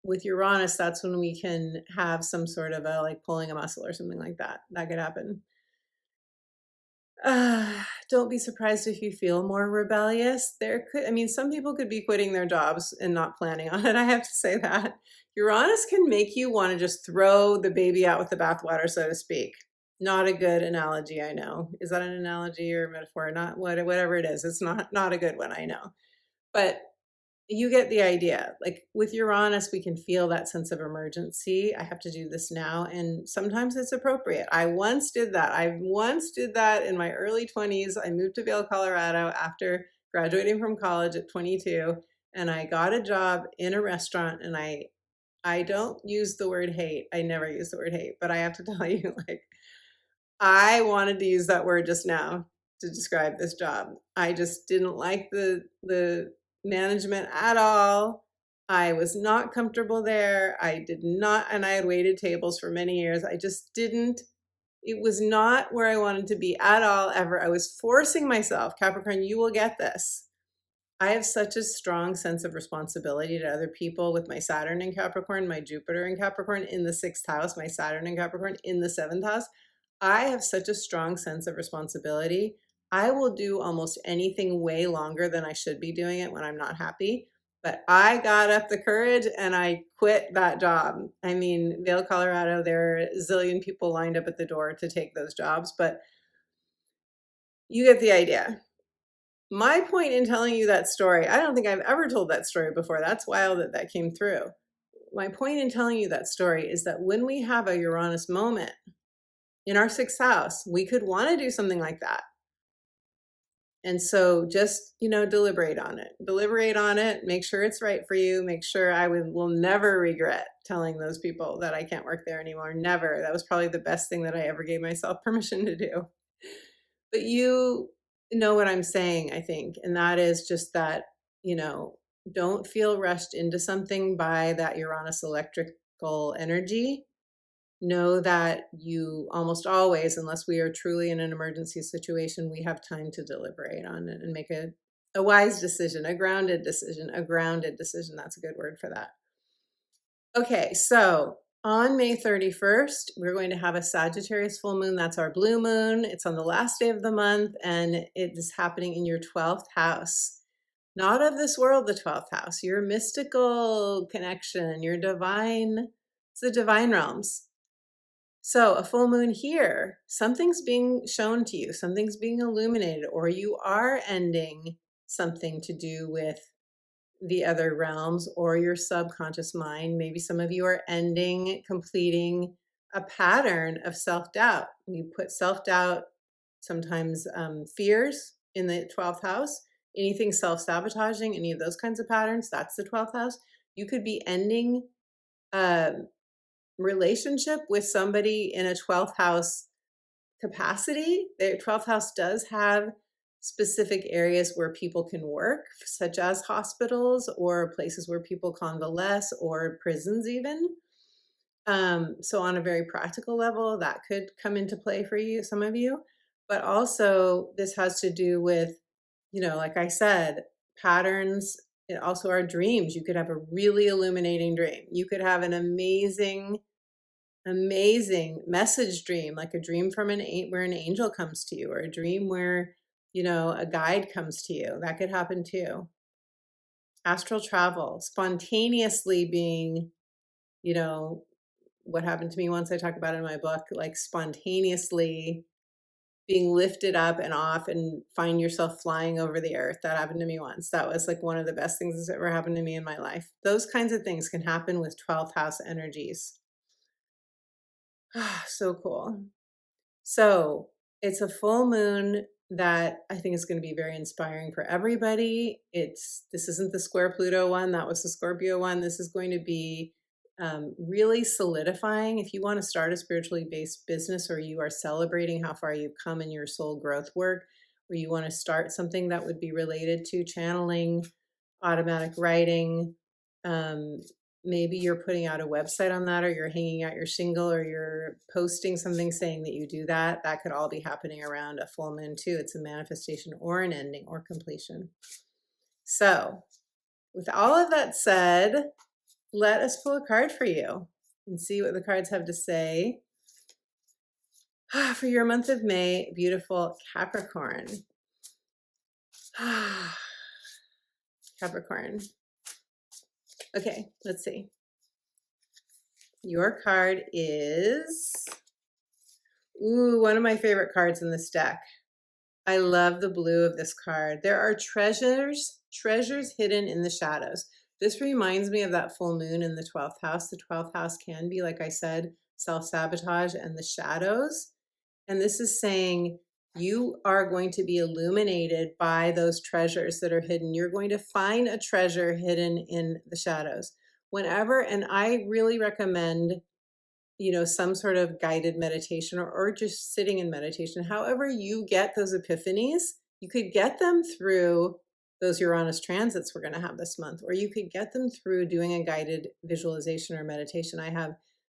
with Uranus, that's when we can have some sort of a, like, pulling a muscle or something like that. That could happen. Don't be surprised if you feel more rebellious. Some people could be quitting their jobs and not planning on it. I have to say that. Uranus can make you want to just throw the baby out with the bathwater, so to speak. Not a good analogy, I know. Is that an analogy or a metaphor? Not whatever it is. It's not a good one, I know. But you get the idea. Like with Uranus, we can feel that sense of emergency. I have to do this now. And sometimes it's appropriate. I once did that in my early 20s. I moved to Vail, Colorado after graduating from college at 22. And I got a job in a restaurant. And I don't use the word hate. I never use the word hate. But I have to tell you, like, I wanted to use that word just now to describe this job. I just didn't like the management at all. I was not comfortable there. And I had waited tables for many years. I just didn't, it was not where I wanted to be at all, ever. I was forcing myself. Capricorn, you will get this. I have such a strong sense of responsibility to other people with my Saturn in Capricorn, my Jupiter in Capricorn in the 6th house, my Saturn in Capricorn in the 7th house. I have such a strong sense of responsibility. I will do almost anything way longer than I should be doing it when I'm not happy. But I got up the courage and I quit that job. I mean, Vail, Colorado, there are a zillion people lined up at the door to take those jobs, but you get the idea. My point in telling you that story, I don't think I've ever told that story before. That's wild that came through. My point in telling you that story is that when we have a Uranus moment in our 6th house, we could want to do something like that. And so just, deliberate on it, make sure it's right for you, make sure will never regret telling those people that I can't work there anymore. Never. That was probably the best thing that I ever gave myself permission to do. But you know what I'm saying, I think. And that is just that, don't feel rushed into something by that Uranus electrical energy. Know that you almost always, unless we are truly in an emergency situation, we have time to deliberate on it and make a wise decision, a grounded decision. That's a good word for that. Okay, so on May 31st, we're going to have a Sagittarius full moon. That's our blue moon. It's on the last day of the month, and it is happening in your 12th house. Not of this world, the 12th house, your mystical connection, your divine, it's the divine realms. So a full moon here, something's being shown to you, something's being illuminated, or you are ending something to do with the other realms or your subconscious mind. Maybe some of you are completing a pattern of self-doubt. You put self-doubt, sometimes fears in the 12th house, anything self-sabotaging, any of those kinds of patterns, that's the 12th house. You could be ending relationship with somebody in a 12th house capacity. The 12th house does have specific areas where people can work, such as hospitals or places where people convalesce or prisons even. So on a very practical level, that could come into play for you, some of you. But also this has to do with, like I said, patterns. It also our dreams. You could have a really illuminating dream. You could have an amazing message dream, like a dream from where an angel comes to you, or a dream where, a guide comes to you. That could happen too. Astral travel, spontaneously being, what happened to me once, I talk about it in my book, like spontaneously being lifted up and off and find yourself flying over the earth. That happened to me once. That was like one of the best things that's ever happened to me in my life. Those kinds of things can happen with 12th house energies. So cool. So it's a full moon that I think is going to be very inspiring for everybody. This isn't the square Pluto one. That was the Scorpio one. This is going to be really solidifying. If you want to start a spiritually based business, or you are celebrating how far you've come in your soul growth work, or you want to start something that would be related to channeling, automatic writing, maybe you're putting out a website on that, or you're hanging out your shingle, or you're posting something saying that you do that. That could all be happening around a full moon too. It's a manifestation or an ending or completion. So with all of that said, let us pull a card for you and see what the cards have to say. For your month of May, beautiful Capricorn. Capricorn. Okay, let's see. Your card is, one of my favorite cards in this deck. I love the blue of this card. There are treasures hidden in the shadows. This reminds me of that full moon in the 12th house. The 12th house can be, like I said, self-sabotage and the shadows. And this is saying you are going to be illuminated by those treasures that are hidden. You're going to find a treasure hidden in the shadows. Whenever, and I really recommend, some sort of guided meditation, or just sitting in meditation. However you get those epiphanies, you could get them through those Uranus transits we're going to have this month, or you could get them through doing a guided visualization or meditation. I have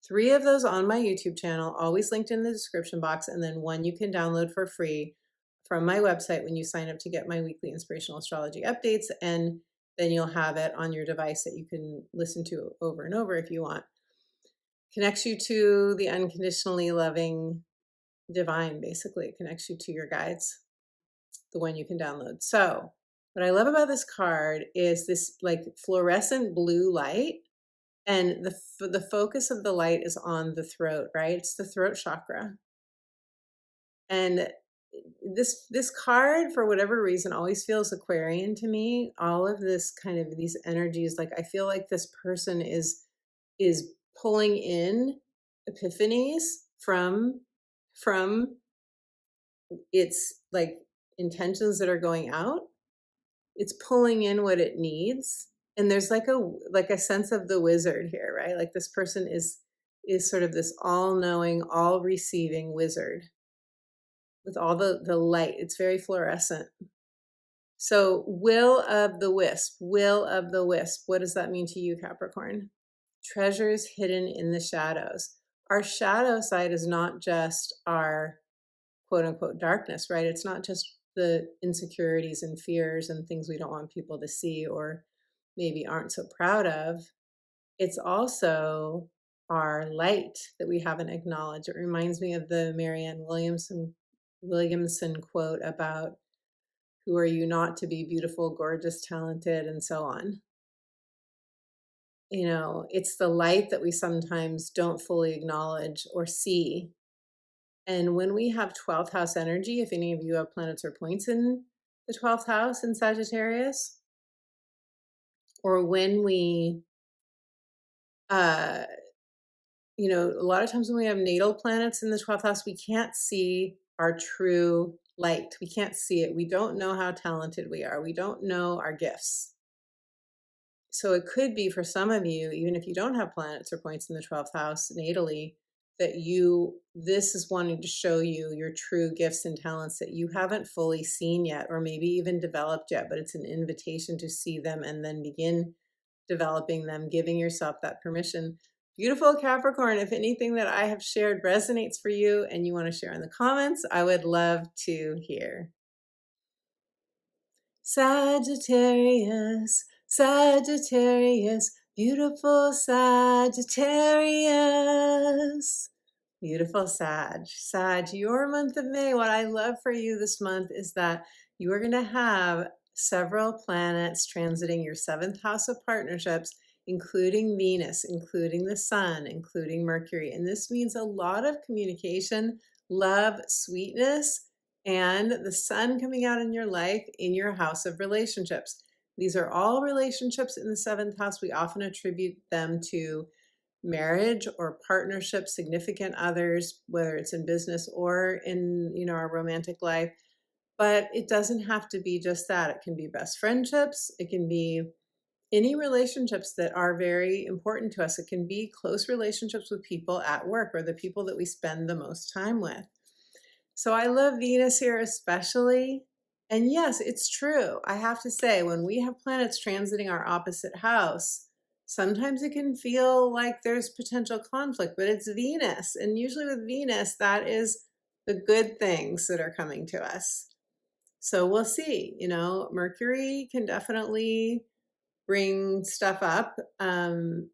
3 of those on my YouTube channel, always linked in the description box, and then 1 you can download for free from my website when you sign up to get my weekly inspirational astrology updates, and then you'll have it on your device that you can listen to over and over if you want. Connects you to the unconditionally loving divine, basically. It connects you to your guides, the one you can download. So what I love about this card is this like fluorescent blue light, and the focus of the light is on the throat, right? It's the throat chakra. And this card, for whatever reason, always feels Aquarian to me. All of this kind of these energies, like I feel like this person is pulling in epiphanies from its like intentions that are going out. It's pulling in what it needs, and there's like a sense of the wizard here, right? Like this person is sort of this all-knowing, all-receiving wizard with all the light. It's very fluorescent. So will of the wisp, what does that mean to you, Capricorn? Treasures hidden in the shadows. Our shadow side is not just our quote unquote darkness, right? It's not just the insecurities and fears and things we don't want people to see, or maybe aren't so proud of. It's also our light that we haven't acknowledged. It reminds me of the Marianne Williamson quote about, who are you not to be beautiful, gorgeous, talented, and so on. It's the light that we sometimes don't fully acknowledge or see. And when we have 12th house energy, if any of you have planets or points in the 12th house in Sagittarius, or when we, a lot of times when we have natal planets in the 12th house, we can't see our true light. We can't see it. We don't know how talented we are. We don't know our gifts. So it could be for some of you, even if you don't have planets or points in the 12th house natally, that this is wanting to show you your true gifts and talents that you haven't fully seen yet, or maybe even developed yet, but it's an invitation to see them and then begin developing them, giving yourself that permission. Beautiful Capricorn, if anything that I have shared resonates for you and you want to share in the comments, I would love to hear. Sagittarius, Sagittarius, beautiful Sagittarius. Beautiful Sag, your month of May. What I love for you this month is that you are going to have several planets transiting your 7th house of partnerships, including Venus, including the Sun, including Mercury. And this means a lot of communication, love, sweetness, and the Sun coming out in your life in your house of relationships. These are all relationships in the 7th house. We often attribute them to marriage or partnership, significant others, whether it's in business or in our romantic life. But it doesn't have to be just that. It can be best friendships. It can be any relationships that are very important to us. It can be close relationships with people at work or the people that we spend the most time with. So I love Venus here especially. And yes, it's true. I have to say, when we have planets transiting our opposite house, sometimes it can feel like there's potential conflict, but it's Venus. And usually with Venus, that is the good things that are coming to us. So we'll see. Mercury can definitely bring stuff up that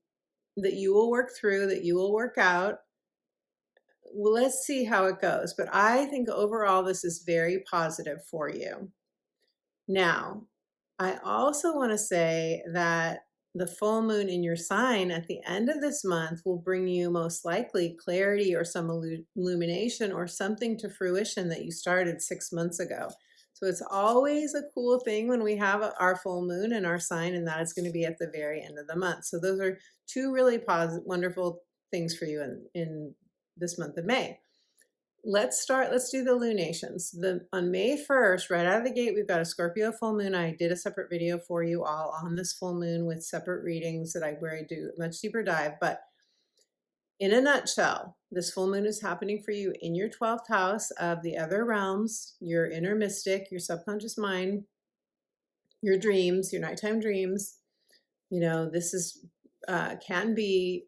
you will work through, that you will work out. Well, let's see how it goes. But I think overall, this is very positive for you. Now, I also want to say that the full moon in your sign at the end of this month will bring you most likely clarity or some illumination or something to fruition that you started 6 months ago. So it's always a cool thing when we have our full moon in our sign, and that is going to be at the very end of the month. So those are two really positive, wonderful things for you in this month of May. Let's do the lunations. On May 1st, right out of the gate, we've got a Scorpio full moon. I did a separate video for you all on this full moon with separate readings where I do a much deeper dive. But in a nutshell, this full moon is happening for you in your 12th house of the other realms, your inner mystic, your subconscious mind, your dreams, your nighttime dreams. This is can be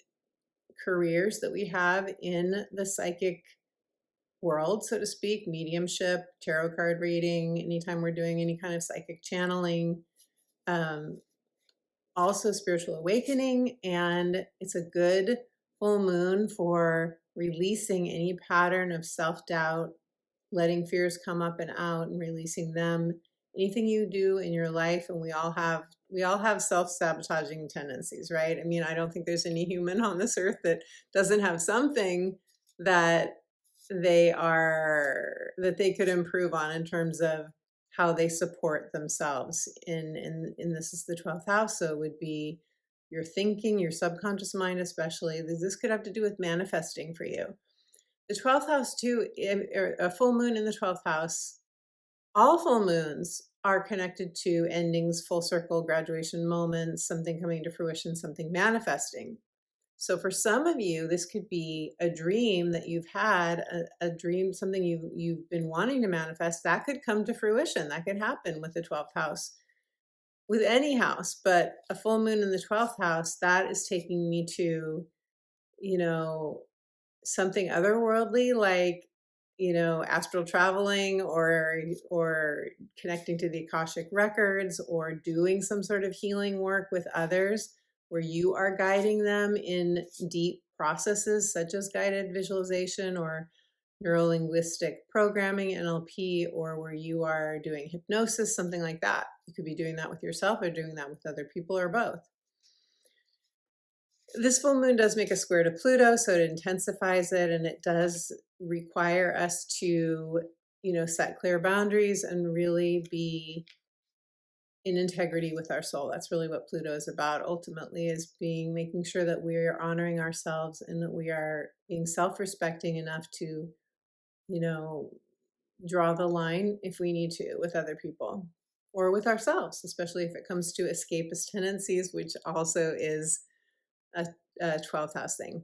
careers that we have in the psychic world, so to speak, mediumship, tarot card reading, anytime we're doing any kind of psychic channeling, also spiritual awakening. And it's a good full moon for releasing any pattern of self-doubt, letting fears come up and out and releasing them. Anything you do in your life, and we all have self-sabotaging tendencies, right? I mean, I don't think there's any human on this earth that doesn't have something that they could improve on in terms of how they support themselves. In this is the 12th house, so it would be your thinking, your subconscious mind especially. This could have to do with manifesting for you. The 12th house too, a full moon in the 12th house, all full moons are connected to endings, full circle, graduation moments, something coming to fruition, something manifesting. So for some of you, this could be a dream that you've had, a dream, something you've been wanting to manifest, that could come to fruition. That could happen with the 12th house, with any house, but a full moon in the 12th house, that is taking me to, something otherworldly, like, astral traveling or connecting to the Akashic records or doing some sort of healing work with others, where you are guiding them in deep processes such as guided visualization or neurolinguistic programming, NLP, or where you are doing hypnosis, something like that. You could be doing that with yourself or doing that with other people or both. This full moon does make a square to Pluto, so it intensifies it, and it does require us to, set clear boundaries and really be in integrity with our soul. That's really what Pluto is about ultimately, is making sure that we are honoring ourselves and that we are being self-respecting enough to, draw the line if we need to with other people or with ourselves, especially if it comes to escapist tendencies, which also is a 12th house thing.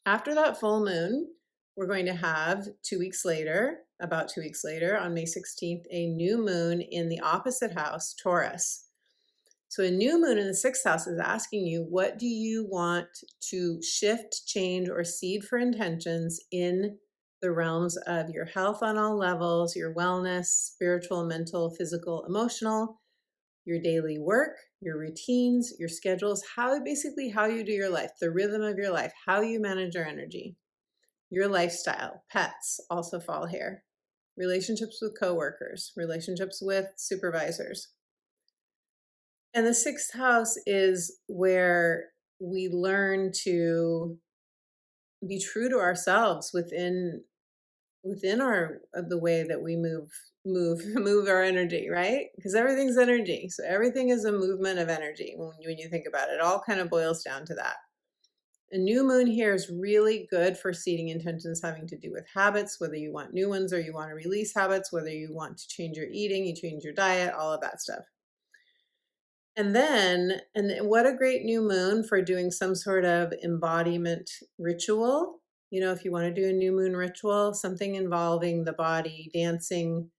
After that full moon, we're going to have about 2 weeks later, on May 16th, a new moon in the opposite house, Taurus. So a new moon in the 6th house is asking you, what do you want to shift, change, or seed for intentions in the realms of your health on all levels, your wellness, spiritual, mental, physical, emotional, your daily work, your routines, your schedules, basically how you do your life, the rhythm of your life, how you manage your energy, your lifestyle. Pets also fall here. Relationships with coworkers, relationships with supervisors. And the 6th house is where we learn to be true to ourselves within the way that we move our energy, right? Because everything's energy. So everything is a movement of energy when you think about it. It all kind of boils down to that. A new moon here is really good for seeding intentions having to do with habits, whether you want new ones or you want to release habits, whether you want to change your eating, you change your diet, all of that stuff. And what a great new moon for doing some sort of embodiment ritual. You know, if you want to do a new moon ritual, something involving the body, dancing,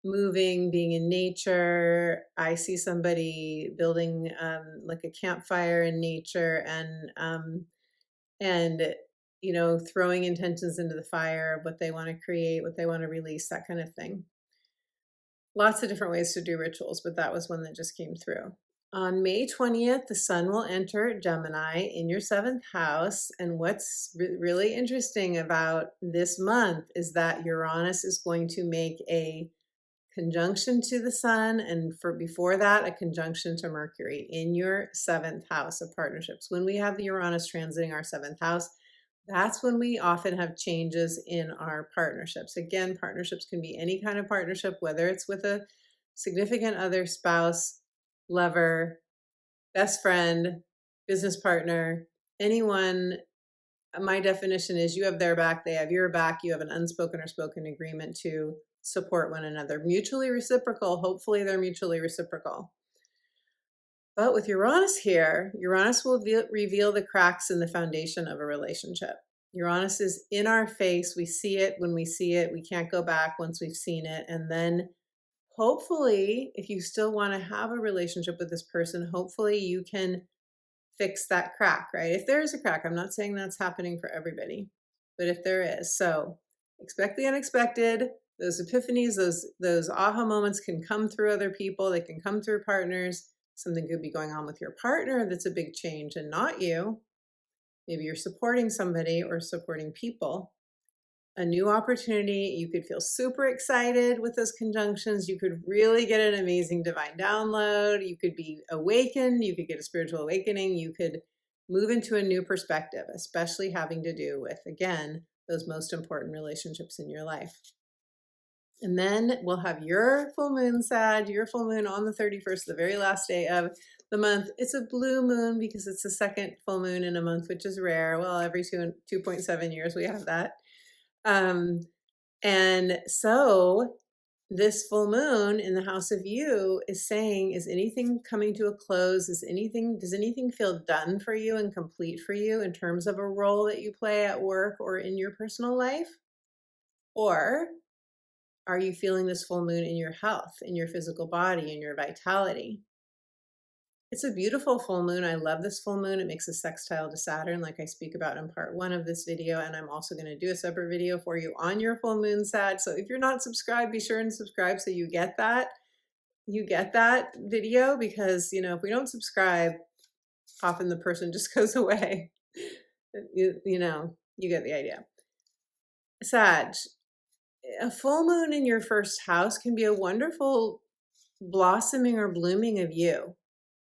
moving, being in nature. I see somebody building like a campfire in nature and you know, throwing intentions into the fire of what they want to create, what they want to release, that kind of thing. Lots of different ways to do rituals, but that was one that just came through. On May 20th, the sun will enter Gemini in your 7th house. And what's really interesting about this month is that Uranus is going to make a conjunction to the sun, and before that, a conjunction to Mercury in your 7th house of partnerships. When we have the Uranus transiting our 7th house, that's when we often have changes in our partnerships. Again, partnerships can be any kind of partnership, whether it's with a significant other, spouse, lover, best friend, business partner, anyone. My definition is you have their back, they have your back, you have an unspoken or spoken agreement to support one another. Mutually reciprocal, hopefully they're mutually reciprocal. But with Uranus here, Uranus will reveal the cracks in the foundation of a relationship. Uranus is in our face. We see it when we see it. We can't go back once we've seen it. And then hopefully, if you still want to have a relationship with this person, hopefully you can fix that crack, right? If there is a crack, I'm not saying that's happening for everybody, but if there is, so expect the unexpected. Those epiphanies, those aha moments can come through other people. They can come through partners. Something could be going on with your partner that's a big change and not you. Maybe you're supporting somebody or supporting people. A new opportunity. You could feel super excited with those conjunctions. You could really get an amazing divine download. You could be awakened. You could get a spiritual awakening. You could move into a new perspective, especially having to do with, again, those most important relationships in your life. And then we'll have your full moon, Sag, your full moon on the 31st, the very last day of the month. It's a blue moon because it's the second full moon in a month, which is rare. Well, every 2.7 years we have that. And so this full moon in the house of you is saying, is anything coming to a close? Does anything feel done for you and complete for you in terms of a role that you play at work or in your personal life? Or are you feeling this full moon in your health, in your physical body, in your vitality? It's a beautiful full moon. I love this full moon. It makes a sextile to Saturn, like I speak about in part 1 of this video. And I'm also going to do a separate video for you on your full moon, Sag. So if you're not subscribed, be sure and subscribe so you get that. You get that video because, you know, if we don't subscribe, often the person just goes away. You know, you get the idea. Sag, a full moon in your first house can be a wonderful blossoming or blooming of you.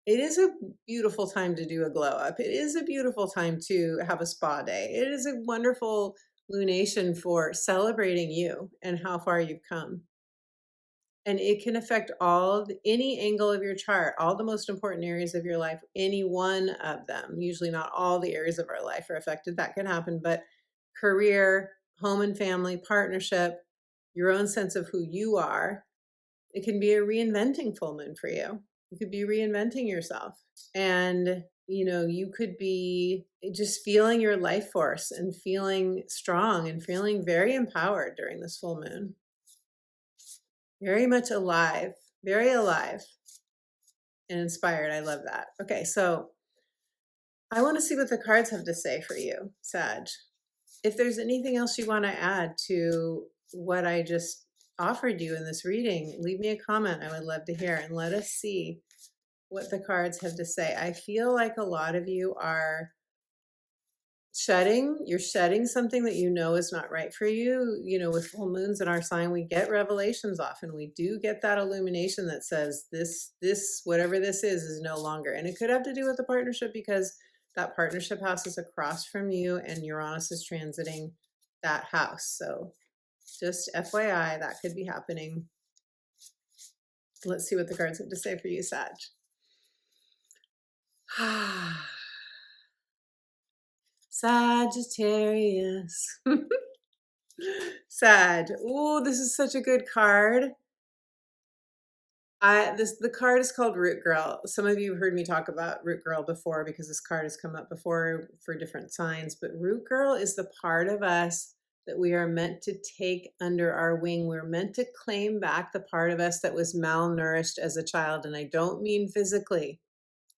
It is a beautiful time to do a glow up. It is a beautiful time to have a spa day. It is a wonderful lunation for celebrating you and how far you've come. And it can affect any angle of your chart, all the most important areas of your life, any one of them. Usually not all the areas of our life are affected. That can happen, but career, home and family, partnership, your own sense of who you are. It can be a reinventing full moon for you. You could be reinventing yourself. And, you know, you could be just feeling your life force and feeling strong and feeling very empowered during this full moon. Very much alive, very alive and inspired. I love that. Okay, so I want to see what the cards have to say for you, Sag. If there's anything else you want to add to what I just offered you in this reading, leave me a comment. I would love to hear, and let us see what the cards have to say. I feel like a lot of you are you're shedding something that you know is not right for you. You know, with full moons in our sign, we get revelations often. We do get that illumination that says this, whatever this is no longer. And it could have to do with the partnership because that partnership house is across from you and Uranus is transiting that house. So just FYI, that could be happening. Let's see what the cards have to say for you, Sag. Sagittarius. Sag. Oh, this is such a good card. The card is called Root Girl. Some of you have heard me talk about Root Girl before because this card has come up before for different signs, but Root Girl is the part of us that we are meant to take under our wing. We're meant to claim back the part of us that was malnourished as a child, and I don't mean physically.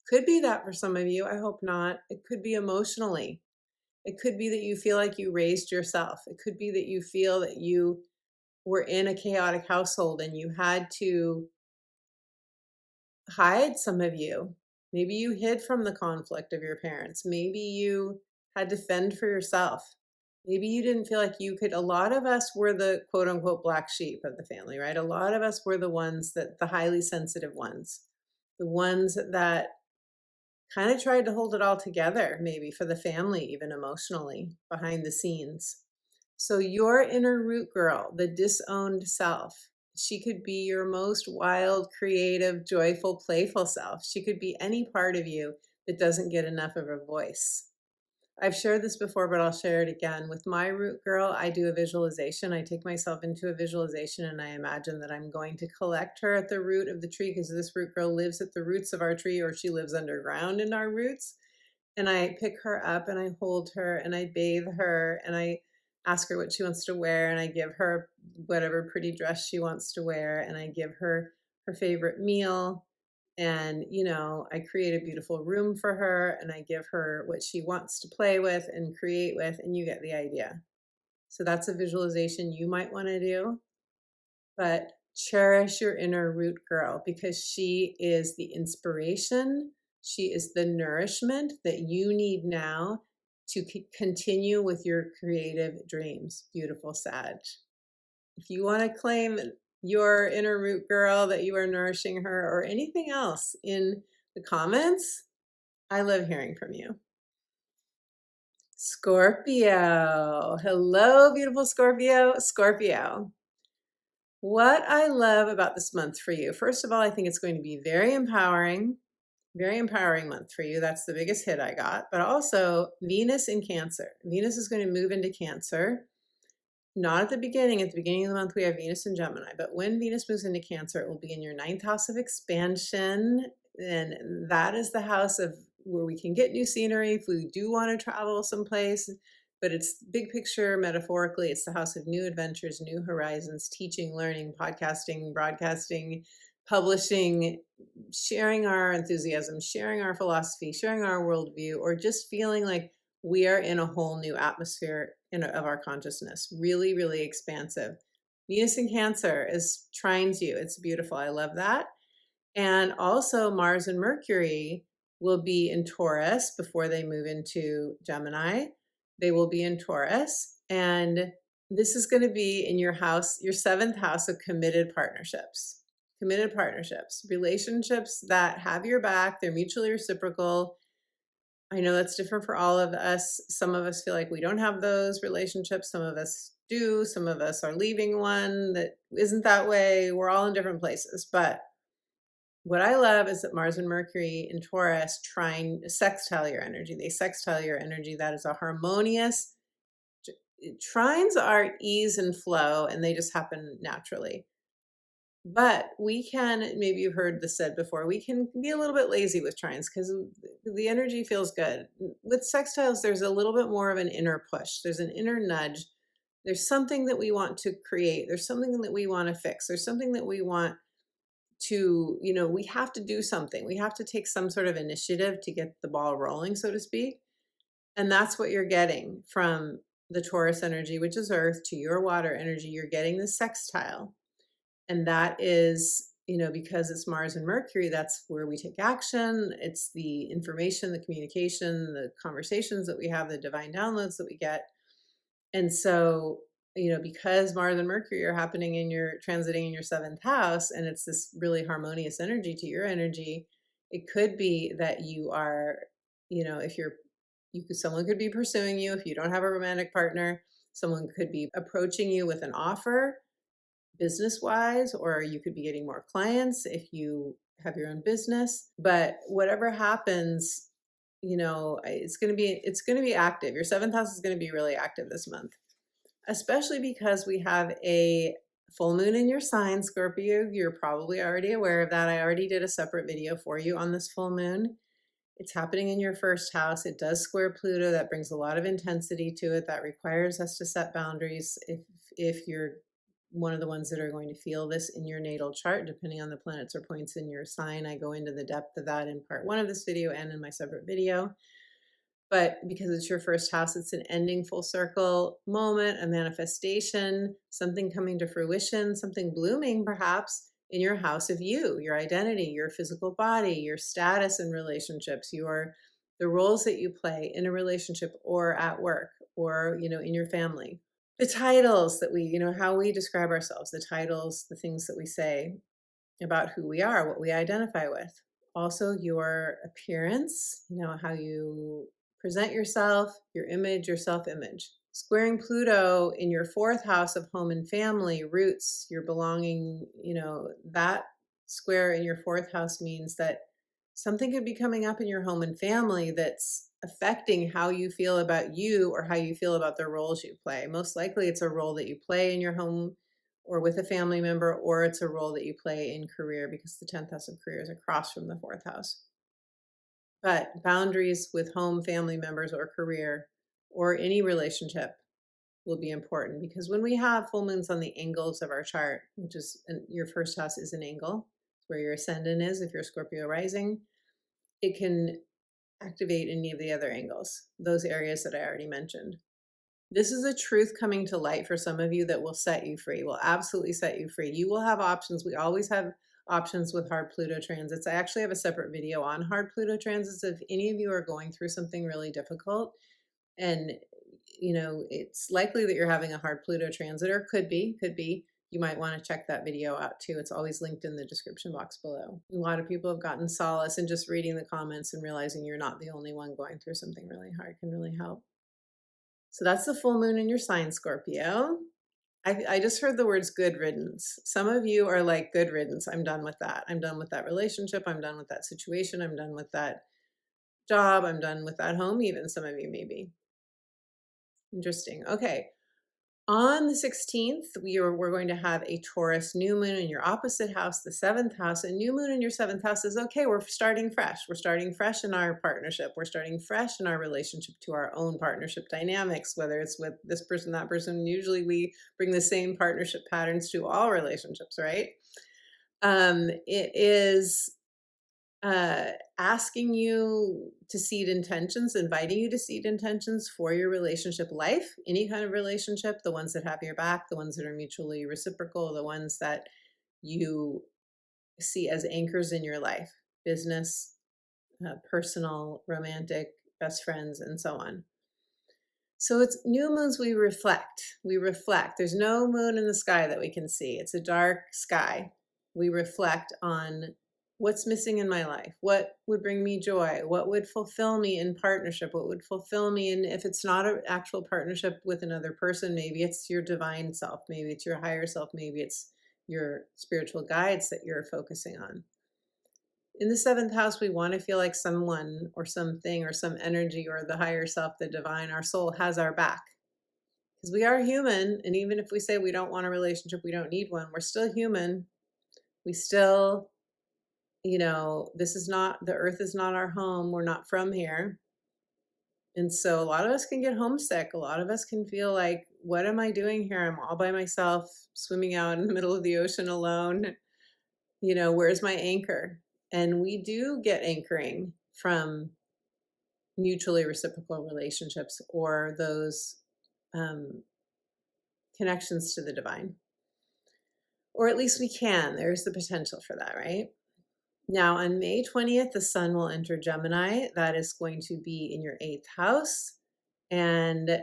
Could be that for some of you. I hope not. It could be emotionally. It could be that you feel like you raised yourself. It could be that you feel that you were in a chaotic household and you had to hide some of you. Maybe you hid from the conflict of your parents. Maybe you had to fend for yourself. Maybe you didn't feel like you could. A lot of us were the quote unquote black sheep of the family, right? A lot of us were the ones the highly sensitive ones, the ones that kind of tried to hold it all together, maybe for the family, even emotionally, behind the scenes. So, your inner root girl, the disowned self, she could be your most wild, creative, joyful, playful self. She could be any part of you that doesn't get enough of a voice. I've shared this before, but I'll share it again. With my root girl, I do a visualization. I take myself into a visualization and I imagine that I'm going to collect her at the root of the tree because this root girl lives at the roots of our tree or she lives underground in our roots. And I pick her up and I hold her and I bathe her and I ask her what she wants to wear and I give her whatever pretty dress she wants to wear and I give her her favorite meal and I create a beautiful room for her and I give her what she wants to play with and create with, and you get the idea. So that's a visualization you might want to do, but cherish your inner root girl because she is the inspiration, she is the nourishment that you need now to continue with your creative dreams. Beautiful Sag. If you want to claim your inner root girl, that you are nourishing her, or anything else in the comments, I love hearing from you. Scorpio. Hello, beautiful Scorpio. Scorpio. What I love about this month for you, first of all, I think it's going to be very empowering month for you. That's the biggest hit I got. But also, Venus in Cancer. Venus is going to move into Cancer. Not at the beginning. At the beginning of the month, we have Venus in Gemini. But when Venus moves into Cancer, it will be in your ninth house of expansion. And that is the house of where we can get new scenery if we do want to travel someplace. But it's big picture, metaphorically, it's the house of new adventures, new horizons, teaching, learning, podcasting, broadcasting, publishing, sharing our enthusiasm, sharing our philosophy, sharing our worldview, or just feeling like we are in a whole new atmosphere of our consciousness. Really, really expansive. Venus in Cancer is trines you. It's beautiful. I love that. And also Mars and Mercury will be in Taurus before they move into Gemini. They will be in Taurus. And this is going to be in your house, your seventh house of committed partnerships. Committed partnerships, relationships that have your back, they're mutually reciprocal. I know that's different for all of us. Some of us feel like we don't have those relationships. Some of us do. Some of us are leaving one that isn't that way. We're all in different places. But what I love is that Mars and Mercury in Taurus sextile your energy. They sextile your energy. That is a harmonious. Trines are ease and flow, and they just happen naturally. But we can, maybe you've heard this said before, we can be a little bit lazy with trines because the energy feels good. With sextiles, there's a little bit more of an inner push. There's an inner nudge. There's something that we want to create. There's something that we want to fix. There's something that we want to, we have to do something. We have to take some sort of initiative to get the ball rolling, so to speak. And that's what you're getting from the Taurus energy, which is Earth, to your water energy. You're getting the sextile. And that is, because it's Mars and Mercury, that's where we take action. It's the information, the communication, the conversations that we have, the divine downloads that we get. And so, because Mars and Mercury are happening transiting in your seventh house, and it's this really harmonious energy to your energy, it could be that you are, someone could be pursuing you if you don't have a romantic partner. Someone could be approaching you with an offer business wise, or you could be getting more clients if you have your own business. But whatever happens, it's going to be active. Your seventh house is going to be really active this month, especially because we have a full moon in your sign, Scorpio. You're probably already aware of that. I already did a separate video for you on this full moon. It's happening in your first house. It does square Pluto. That brings a lot of intensity to it. That requires us to set boundaries if you're one of the ones that are going to feel this in your natal chart, depending on the planets or points in your sign. I go into the depth of that in part 1 of this video and in my separate video. But because it's your first house, it's an ending full circle moment, a manifestation, something coming to fruition, something blooming perhaps in your house of you, your identity, your physical body, your status in relationships, the roles that you play in a relationship or at work or, in your family. The titles that how we describe ourselves, the titles, the things that we say about who we are, what we identify with. Also your appearance, how you present yourself, your image, your self-image. Squaring Pluto in your 4th house of home and family, roots, your belonging, that square in your 4th house means that something could be coming up in your home and family that's affecting how you feel about you or how you feel about the roles you play. Most likely it's a role that you play in your home or with a family member, or it's a role that you play in career because the 10th house of career is across from the 4th house. But boundaries with home, family members, or career, or any relationship will be important because when we have full moons on the angles of our chart, which is your first house is an angle, where your ascendant is if you're Scorpio rising, it can activate any of the other angles, those areas that I already mentioned. This is a truth coming to light for some of you that will set you free, will absolutely set you free. You will have options. We always have options with hard Pluto transits. I actually have a separate video on hard Pluto transits. If any of you are going through something really difficult and it's likely that you're having a hard Pluto transit, or could be, you might want to check that video out too. It's always linked in the description box below. A lot of people have gotten solace in just reading the comments and realizing you're not the only one going through something really hard can really help. So that's the full moon in your sign, Scorpio. I just heard the words good riddance. Some of you are like, good riddance. I'm done with that. I'm done with that relationship. I'm done with that situation. I'm done with that job. I'm done with that home. Even some of you maybe. Interesting. Okay. On the 16th, we're going to have a Taurus new moon in your opposite house, the 7th house. A new moon in your 7th house is okay. We're starting fresh. We're starting fresh in our partnership. We're starting fresh in our relationship to our own partnership dynamics, whether it's with this person, that person. Usually we bring the same partnership patterns to all relationships, right? It is asking you to seed intentions, inviting you to seed intentions for your relationship life, any kind of relationship, the ones that have your back, the ones that are mutually reciprocal, the ones that you see as anchors in your life, business, personal, romantic, best friends, and so on. So it's new moons, we reflect. There's no moon in the sky that we can see. It's a dark sky. We reflect on what's missing in my life, what would bring me joy, what would fulfill me in partnership, what would fulfill me. And if it's not an actual partnership with another person, maybe it's your divine self, maybe it's your higher self, maybe it's your spiritual guides that you're focusing on. In the 7th house, we want to feel like someone or something or some energy or the higher self, the divine, our soul has our back. Because we are human, and even if we say we don't want a relationship, we don't need one, we're still human. We still, this is not, the earth is not our home. We're not from here. And so a lot of us can get homesick. A lot of us can feel like, what am I doing here? I'm all by myself, swimming out in the middle of the ocean alone. Where's my anchor? And we do get anchoring from mutually reciprocal relationships or those connections to the divine. Or at least we can. There's the potential for that, right? Now, on May 20th, the sun will enter Gemini. That is going to be in your 8th house. And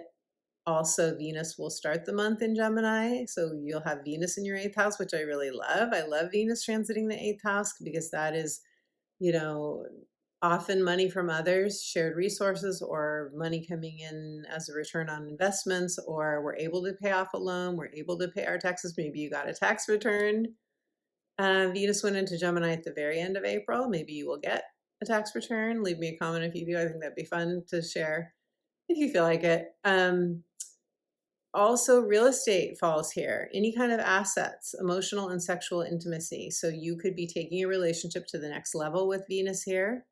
also Venus will start the month in Gemini. So you'll have Venus in your 8th house, which I really love. I love Venus transiting the 8th house because that is, often money from others, shared resources, or money coming in as a return on investments, or we're able to pay off a loan, we're able to pay our taxes. Maybe you got a tax return. Venus went into Gemini at the very end of April. Maybe you will get a tax return, leave me a comment if you do. I think that'd be fun to share if you feel like it. Also, real estate falls here. Any kind of assets, emotional and sexual intimacy. So you could be taking a relationship to the next level with Venus here.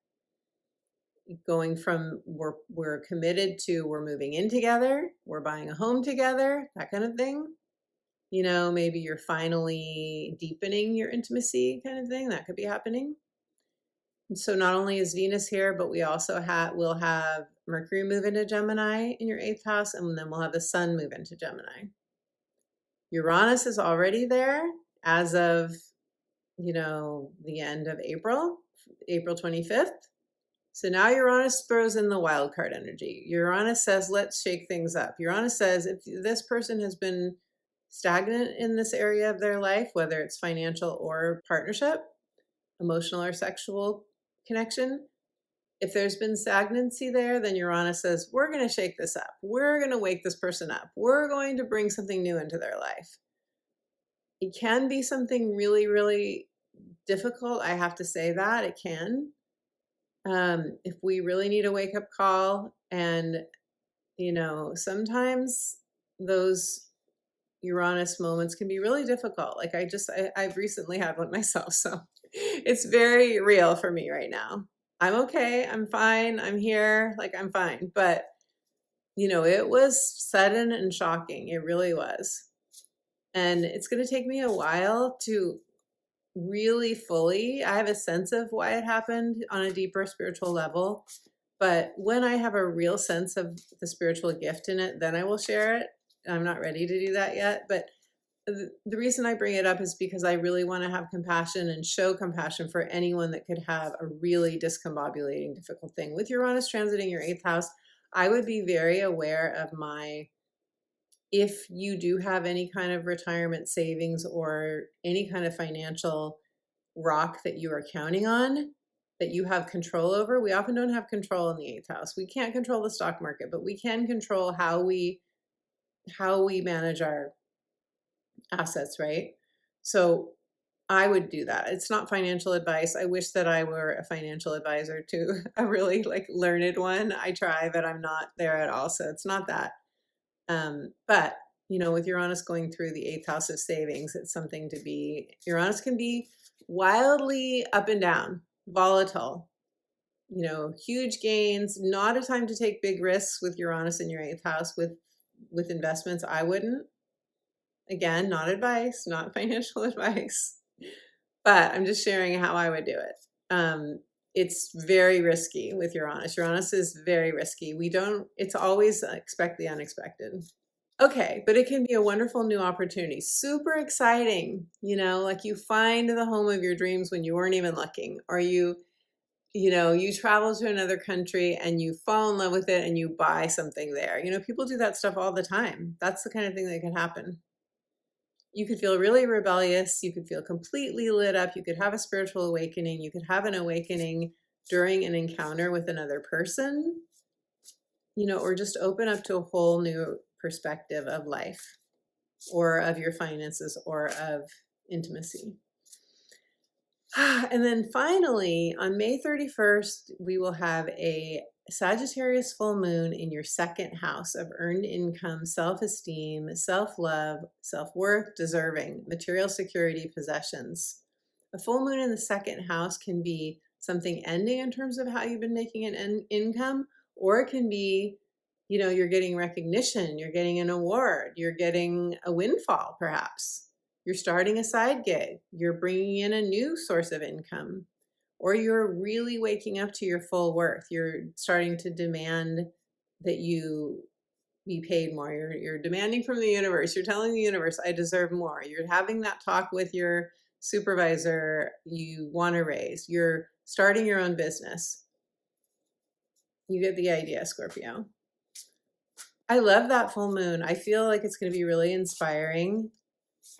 Going from we're committed to we're moving in together, we're buying a home together, that kind of thing. You know, maybe you're finally deepening your intimacy kind of thing. That could be happening. And so not only is Venus here, but we also will have Mercury move into Gemini in your 8th house, and then we'll have the Sun move into Gemini. Uranus is already there as of, you know, the end of April 25th. So now Uranus throws in the wild card energy. Uranus says, let's shake things up. Uranus says, if this person has been stagnant in this area of their life, whether it's financial or partnership, emotional or sexual connection, if there's been stagnancy there, then Uranus says, we're going to shake this up. We're going to wake this person up. We're going to bring something new into their life. It can be something really, really difficult. I have to say that it can. If we really need a wake-up call, and, you know, sometimes those Uranus moments can be really difficult. Like I've recently had one myself, so it's very real for me right now. I'm okay. I'm fine. I'm here. Like I'm fine. But, you know, it was sudden and shocking. It really was. And it's going to take me a while to really fully, I have a sense of why it happened on a deeper spiritual level. But when I have a real sense of the spiritual gift in it, then I will share it. I'm not ready to do that yet. But the reason I bring it up is because I really want to have compassion and show compassion for anyone that could have a really discombobulating, difficult thing. With Uranus transiting your 8th house, I would be very aware of if you do have any kind of retirement savings or any kind of financial rock that you are counting on, that you have control over. We often don't have control in the 8th house. We can't control the stock market, but we can control how we manage our assets, right? So I would do that. It's not financial advice. I wish that I were a financial advisor to a really like learned one. I try, but I'm not there at all. So it's not that. But, you know, with Uranus going through the 8th house of savings, it's something to be, Uranus can be wildly up and down, volatile, you know, huge gains, not a time to take big risks with Uranus in your 8th house with investments. I wouldn't. Again, not advice, not financial advice, but I'm just sharing how I would do it. It's very risky with Uranus. Uranus is very risky. It's always expect the unexpected. Okay, but it can be a wonderful new opportunity. Super exciting, you know, like you find the home of your dreams when you weren't even looking, or you travel to another country and you fall in love with it and you buy something there. You know, people do that stuff all the time. That's the kind of thing that can happen. You could feel really rebellious. You could feel completely lit up. You could have a spiritual awakening. You could have an awakening during an encounter with another person, you know, or just open up to a whole new perspective of life or of your finances or of intimacy. And then finally, on May 31st, we will have a Sagittarius full moon in your 2nd house of earned income, self-esteem, self-love, self-worth, deserving, material security, possessions. A full moon in the 2nd house can be something ending in terms of how you've been making an income, or it can be, you know, you're getting recognition, you're getting an award, you're getting a windfall perhaps. You're starting a side gig, you're bringing in a new source of income, or you're really waking up to your full worth. You're starting to demand that you be paid more. You're demanding from the universe. You're telling the universe, I deserve more. You're having that talk with your supervisor you want to raise. You're starting your own business. You get the idea, Scorpio. I love that full moon. I feel like it's going to be really inspiring.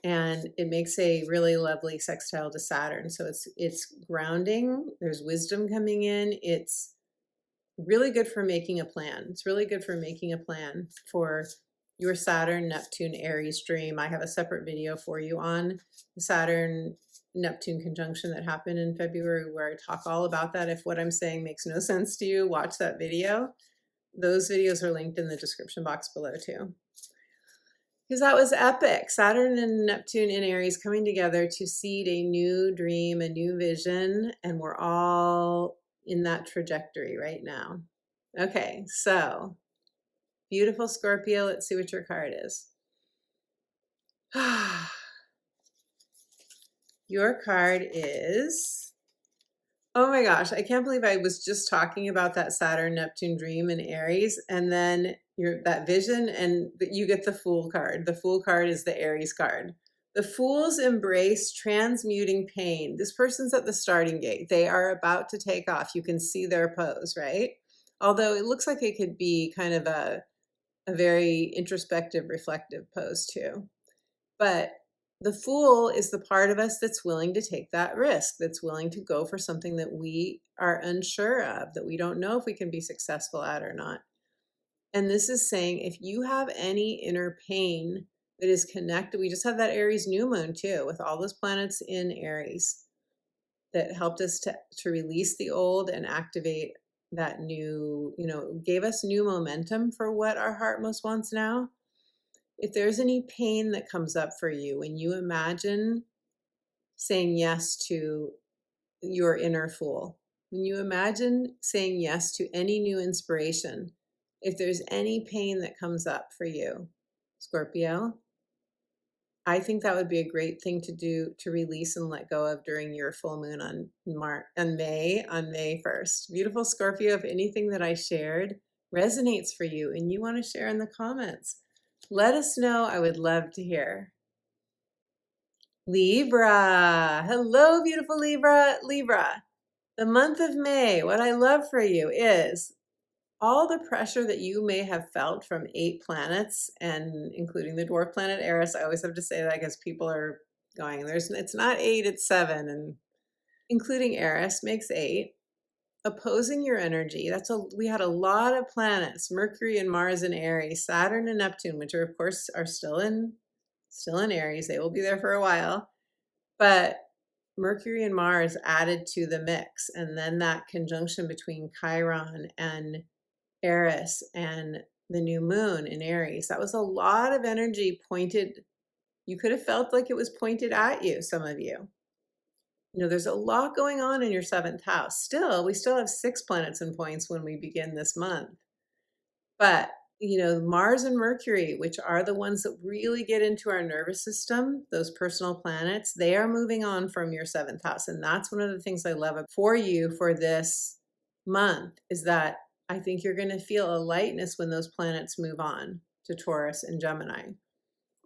And it makes a really lovely sextile to Saturn. So it's grounding. There's wisdom coming in. It's really good for making a plan. It's really good for making a plan for your Saturn, Neptune, Aries dream. I have a separate video for you on the Saturn, Neptune conjunction that happened in February, where I talk all about that. If what I'm saying makes no sense to you, watch that video. Those videos are linked in the description box below too. Because that was epic. Saturn and Neptune in Aries coming together to seed a new dream, a new vision, and we're all in that trajectory right now. Okay, so beautiful Scorpio. Let's see what your card is. Your card is, oh my gosh, I can't believe I was just talking about that Saturn-Neptune dream in Aries, and then that vision, and you get the Fool card. The Fool card is the Aries card. The Fools embrace transmuting pain. This person's at the starting gate. They are about to take off. You can see their pose, right? Although it looks like it could be kind of a very introspective, reflective pose too. But the Fool is the part of us that's willing to take that risk, that's willing to go for something that we are unsure of, that we don't know if we can be successful at or not. And this is saying, if you have any inner pain that is connected, we just had that Aries new moon too, with all those planets in Aries that helped us to release the old and activate that new, gave us new momentum for what our heart most wants now. If there's any pain that comes up for you when you imagine saying yes to your inner Fool, when you imagine saying yes to any new inspiration, if there's any pain that comes up for you, Scorpio, I think that would be a great thing to do, to release and let go of during your full moon on May 1st. Beautiful Scorpio, if anything that I shared resonates for you and you want to share in the comments, let us know. I would love to hear. Libra. Hello, beautiful Libra. Libra, the month of May, what I love for you is all the pressure that you may have felt from 8 planets, and including the dwarf planet Eris. I always have to say that because people are going, it's not 8, it's 7, and including Eris makes 8. Opposing your energy. We had a lot of planets, Mercury and Mars in Aries, Saturn and Neptune, which are of course are still in Aries. They will be there for a while, but Mercury and Mars added to the mix, and then that conjunction between Chiron and Eris and the new moon in Aries. That was a lot of energy pointed. You could have felt like it was pointed at you, some of you. There's a lot going on in your 7th house. We still have 6 planets and points when we begin this month. But, Mars and Mercury, which are the ones that really get into our nervous system, those personal planets, they are moving on from your 7th house. And that's one of the things I love for you for this month, is that I think you're going to feel a lightness when those planets move on to Taurus and Gemini.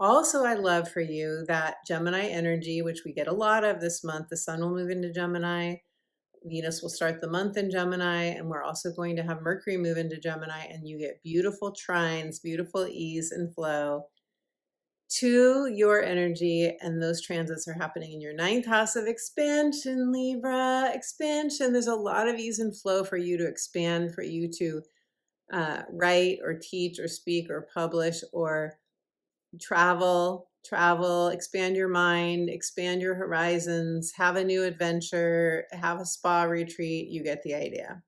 Also, I love for you that Gemini energy, which we get a lot of this month. The sun will move into Gemini. Venus will start the month in Gemini, and we're also going to have Mercury move into Gemini, and you get beautiful trines, beautiful ease and flow to your energy. And those transits are happening in your 9th house of expansion, Libra. Expansion. There's a lot of ease and flow for you to expand, for you to write or teach or speak or publish or travel, expand your mind, expand your horizons, have a new adventure, have a spa retreat. You get the idea.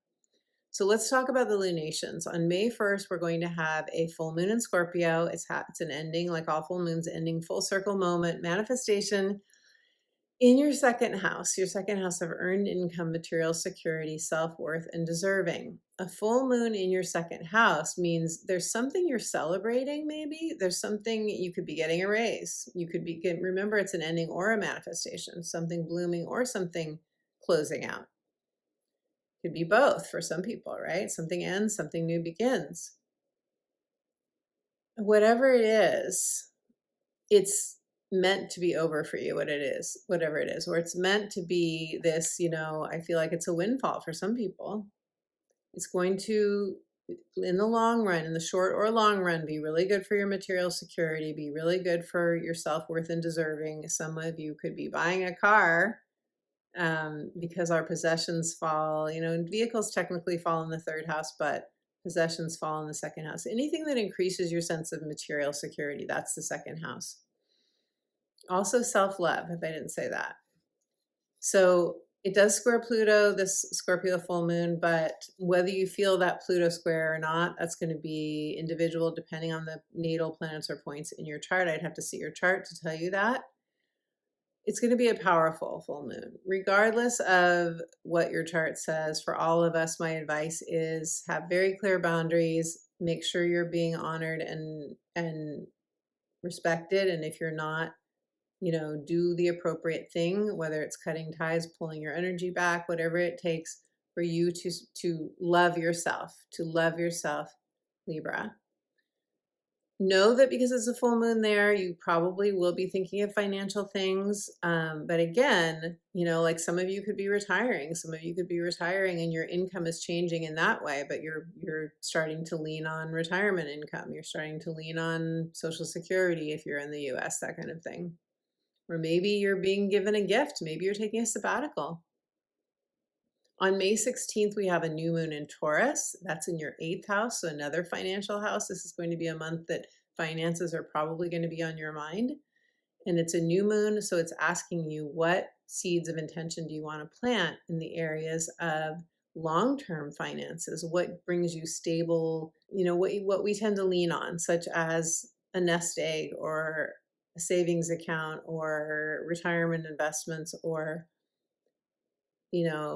So let's talk about the lunations. On May 1st, we're going to have a full moon in Scorpio. It's an ending, like all full moons, ending, full circle moment, manifestation in your 2nd house, of earned income, material security, self-worth, and deserving. A full moon in your 2nd house means there's something you're celebrating, maybe. There's something, you could be getting a raise. You could be, remember, it's an ending or a manifestation, something blooming or something closing out. Could be both for some people, right? Something ends, something new begins. Whatever it is, it's meant to be over for you, whatever it is, or it's meant to be this, I feel like it's a windfall for some people. It's going to, in the long run, in the short or long run, be really good for your material security, be really good for your self-worth and deserving. Some of you could be buying a car because our possessions fall, vehicles technically fall in the 3rd house, but possessions fall in the 2nd house. Anything that increases your sense of material security, that's the 2nd house. Also self-love, if I didn't say that. So it does square Pluto, this Scorpio full moon, but whether you feel that Pluto square or not, that's going to be individual depending on the natal planets or points in your chart. I'd have to see your chart to tell you that. It's going to be a powerful full moon. Regardless of what your chart says, for all of us, my advice is have very clear boundaries, make sure you're being honored and respected. And if you're not, do the appropriate thing, whether it's cutting ties, pulling your energy back, whatever it takes for you to love yourself, Libra. Know that because it's a full moon there, you probably will be thinking of financial things. But again, like some of you could be retiring. And your income is changing in that way, but you're starting to lean on retirement income. You're starting to lean on Social Security if you're in the US, that kind of thing. Or maybe you're being given a gift. Maybe you're taking a sabbatical. On May 16th, we have a new moon in Taurus. That's in your 8th house, so another financial house. This is going to be a month that finances are probably going to be on your mind. And it's a new moon, so it's asking you, what seeds of intention do you want to plant in the areas of long-term finances? What brings you stable, what we tend to lean on, such as a nest egg or a savings account or retirement investments, or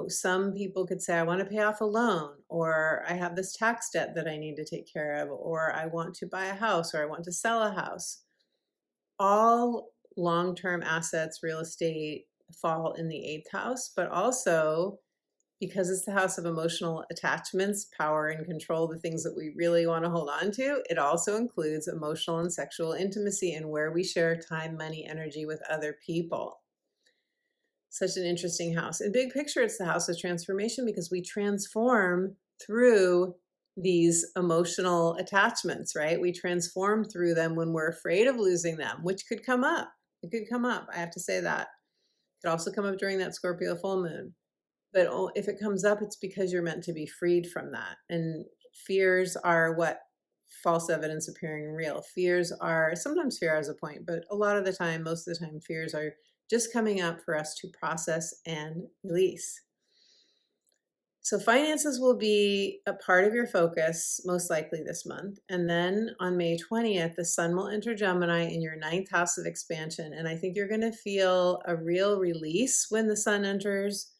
some people could say, I want to pay off a loan, or I have this tax debt that I need to take care of, or I want to buy a house, or I want to sell a house. All long-term assets, real estate, fall in the 8th house, but also because it's the house of emotional attachments, power and control, the things that we really want to hold on to, it also includes emotional and sexual intimacy and where we share time, money, energy with other people. Such an interesting house. In big picture, it's the house of transformation because we transform through these emotional attachments, right? We transform through them when we're afraid of losing them, which could come up. It could come up. I have to say that. It could also come up during that Scorpio full moon. But if it comes up, it's because you're meant to be freed from that. And fears are what? False evidence appearing real. Fears are, sometimes fear has a point, but a lot of the time, most of the time, fears are just coming up for us to process and release. So finances will be a part of your focus, most likely this month. And then on May 20th, the sun will enter Gemini in your 9th house of expansion. And I think you're going to feel a real release when the sun enters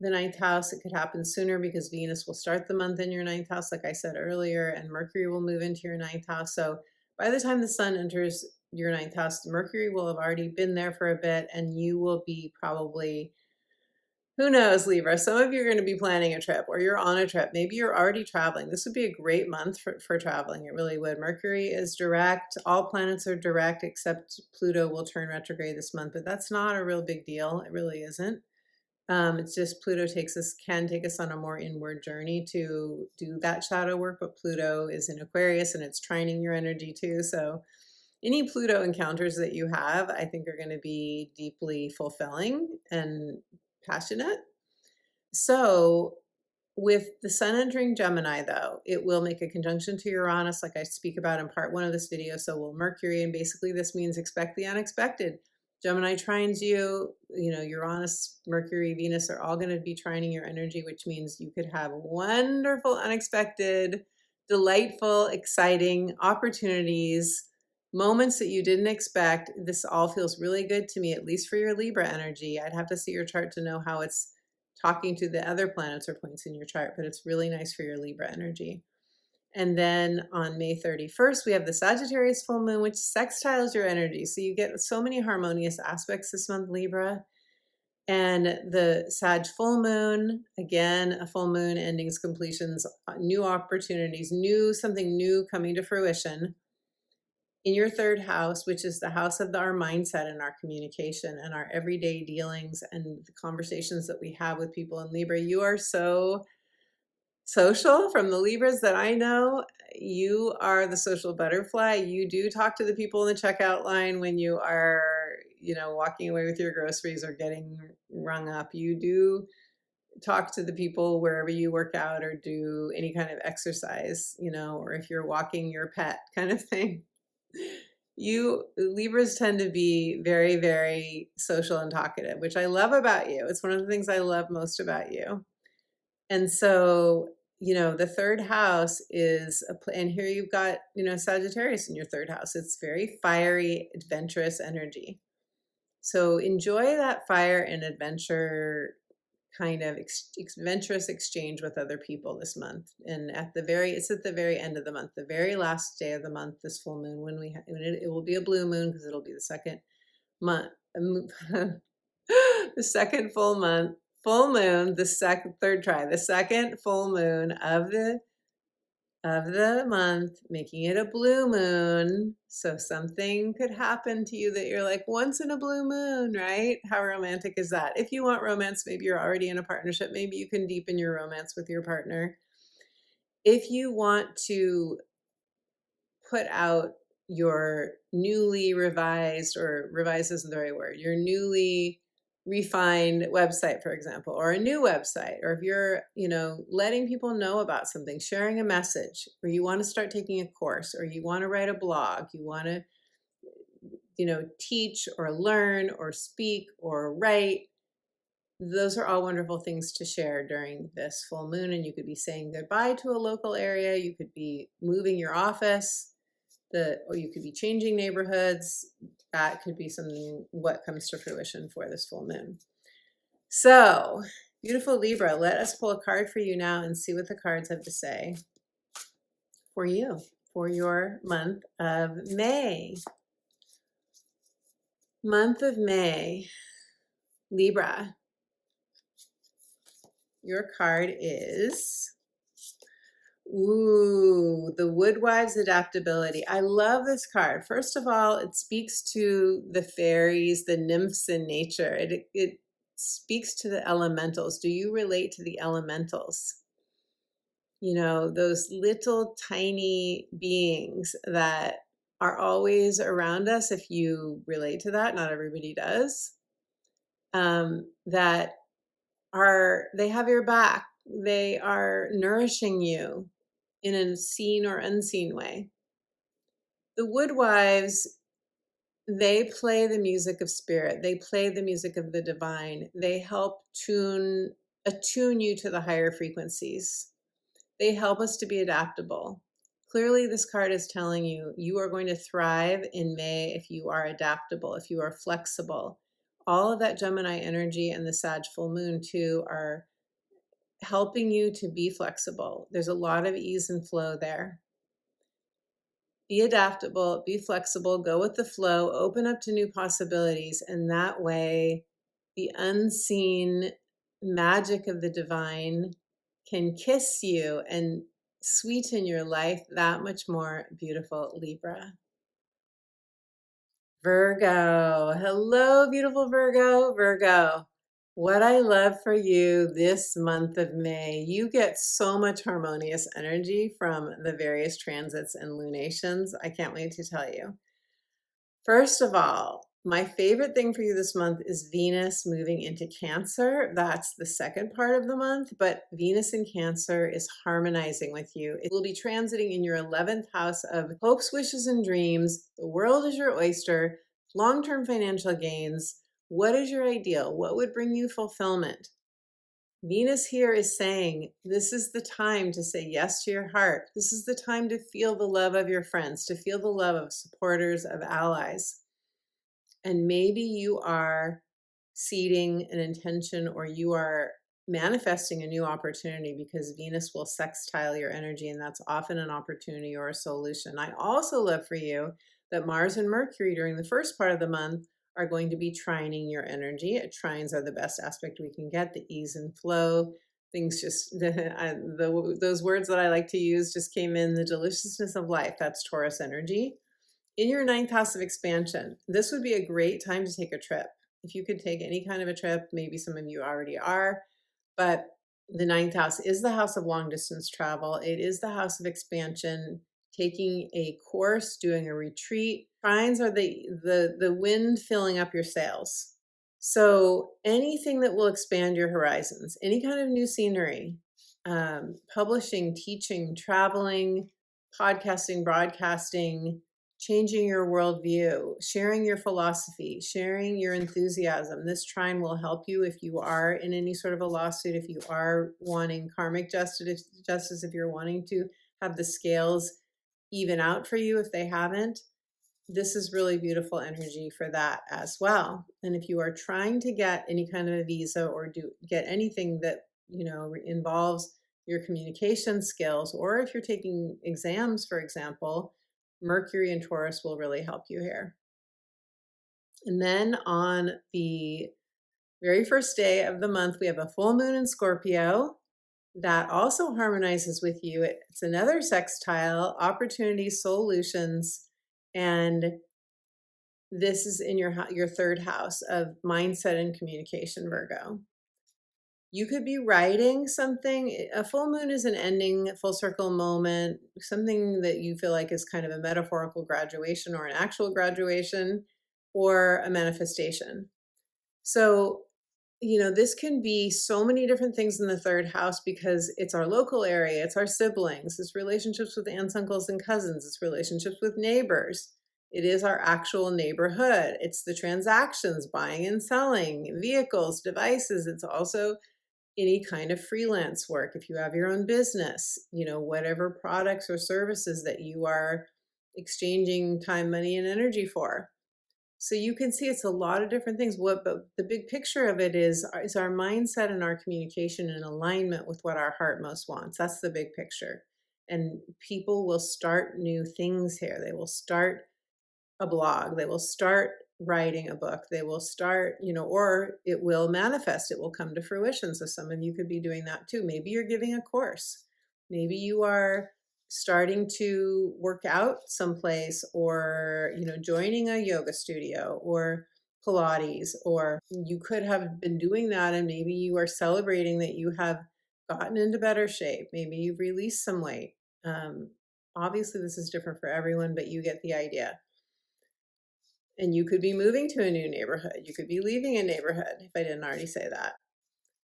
the 9th house. It could happen sooner because Venus will start the month in your 9th house, like I said earlier, and Mercury will move into your 9th house. So by the time the sun enters your 9th house, Mercury will have already been there for a bit, and you will be probably, who knows, Libra, some of you are going to be planning a trip, or you're on a trip. Maybe you're already traveling. This would be a great month for traveling. It really would. Mercury is direct. All planets are direct, except Pluto will turn retrograde this month, but that's not a real big deal. It really isn't. It's just Pluto can take us on a more inward journey to do that shadow work, but Pluto is in Aquarius and it's trining your energy too. So any Pluto encounters that you have, I think are going to be deeply fulfilling and passionate. So with the sun entering Gemini, though, it will make a conjunction to Uranus, like I speak about in part 1 of this video. So will Mercury, and basically this means expect the unexpected. Gemini trines you, Uranus, Mercury, Venus are all going to be trining your energy, which means you could have wonderful, unexpected, delightful, exciting opportunities, moments that you didn't expect. This all feels really good to me, at least for your Libra energy. I'd have to see your chart to know how it's talking to the other planets or points in your chart, but it's really nice for your Libra energy. And then on May 31st, we have the Sagittarius full moon, which sextiles your energy. So you get so many harmonious aspects this month, Libra. And the Sag full moon, again, a full moon, endings, completions, new opportunities, something new coming to fruition in your 3rd house, which is the house of our mindset and our communication and our everyday dealings and the conversations that we have with people in Libra. You are so social. From the Libras that I know, you are the social butterfly. You do talk to the people in the checkout line when you are, walking away with your groceries or getting rung up. You do talk to the people wherever you work out or do any kind of exercise, or if you're walking your pet kind of thing. You Libras tend to be very, very social and talkative, which I love about you. It's one of the things I love most about you. And so, the third house is and here you've got, Sagittarius in your third house. It's very fiery, adventurous energy. So enjoy that fire and adventure kind of adventurous exchange with other people this month. And it's at the very end of the month, the very last day of the month, this full moon, when it will be a blue moon because it'll be the second month, the second full moon, the second full moon of the month, making it a blue moon. So something could happen to you that you're like, once in a blue moon, right? How romantic is that? If you want romance, maybe you're already in a partnership. Maybe you can deepen your romance with your partner. If you want to put out your newly revised, or revised isn't the right word, your newly refined website, for example, or a new website, or if you're, letting people know about something, sharing a message, or you want to start taking a course, or you want to write a blog, you want to, teach or learn or speak or write, those are all wonderful things to share during this full moon. And you could be saying goodbye to a local area. You could be moving your office, or you could be changing neighborhoods. That could be something what comes to fruition for this full moon. So, beautiful Libra, let us pull a card for you now and see what the cards have to say for you, for your month of May. Month of May, Libra. Your card is, the Woodwives Adaptability. I love this card. First of all, it speaks to the fairies, the nymphs in nature. It speaks to the elementals. Do you relate to the elementals? Those little tiny beings that are always around us. If you relate to that, not everybody does. That they have your back. They are nourishing you in a seen or unseen way. The Woodwives, they play the music of spirit. They play the music of the divine. They help attune you to the higher frequencies. They help us to be adaptable. Clearly, this card is telling you, you are going to thrive in May if you are adaptable, if you are flexible. All of that Gemini energy and the Sag full moon too are helping you to be flexible. There's a lot of ease and flow there. Be adaptable, be flexible, go with the flow, open up to new possibilities, and that way the unseen magic of the divine can kiss you and sweeten your life that much more, beautiful Libra. Virgo. Hello, beautiful Virgo. Virgo, what I love for you this month of May, you get so much harmonious energy from the various transits and lunations. I can't wait to tell you. First of all, my favorite thing for you this month is Venus moving into Cancer. That's the second part of the month, but Venus in Cancer is harmonizing with you. It will be transiting in your 11th house of hopes, wishes, and dreams. The world is your oyster, long-term financial gains. What is your ideal? What would bring you fulfillment? Venus here is saying, this is the time to say yes to your heart. This is the time to feel the love of your friends, to feel the love of supporters, of allies. And maybe you are seeding an intention, or you are manifesting a new opportunity because Venus will sextile your energy, and that's often an opportunity or a solution. I also love for you that Mars and Mercury during the first part of the month are going to be trining your energy. Trines are the best aspect we can get, the ease and flow. Things just, those words that I like to use just came in, the deliciousness of life. That's Taurus energy. In your 9th house of expansion, this would be a great time to take a trip. If you could take any kind of a trip, maybe some of you already are, but the 9th house is the house of long distance travel. It is the house of expansion, taking a course, doing a retreat. Trines are the wind filling up your sails. So anything that will expand your horizons, any kind of new scenery, publishing, teaching, traveling, podcasting, broadcasting, changing your worldview, sharing your philosophy, sharing your enthusiasm. This trine will help you if you are in any sort of a lawsuit, if you are wanting karmic justice, if you're wanting to have the scales even out for you if they haven't. This is really beautiful energy for that as well. And if you are trying to get any kind of a visa or get anything that, involves your communication skills, or if you're taking exams, for example, Mercury and Taurus will really help you here. And then on the very first day of the month, we have a full moon in Scorpio that also harmonizes with you. It's another sextile, opportunities, solutions, and this is in your third house of mindset and communication, Virgo. You could be writing something. A full moon is an ending, full circle moment, something that you feel like is kind of a metaphorical graduation or an actual graduation or a manifestation. So, this can be so many different things in the third house because it's our local area, it's our siblings, it's relationships with aunts, uncles, and cousins, it's relationships with neighbors. It is our actual neighborhood. It's the transactions, buying and selling, vehicles, devices. It's also any kind of freelance work. If you have your own business, whatever products or services that you are exchanging time, money, and energy for. So you can see it's a lot of different things. But the big picture of it is our mindset and our communication in alignment with what our heart most wants. That's the big picture. And people will start new things here. They will start a blog. They will start writing a book. They will start, or it will manifest. It will come to fruition. So some of you could be doing that too. Maybe you're giving a course. Maybe you are starting to work out someplace, or joining a yoga studio or Pilates, or you could have been doing that and maybe you are celebrating that you have gotten into better shape. Maybe you've released some weight. Obviously this is different for everyone, but you get the idea. And you could be moving to a new neighborhood. You could be leaving a neighborhood, if I didn't already say that.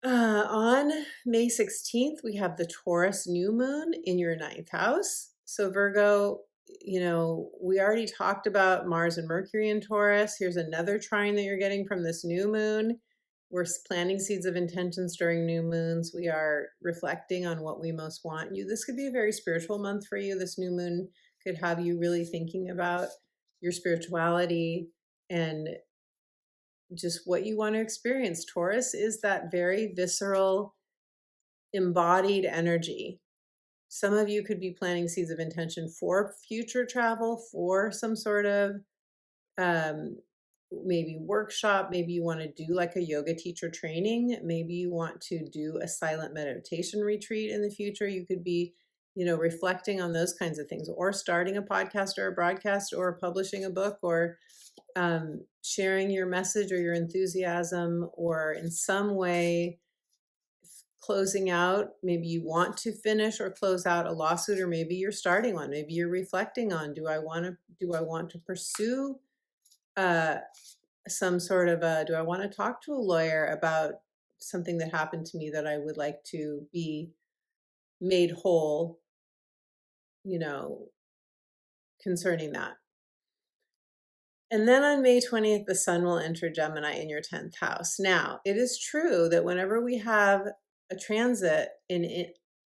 On May 16th, we have the Taurus new moon in your 9th house. So Virgo, we already talked about Mars and Mercury in Taurus. Here's another trine that you're getting from this new moon. We're planting seeds of intentions during new moons. We are reflecting on what we most want. This could be a very spiritual month for you. This new moon could have you really thinking about your spirituality and just what you want to experience. Taurus is that very visceral, embodied energy. Some of you could be planting seeds of intention for future travel, for some sort of maybe workshop. Maybe you want to do like a yoga teacher training. Maybe you want to do a silent meditation retreat in the future. You could be reflecting on those kinds of things, or starting a podcast or a broadcast, or publishing a book, or sharing your message or your enthusiasm, or in some way closing out. Maybe you want to finish or close out a lawsuit, or maybe you're starting one. Maybe you're reflecting on, do I want to pursue some sort of do I want to talk to a lawyer about something that happened to me that I would like to be made whole, concerning that. And then on May 20th, the sun will enter Gemini in your 10th house. Now, it is true that whenever we have a transit in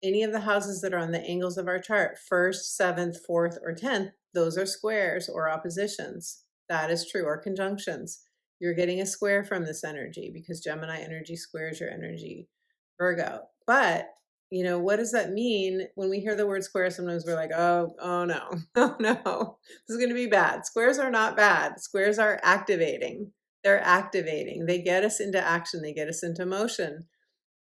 any of the houses that are on the angles of our chart, 1st, 7th, 4th, or 10th, those are squares or oppositions. That is true, or conjunctions. You're getting a square from this energy because Gemini energy squares your energy, Virgo. But what does that mean? When we hear the word square, sometimes we're like, oh no, oh no, this is going to be bad. Squares are not bad. Squares are activating. They're activating. They get us into action. They get us into motion.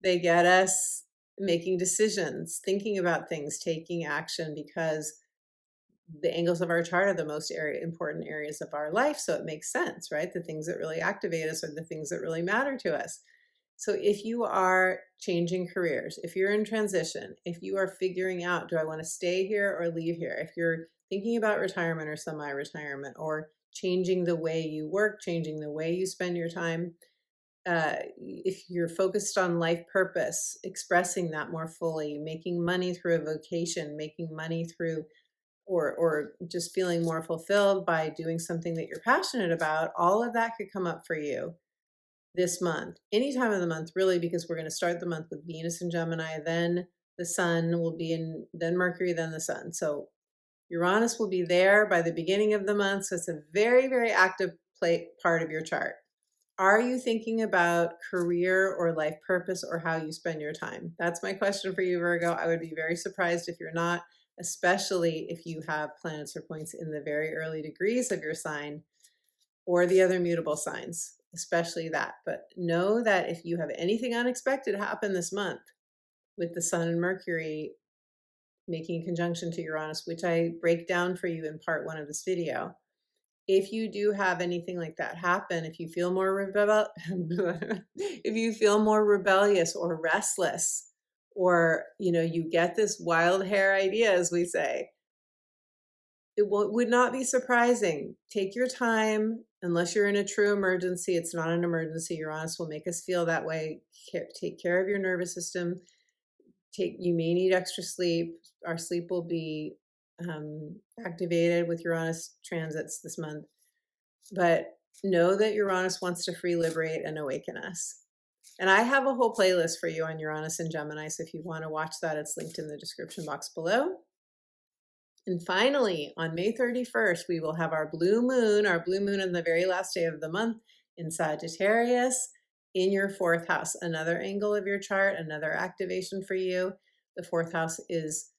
They get us making decisions, thinking about things, taking action, because the angles of our chart are the most important areas of our life. So it makes sense, right? The things that really activate us are the things that really matter to us. So if you are changing careers, if you're in transition, if you are figuring out, do I want to stay here or leave here? If you're thinking about retirement or semi-retirement, or changing the way you work, changing the way you spend your time, if you're focused on life purpose, expressing that more fully, making money through a vocation, making money through or just feeling more fulfilled by doing something that you're passionate about, all of that could come up for you this month, any time of the month, really, because we're going to start the month with Venus in Gemini, then the sun will be in, then Mercury, then the sun. So Uranus will be there by the beginning of the month. So it's a very, very active part of your chart. Are you thinking about career or life purpose or how you spend your time? That's my question for you, Virgo. I would be very surprised if you're not, especially if you have planets or points in the very early degrees of your sign or the other mutable signs, especially that. But know that if you have anything unexpected happen this month with the sun and Mercury making a conjunction to Uranus, which I break down for you in part 1 of this video, if you do have anything like that happen, if you feel more if you feel more rebellious or restless, or you get this wild hair idea, as we say, it would not be surprising. Take your time. Unless you're in a true emergency, it's not an emergency. Uranus will make us feel that way. Take care of your nervous system. You may need extra sleep. Our sleep will be activated with Uranus transits this month. But know that Uranus wants to free, liberate, and awaken us. And I have a whole playlist for you on Uranus and Gemini. So if you want to watch that, it's linked in the description box below. And finally, on May 31st, we will have our blue moon on the very last day of the month in Sagittarius in your 4th house. Another angle of your chart, another activation for you. The 4th house is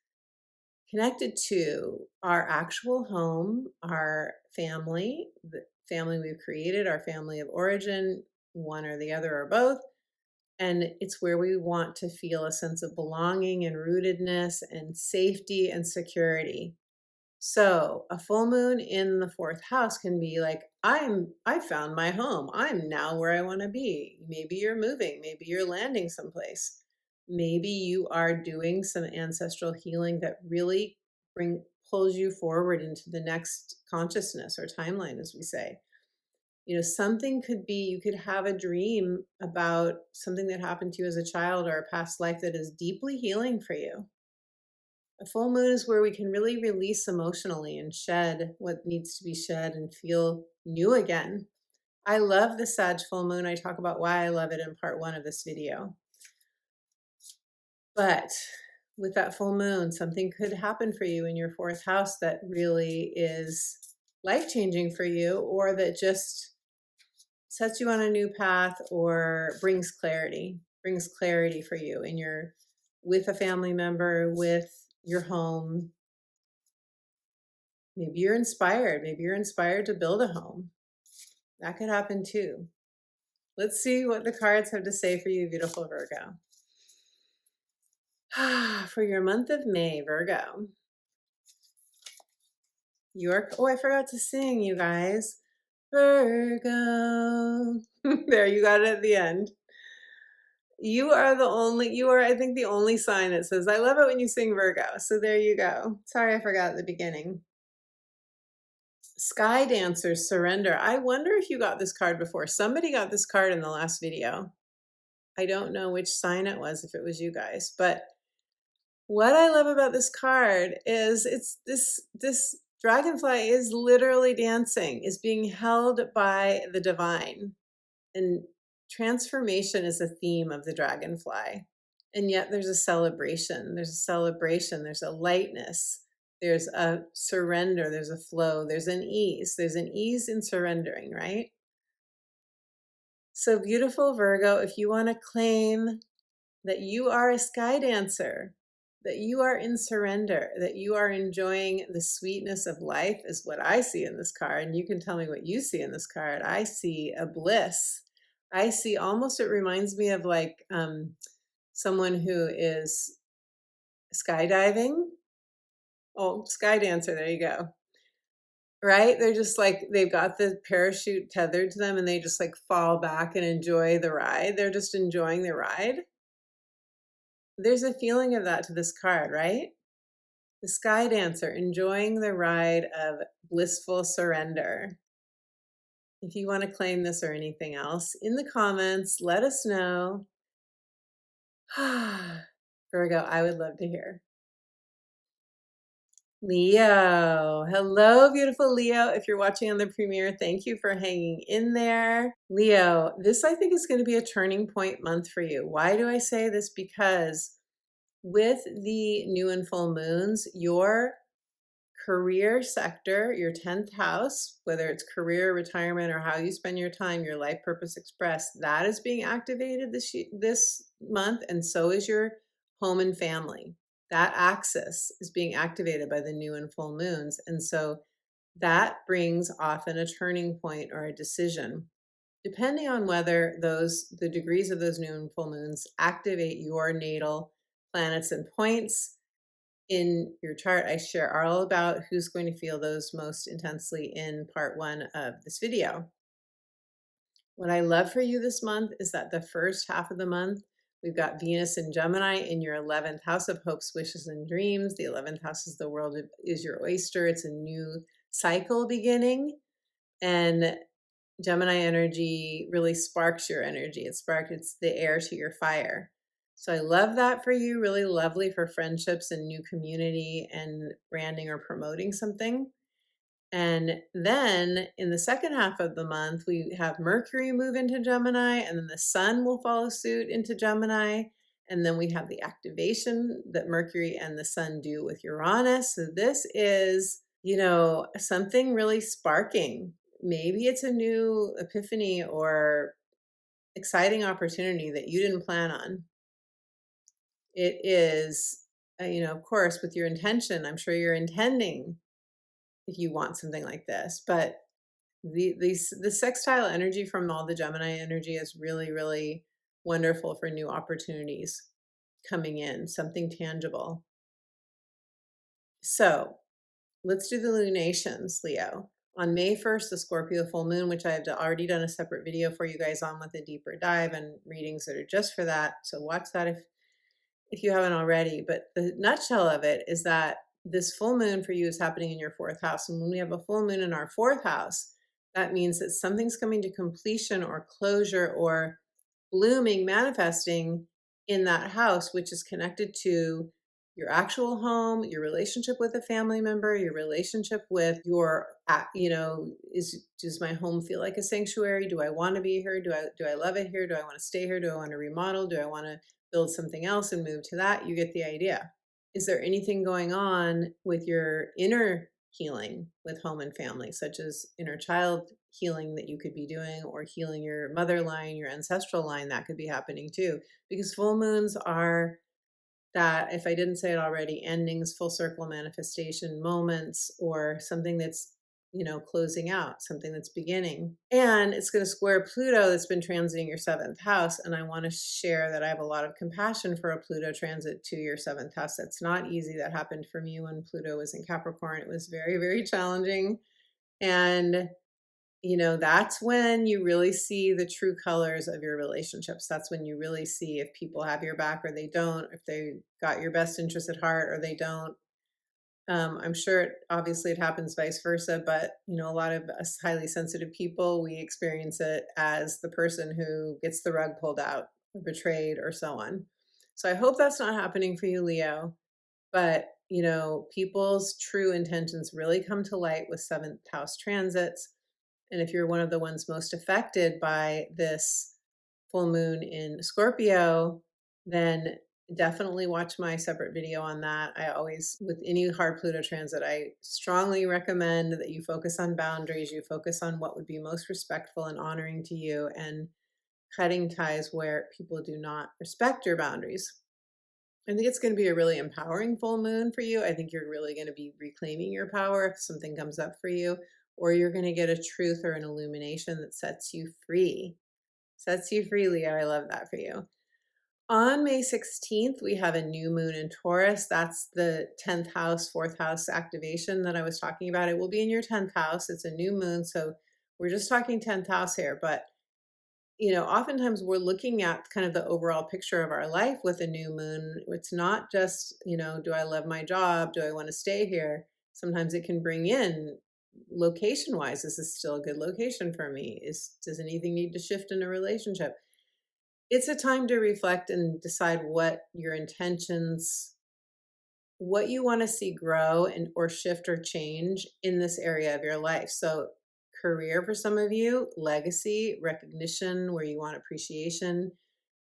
connected to our actual home, our family, the family we've created, our family of origin, one or the other or both. And it's where we want to feel a sense of belonging and rootedness and safety and security. So a full moon in the 4th house can be like, I found my home. I'm now where I want to be. Maybe you're moving. Maybe you're landing someplace. Maybe you are doing some ancestral healing that really pulls you forward into the next consciousness or timeline, as we say. Something could be, you could have a dream about something that happened to you as a child or a past life that is deeply healing for you. A full moon is where we can really release emotionally and shed what needs to be shed and feel new again. I love the Sag full moon. I talk about why I love it in part 1 of this video. But with that full moon, something could happen for you in your 4th house that really is life-changing for you, or that just sets you on a new path or brings clarity for you with a family member, with your home. Maybe you're inspired to build a home. That could happen too. Let's see what the cards have to say for you, beautiful Virgo. For your month of May, Virgo. I forgot to sing, you guys. Virgo. There, you got it at the end. You are, I think, the only sign that says, I love it when you sing, Virgo. So there you go. Sorry, I forgot at the beginning. Sky Dancer, Surrender. I wonder if you got this card before. Somebody got this card in the last video. I don't know which sign it was, if it was you guys. But what I love about this card is this dragonfly is literally dancing, is being held by the divine. And transformation is a theme of the dragonfly. And yet there's a celebration. There's a lightness. There's a surrender. There's a flow. There's an ease. There's an ease in surrendering, right? So beautiful Virgo, if you want to claim that you are a sky dancer, that you are in surrender, that you are enjoying the sweetness of life, is what I see in this card. And you can tell me what you see in this card. I see a bliss. I see almost, it reminds me of like someone who is skydiving. Oh, sky dancer, there you go. Right? They're just like, they've got the parachute tethered to them and they just like fall back and enjoy the ride. They're just enjoying the ride. There's a feeling of that to this card, right? The sky dancer, enjoying the ride of blissful surrender. If you want to claim this or anything else, in the comments, let us know. Virgo, I would love to hear. Leo. Hello, beautiful Leo. If you're watching on the premiere, thank you for hanging in there. Leo, this I think is going to be a turning point month for you. Why do I say this? Because with the new and full moons, your career sector, your 10th house, whether it's career, retirement, or how you spend your time, your life purpose express, that is being activated this month, and so is your home and family. That axis is being activated by the new and full moons, and so that brings often a turning point or a decision, depending on whether the degrees of those new and full moons activate your natal planets and points in your chart. I share all about who's going to feel those most intensely in part 1 of this video. What I love for you this month is that the first half of the month, we've got Venus and Gemini in your 11th house of hopes, wishes, and dreams. The 11th house is the world is your oyster. It's a new cycle beginning. And Gemini energy really sparks your energy. It's the air to your fire. So I love that for you. Really lovely for friendships and new community and branding or promoting something. And then in the second half of the month, we have Mercury move into Gemini, and then the sun will follow suit into Gemini. And then we have the activation that Mercury and the sun do with Uranus. So this is, something really sparking. Maybe it's a new epiphany or exciting opportunity that you didn't plan on. It is, of course, with your intention. I'm sure you're intending if you want something like this, but the sextile energy from all the Gemini energy is really, really wonderful for new opportunities coming in, something tangible. So let's do the lunations, Leo. On May 1st, the Scorpio full moon, which I have already done a separate video for you guys on with a deeper dive and readings that are just for that. So watch that if you haven't already. But the nutshell of it is that this full moon for you is happening in your 4th house. And when we have a full moon in our 4th house, that means that something's coming to completion or closure or blooming, manifesting in that house, which is connected to your actual home, your relationship with a family member, your relationship with your, does my home feel like a sanctuary? Do I want to be here? Do I love it here? Do I want to stay here? Do I want to remodel? Do I want to build something else and move to that? You get the idea. Is there anything going on with your inner healing with home and family, such as inner child healing that you could be doing, or healing your mother line, your ancestral line? That could be happening too, because full moons are that, if I didn't say it already, endings, full circle manifestation moments, or something that's closing out, something that's beginning. And it's going to square Pluto that's been transiting your 7th house. And I want to share that I have a lot of compassion for a Pluto transit to your 7th house. That's not easy. That happened for me when Pluto was in Capricorn. It was very, very challenging. And that's when you really see the true colors of your relationships. That's when you really see if people have your back or they don't, if they got your best interest at heart or they don't. I'm sure obviously it happens vice versa, but a lot of us highly sensitive people, we experience it as the person who gets the rug pulled out or betrayed or so on. So I hope that's not happening for you, Leo. But people's true intentions really come to light with 7th house transits. And if you're one of the ones most affected by this full moon in Scorpio, then definitely watch my separate video on that. I always, with any hard Pluto transit, I strongly recommend that you focus on boundaries, you focus on what would be most respectful and honoring to you, and cutting ties where people do not respect your boundaries. I think it's going to be a really empowering full moon for you. I think you're really going to be reclaiming your power if something comes up for you, or you're going to get a truth or an illumination that sets you free. Sets you free, Leo. I love that for you. On May 16th, we have a new moon in Taurus. That's the 10th house, 4th house activation that I was talking about. It will be in your 10th house. It's a new moon, so we're just talking 10th house here. But, oftentimes we're looking at kind of the overall picture of our life with a new moon. It's not just, do I love my job? Do I want to stay here? Sometimes it can bring in location-wise, is this still a good location for me? Does anything need to shift in a relationship? It's a time to reflect and decide what your intentions what you want to see grow and or shift or change in this area of your life. So career for some of you, legacy, recognition, where you want appreciation,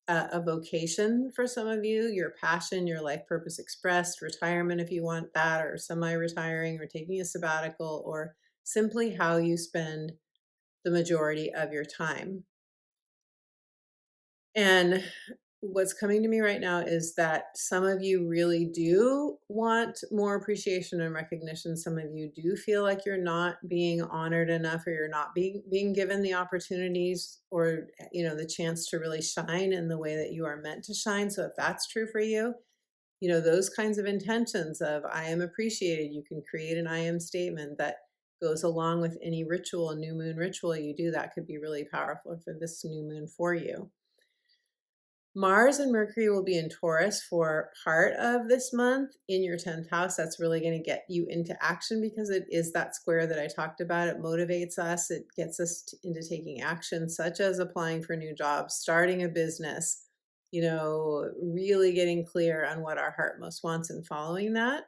a vocation for some of you, your passion, your life purpose expressed, retirement if you want that, or semi-retiring, or taking a sabbatical, or simply how you spend the majority of your time. And what's coming to me right now is that some of you really do want more appreciation and recognition. Some of you do feel like you're not being honored enough, or you're not being given the opportunities or, you know, the chance to really shine in the way that you are meant to shine. So if that's true for you, you know, those kinds of intentions of I am appreciated, you can create an I am statement that goes along with any ritual, new moon ritual you do. That could be really powerful for this new moon for you. Mars and Mercury will be in Taurus for part of this month in your 10th house. That's really going to get you into action because it is that square that I talked about. It motivates us. It gets us into taking action, such as applying for new jobs, starting a business, you know, really getting clear on what our heart most wants and following that.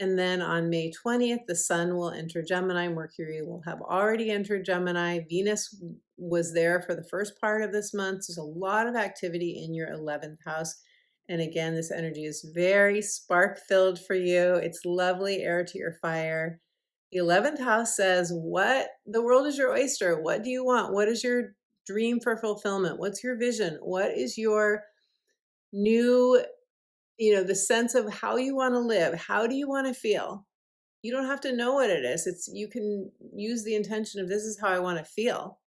And then on May 20th, the sun will enter Gemini. Mercury will have already entered Gemini. Venus was there for the first part of this month. There's a lot of activity in your 11th house. And again, this energy is very spark-filled for you. It's lovely, air to your fire. The 11th house says, what? The world is your oyster. What do you want? What is your dream for fulfillment? What's your vision? What is your new, you know, the sense of how you want to live? How do you want to feel? You don't have to know what it is. You can use the intention of this is how I want to feel.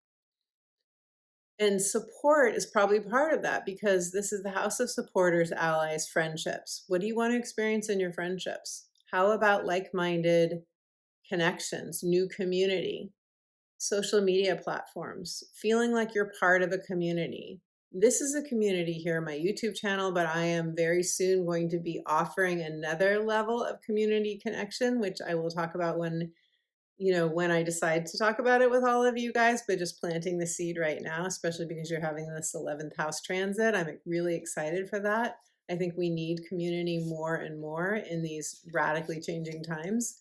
And support is probably part of that because this is the house of supporters, allies, friendships. What do you want to experience in your friendships? How about like-minded connections, new community, social media platforms, feeling like you're part of a community? This is a community here on my YouTube channel, but I am very soon going to be offering another level of community connection, which I will talk about when, you know, when I decide to talk about it with all of you guys, but just planting the seed right now, especially because you're having this 11th house transit. I'm really excited for that. I think we need community more and more in these radically changing times.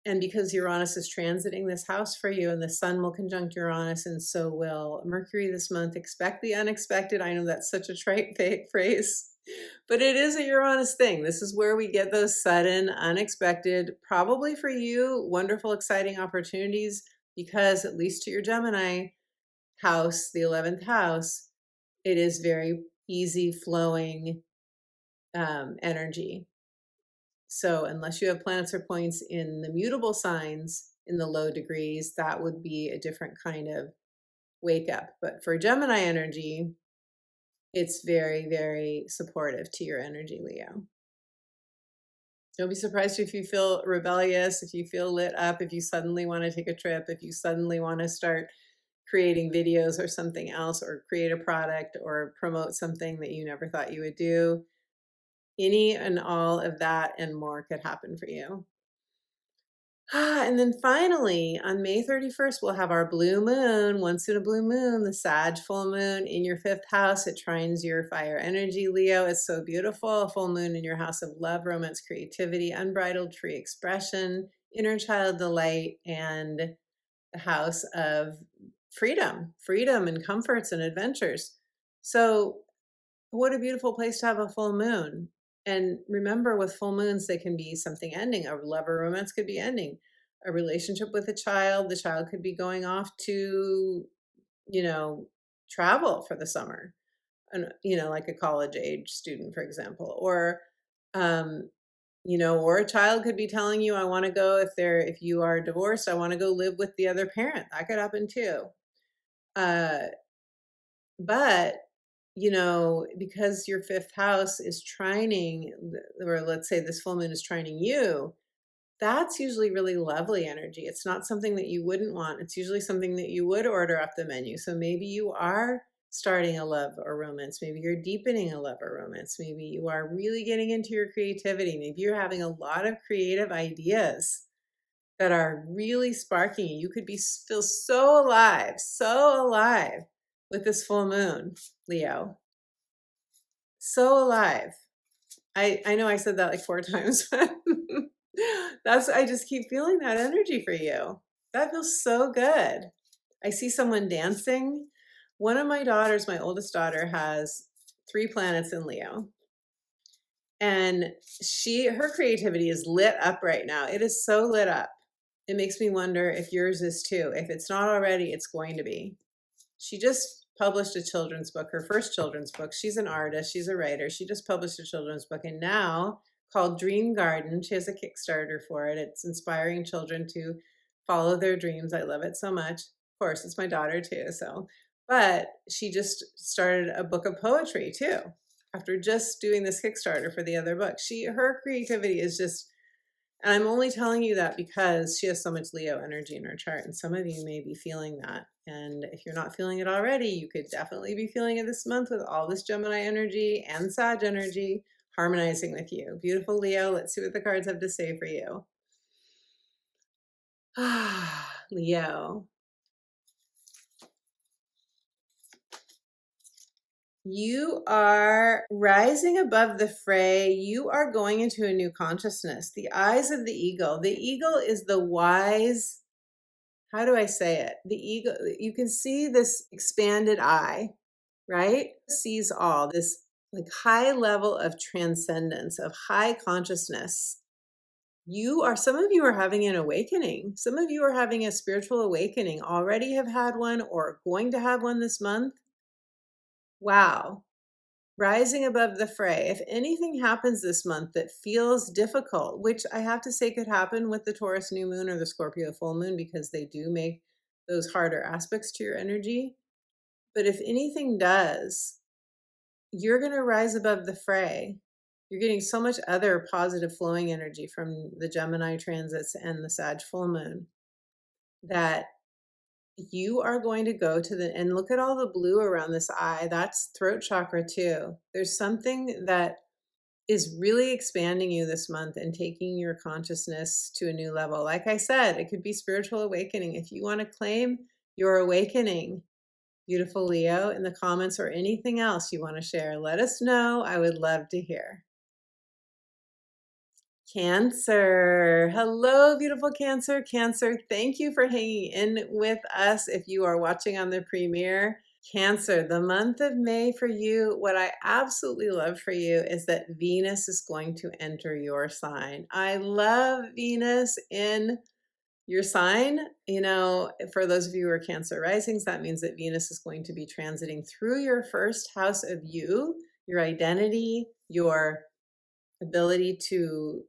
And because Uranus is transiting this house for you, and the sun will conjunct Uranus, and so will Mercury this month, expect the unexpected. I know that's such a trite phrase, but it is a Uranus thing. This is where we get those sudden, unexpected, probably for you, wonderful, exciting opportunities, because at least to your Gemini house, the 11th house, it is very easy flowing energy. So unless you have planets or points in the mutable signs in the low degrees, that would be a different kind of wake up. But for Gemini energy, it's very, very supportive to your energy, Leo. Don't be surprised if you feel rebellious, if you feel lit up, if you suddenly want to take a trip, if you suddenly want to start creating videos or something else, or create a product or promote something that you never thought you would do. Any and all of that and more could happen for you. And then finally, on May 31st, we'll have our blue moon, once in a blue moon, the Sag full moon in your 5th house. It trines your fire energy, Leo. It's so beautiful. A full moon in your house of love, romance, creativity, unbridled free expression, inner child delight, and the house of freedom and comforts and adventures. So what a beautiful place to have a full moon. And remember, with full moons, they can be something ending. A love or romance could be ending. A relationship with a child, the child could be going off to, you know, travel for the summer, and, you know, like a college age student, for example, or, you know, or a child could be telling you, I want to go, if you are divorced, I want to go live with the other parent. That could happen too. But you know, because your 5th house is trining, or let's say this full moon is trining you, that's usually really lovely energy. It's not something that you wouldn't want. It's usually something that you would order off the menu. So maybe you are starting a love or romance. Maybe you're deepening a love or romance. Maybe you are really getting into your creativity. Maybe you're having a lot of creative ideas that are really sparking you. You could feel so alive with this full moon, Leo. So alive. I know I said that like 4 times, but I just keep feeling that energy for you. That feels so good. I see someone dancing. One of my daughters, my oldest daughter, has 3 planets in Leo. And her creativity is lit up right now. It is so lit up. It makes me wonder if yours is too. If it's not already, it's going to be. She just published a children's book, her first children's book. She's an artist, she's a writer. She just published a children's book, and now called Dream Garden. She has a Kickstarter for it. It's inspiring children to follow their dreams. I love it so much. Of course, it's my daughter too, so. But she just started a book of poetry too, after just doing this Kickstarter for the other book. Her creativity is just, and I'm only telling you that because she has so much Leo energy in her chart, and some of you may be feeling that. And if you're not feeling it already, you could definitely be feeling it this month with all this Gemini energy and Sag energy harmonizing with you. Beautiful Leo, let's see what the cards have to say for you. Leo. You are rising above the fray. You are going into a new consciousness. The eyes of the eagle. The eagle is the wise, how do I say it? The eagle, you can see this expanded eye, right? Sees all this like high level of transcendence, of high consciousness. Some of you are having an awakening. Some of you are having a spiritual awakening, already have had one or going to have one this month. Wow. Rising above the fray. If anything happens this month that feels difficult, which I have to say could happen with the Taurus new moon or the Scorpio full moon, because they do make those harder aspects to your energy. But if anything does, you're going to rise above the fray. You're getting so much other positive flowing energy from the Gemini transits and the Sag full moon that you are going to go to and look at all the blue around this eye. That's throat chakra too. There's something that is really expanding you this month and taking your consciousness to a new level. Like I said, it could be spiritual awakening. If you want to claim your awakening, beautiful Leo, in the comments or anything else you want to share, let us know. I would love to hear. Cancer. Hello, beautiful Cancer. Cancer, thank you for hanging in with us. If you are watching on the premiere, Cancer, the month of May for you, what I absolutely love for you is that Venus is going to enter your sign. I love Venus in your sign. You know, for those of you who are Cancer risings, that means that Venus is going to be transiting through your first house of you, your identity, your ability to,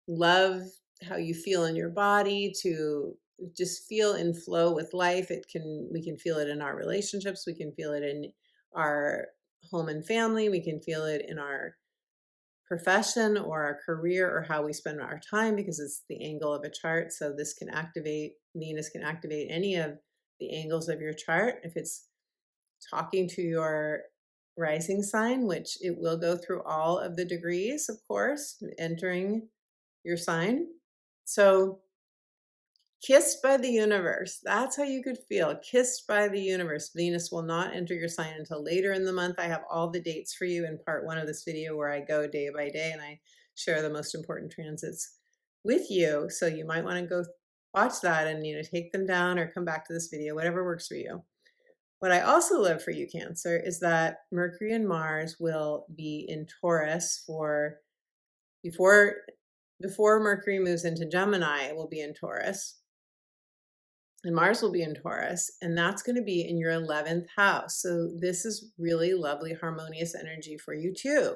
love how you feel in your body, to just feel in flow with life. We can feel it in our relationships. We can feel it in our home and family. We can feel it in our profession or our career or how we spend our time, because it's the angle of a chart. So Venus can activate any of the angles of your chart. If it's talking to your rising sign, which it will go through all of the degrees, of course, entering your sign. So kissed by the universe. That's how you could feel, kissed by the universe. Venus will not enter your sign until later in the month. I have all the dates for you in part 1 of this video, where I go day by day and I share the most important transits with you. So you might want to go watch that and take them down or come back to this video, whatever works for you. What I also love for you, Cancer, is that Mercury and Mars will be in Taurus before Mercury moves into Gemini. It will be in Taurus, and Mars will be in Taurus, and that's going to be in your 11th house. So this is really lovely, harmonious energy for you too.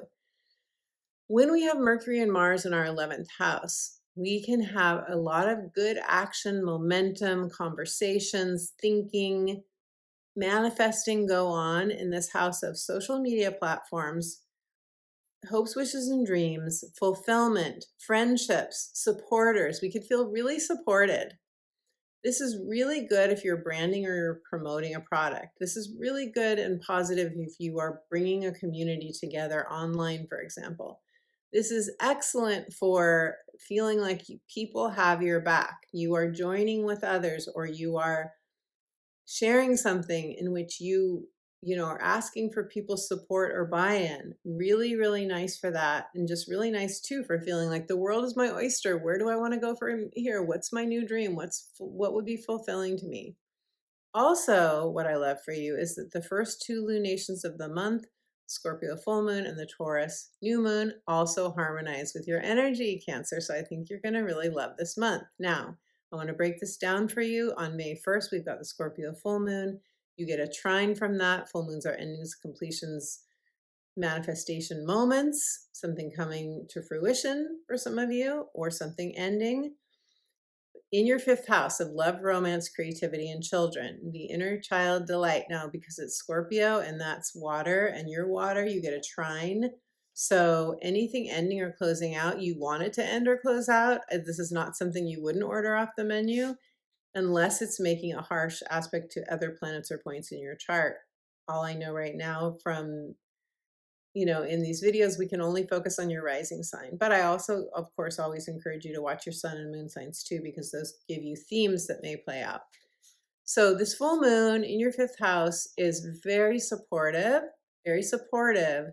When we have Mercury and Mars in our 11th house, we can have a lot of good action, momentum, conversations, thinking, manifesting go on in this house of social media platforms, hopes, wishes, and dreams, fulfillment, friendships, supporters. We could feel really supported. This is really good if you're branding or you're promoting a product. This is really good and positive if you are bringing a community together online, for example. This is excellent for feeling like people have your back. You are joining with others, or you are sharing something in which you or asking for people's support or buy-in. Really, really nice for that. And just really nice too for feeling like the world is my oyster. Where do I want to go from here? What's my new dream? What would be fulfilling to me? Also, what I love for you is that the first two lunations of the month, Scorpio full moon and the Taurus new moon, also harmonize with your energy, Cancer. So I think you're going to really love this month. Now, I want to break this down for you. On May 1st, we've got the Scorpio full moon. You get a trine from that. Full moons are endings, completions, manifestation moments, something coming to fruition for some of you, or something ending. In your fifth house of love, romance, creativity, and children, the inner child delight. Now, because it's Scorpio and that's water and you're water, you get a trine. So anything ending or closing out, you want it to end or close out. This is not something you wouldn't order off the menu unless it's making a harsh aspect to other planets or points in your chart. All I know right now from in these videos, we can only focus on your rising sign. But I also, of course, always encourage you to watch your sun and moon signs too, because those give you themes that may play out. So this full moon in your fifth house is very supportive, very supportive.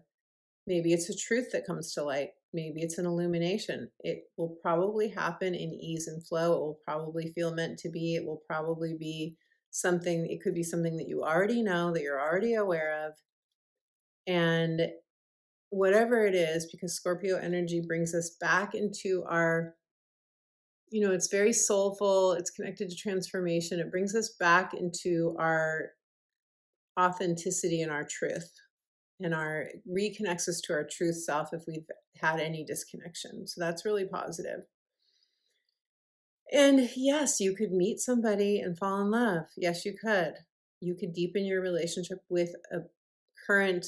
Maybe it's a truth that comes to light. Maybe it's an illumination. It will probably happen in ease and flow. It will probably feel meant to be. It will probably be something, it could be something that you already know, that you're already aware of. And whatever it is, because Scorpio energy brings us back into our, it's very soulful, it's connected to transformation. It brings us back into our authenticity and our truth, and reconnects us to our truth self if we've had any disconnection. So that's really positive. And yes, you could meet somebody and fall in love. Yes, you could. You could deepen your relationship with a current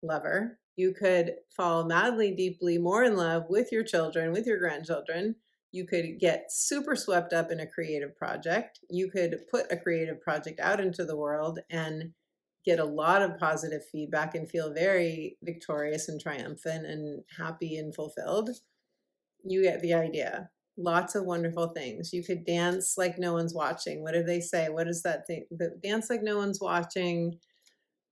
lover. You could fall madly, deeply more in love with your children, with your grandchildren. You could get super swept up in a creative project. You could put a creative project out into the world and get a lot of positive feedback and feel very victorious and triumphant and happy and fulfilled. You get the idea. Lots of wonderful things. You could dance like no one's watching. What do they say? What is that thing? Dance like no one's watching.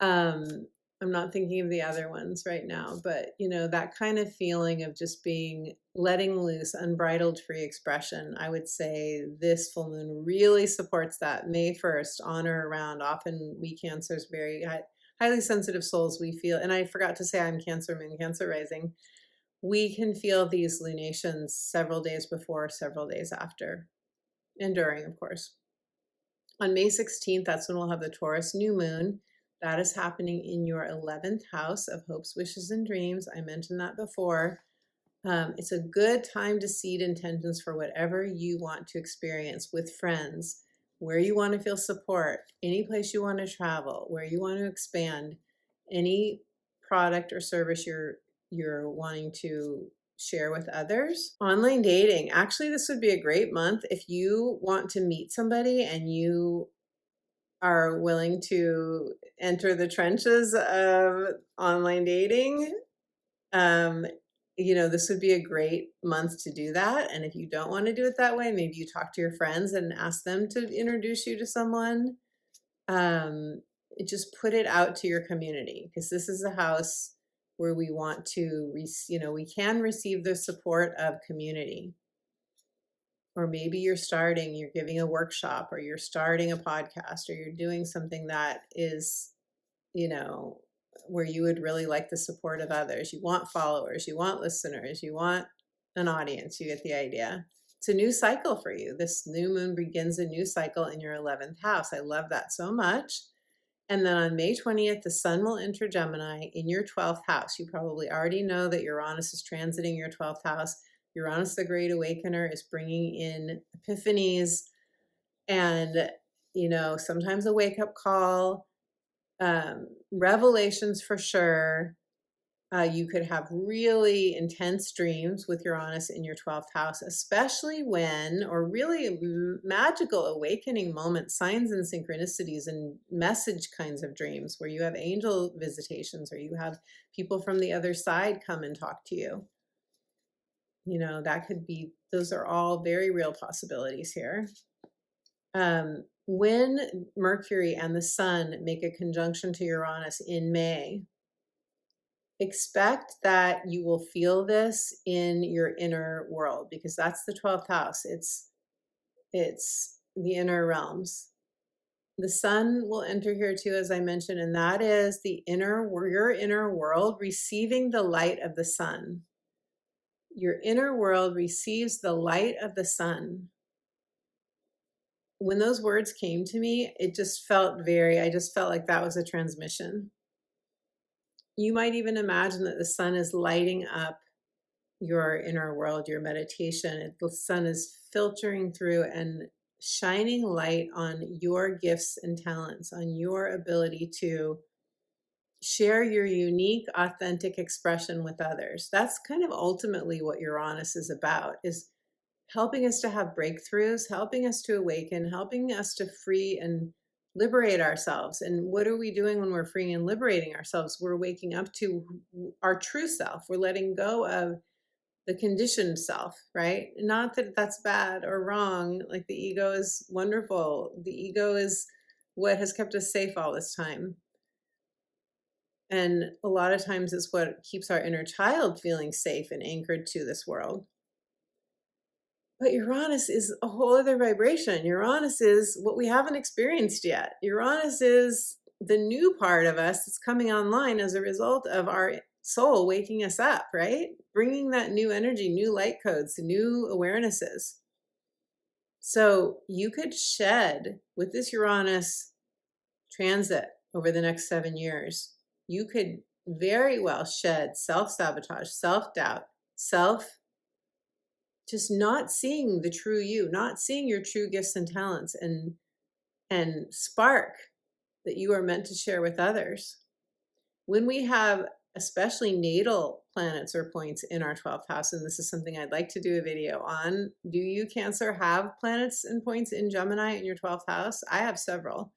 I'm not thinking of the other ones right now, but that kind of feeling of just letting loose, unbridled free expression. I would say this full moon really supports that. May 1st, on or around. Often we Cancers, very highly sensitive souls, we feel, and I forgot to say I'm Cancer moon, Cancer rising. We can feel these lunations several days before, several days after, and during, of course. On May 16th, that's when we'll have the Taurus new moon. That is happening in your 11th house of hopes, wishes, and dreams. I mentioned that before. It's a good time to seed intentions for whatever you want to experience with friends, where you want to feel support, any place you want to travel, where you want to expand, any product or service you're wanting to share with others. Online dating. Actually, this would be a great month if you want to meet somebody and you are willing to enter the trenches of online dating. This would be a great month to do that. And if you don't want to do it that way, maybe you talk to your friends and ask them to introduce you to someone. Just put it out to your community, because this is a house where we want to, we can receive the support of community. Or maybe you're giving a workshop, or you're starting a podcast, or you're doing something that is, where you would really like the support of others. You want followers, you want listeners, you want an audience. You get the idea. It's a new cycle for you. This new moon begins a new cycle in your 11th house. I love that so much. And then on May 20th, the sun will enter Gemini in your 12th house. You probably already know that Uranus is transiting your 12th house. Uranus, the Great Awakener, is bringing in epiphanies and, sometimes a wake-up call, revelations for sure. You could have really intense dreams with Uranus in your 12th house, especially or really magical awakening moments, signs and synchronicities and message kinds of dreams where you have angel visitations, or you have people from the other side come and talk to you. Those are all very real possibilities here. When Mercury and the Sun make a conjunction to Uranus in May, expect that you will feel this in your inner world, because that's the 12th house. It's the inner realms. The Sun will enter here too, as I mentioned, and that is your inner world receiving the light of the Sun. Your inner world receives the light of the Sun. When those words came to me, I just felt like that was a transmission. You might even imagine that the Sun is lighting up your inner world, your meditation. The Sun is filtering through and shining light on your gifts and talents, on your ability to share your unique, authentic expression with others. That's kind of ultimately what Uranus is about, is helping us to have breakthroughs, helping us to awaken, helping us to free and liberate ourselves. And what are we doing when we're freeing and liberating ourselves? We're waking up to our true self. We're letting go of the conditioned self, right? Not that that's bad or wrong. Like, the ego is wonderful. The ego is what has kept us safe all this time. And a lot of times it's what keeps our inner child feeling safe and anchored to this world. But Uranus is a whole other vibration. Uranus is what we haven't experienced yet. Uranus is the new part of us that's coming online as a result of our soul waking us up, right? Bringing that new energy, new light codes, new awarenesses. So you could shed, with this Uranus transit over the next 7 years, you could very well shed self-sabotage, self-doubt, just not seeing the true you, not seeing your true gifts and talents and spark that you are meant to share with others. When we have especially natal planets or points in our 12th house, and this is something I'd like to do a video on. Do you, Cancer, have planets and points in Gemini in your 12th house? I have several.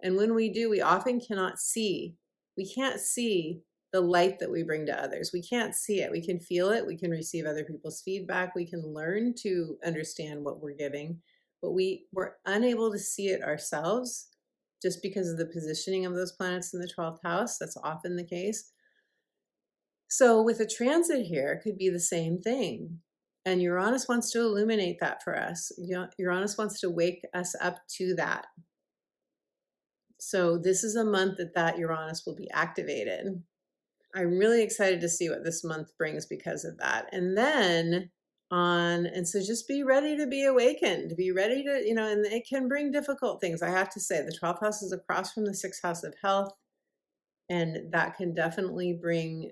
And when we do, we often cannot see. We can't see the light that we bring to others. We can't see it. We can feel it. We can receive other people's feedback. We can learn to understand what we're giving, but we're unable to see it ourselves just because of the positioning of those planets in the 12th house. That's often the case. So with a transit here, it could be the same thing. And Uranus wants to illuminate that for us. Uranus wants to wake us up to that. So this is a month that Uranus will be activated. I'm really excited to see what this month brings because of that. And then and so just be ready to be awakened, be ready to, and it can bring difficult things. I have to say, the 12th house is across from the 6th house of health. And that can definitely bring,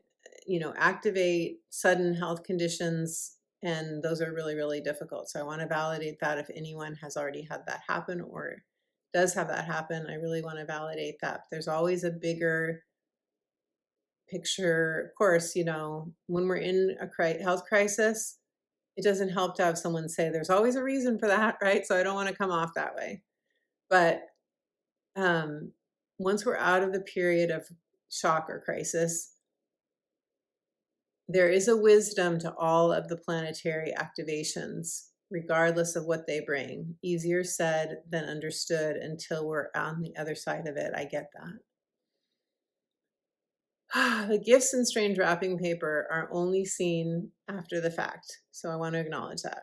activate sudden health conditions. And those are really, really difficult. So I want to validate that if anyone has already had that happen or does have that happen. I really want to validate that. There's always a bigger picture. Of course, when we're in a health crisis, it doesn't help to have someone say there's always a reason for that, right? So I don't want to come off that way. But once we're out of the period of shock or crisis, there is a wisdom to all of the planetary activations, regardless of what they bring. Easier said than understood until we're on the other side of it. I get that. The gifts in strange wrapping paper are only seen after the fact. So I want to acknowledge that.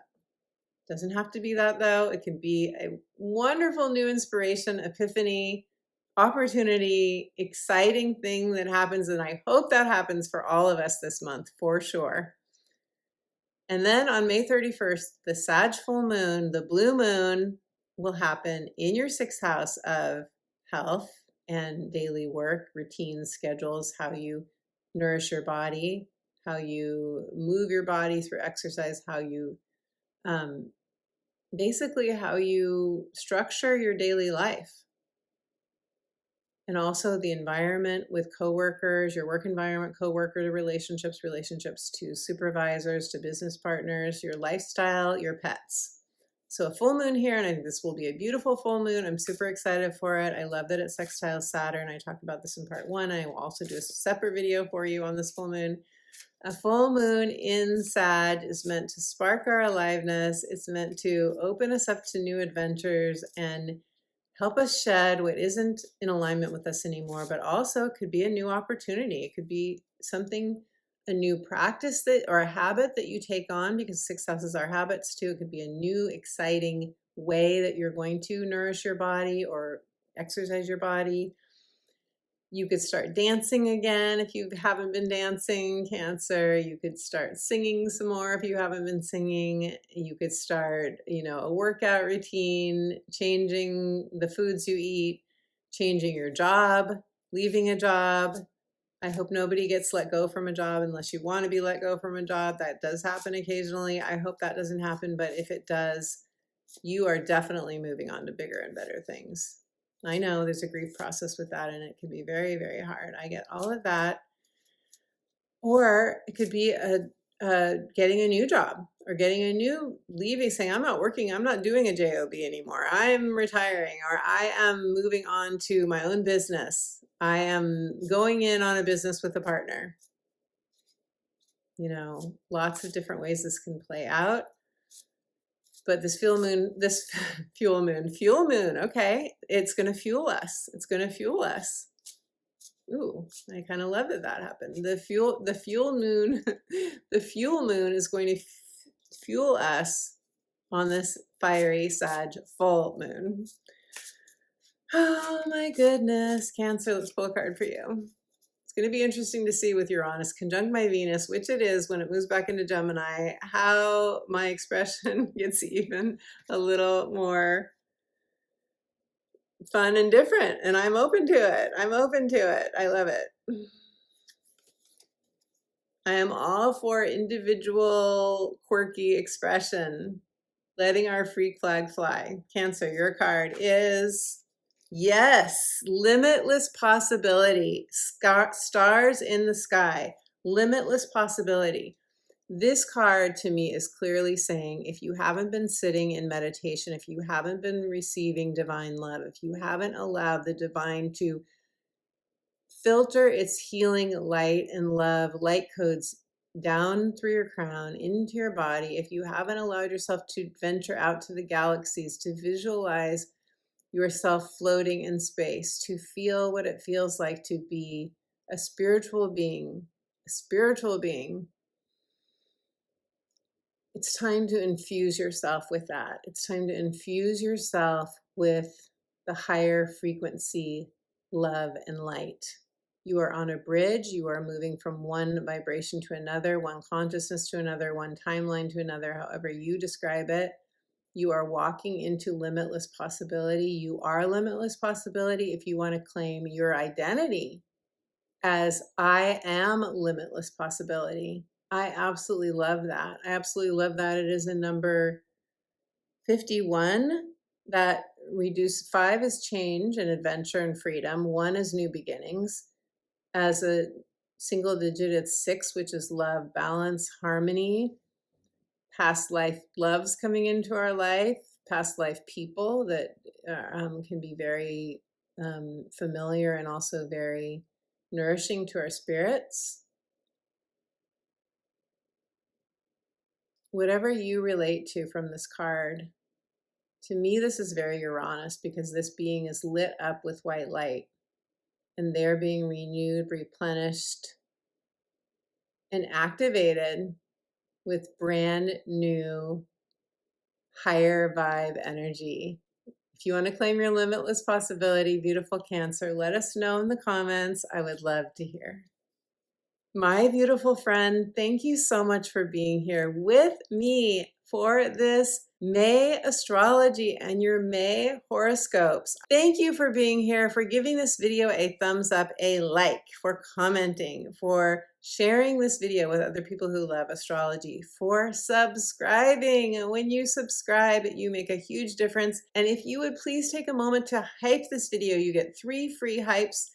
Doesn't have to be that, though. It can be a wonderful new inspiration, epiphany, opportunity, exciting thing that happens. And I hope that happens for all of us this month, for sure. And then on May 31st, the Sag full moon, the blue moon, will happen in your 6th house of health and daily work, routines, schedules, how you nourish your body, how you move your body through exercise, how you basically how you structure your daily life. And also the environment with coworkers, your work environment, coworker relationships to supervisors, to business partners, your lifestyle, your pets. So a full moon here, and I think this will be a beautiful full moon. I'm super excited for it. I love that it sextiles Saturn. I talked about this in part 1. I will also do a separate video for you on this full moon. A full moon in Sag is meant to spark our aliveness. It's meant to open us up to new adventures and help us shed what isn't in alignment with us anymore, but also it could be a new opportunity. It could be something, a new practice that, or a habit that you take on, because success is our habits too. It could be a new, exciting way that you're going to nourish your body or exercise your body. You could start dancing again if you haven't been dancing, Cancer. You could start singing some more if you haven't been singing. You could start, a workout routine, changing the foods you eat, changing your job, leaving a job. I hope nobody gets let go from a job unless you want to be let go from a job. That does happen occasionally. I hope that doesn't happen, but if it does, you are definitely moving on to bigger and better things. I know there's a grief process with that, and it can be very, very hard. I get all of that. Or it could be getting a new job, or leaving, saying, I'm not working, I'm not doing a job anymore. I'm retiring, or I am moving on to my own business. I am going in on a business with a partner. Lots of different ways this can play out. But this fuel moon, okay, it's going to fuel us. It's going to fuel us. Ooh, I kind of love that happened. The fuel moon, the fuel moon is going to fuel us on this fiery Sag full moon. Oh my goodness, Cancer, let's pull a card for you. It's going to be interesting to see with Uranus conjunct my Venus, which it is when it moves back into Gemini, how my expression gets even a little more fun and different. And I'm open to it. I love it. I am all for individual, quirky expression, letting our freak flag fly. Cancer, your card is... yes, limitless possibility, stars in the sky, limitless possibility. This card to me is clearly saying, if you haven't been sitting in meditation, if you haven't been receiving divine love, if you haven't allowed the divine to filter its healing light and love, light codes down through your crown into your body, if you haven't allowed yourself to venture out to the galaxies, to visualize yourself floating in space, to feel what it feels like to be a spiritual being, it's time to infuse yourself with that. It's time to infuse yourself with the higher frequency love and light. You are on a bridge. You are moving from one vibration to another, one consciousness to another, one timeline to another, however you describe it. You are walking into limitless possibility. You are limitless possibility if you want to claim your identity as I am limitless possibility. I absolutely love that. It is a number 51 that reduce 5 is change and adventure and freedom. 1 is new beginnings. As a single digit, it's 6, which is love, balance, harmony, past life loves coming into our life, past life people that can be very familiar and also very nourishing to our spirits. Whatever you relate to from this card, to me, this is very Uranus, because this being is lit up with white light and they're being renewed, replenished, and activated with brand new, higher vibe energy. If you want to claim your limitless possibility, beautiful Cancer, let us know in the comments. I would love to hear. My beautiful friend, thank you so much for being here with me for this May astrology and your May horoscopes. Thank you for being here, for giving this video a thumbs up, a like, for commenting, for sharing this video with other people who love astrology, for subscribing. And when you subscribe, you make a huge difference. And if you would please take a moment to hype this video, you get 3 free hypes.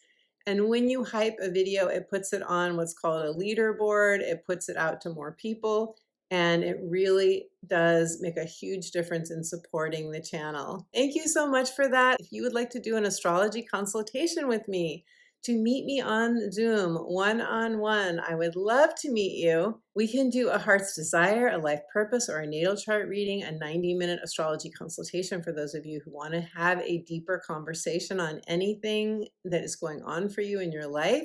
And when you hype a video, it puts it on what's called a leaderboard. It puts it out to more people. And it really does make a huge difference in supporting the channel. Thank you so much for that. If you would like to do an astrology consultation with me, to meet me on Zoom one-on-one. I would love to meet you. We can do a heart's desire, a life purpose, or a natal chart reading, a 90-minute astrology consultation for those of you who want to have a deeper conversation on anything that is going on for you in your life.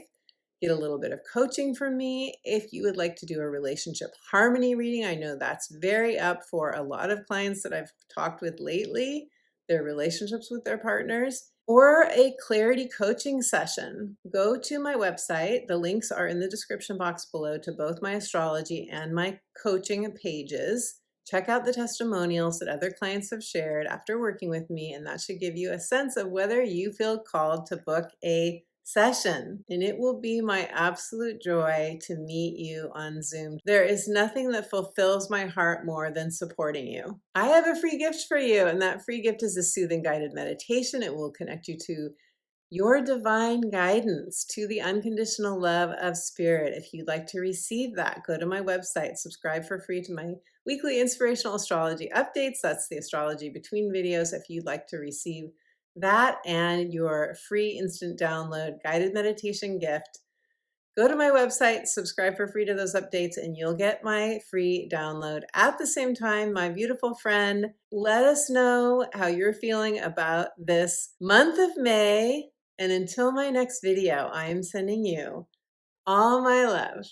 Get a little bit of coaching from me. If you would like to do a relationship harmony reading, I know that's very up for a lot of clients that I've talked with lately, their relationships with their partners, or a clarity coaching session. Go to my website. The links are in the description box below to both my astrology and my coaching pages. Check out the testimonials that other clients have shared after working with me, and that should give you a sense of whether you feel called to book a session. And it will be my absolute joy to meet you on Zoom. There is nothing that fulfills my heart more than supporting you. I have a free gift for you, and that free gift is a soothing guided meditation. It will connect you to your divine guidance, to the unconditional love of spirit. If you'd like to receive that, go to my website, subscribe for free to my weekly inspirational astrology updates. That's the astrology between videos. If you'd like to receive that and your free instant download guided meditation gift, go to my website, subscribe for free to those updates, and you'll get my free download. At the same time, my beautiful friend, let us know how you're feeling about this month of May. And until my next video, I am sending you all my love.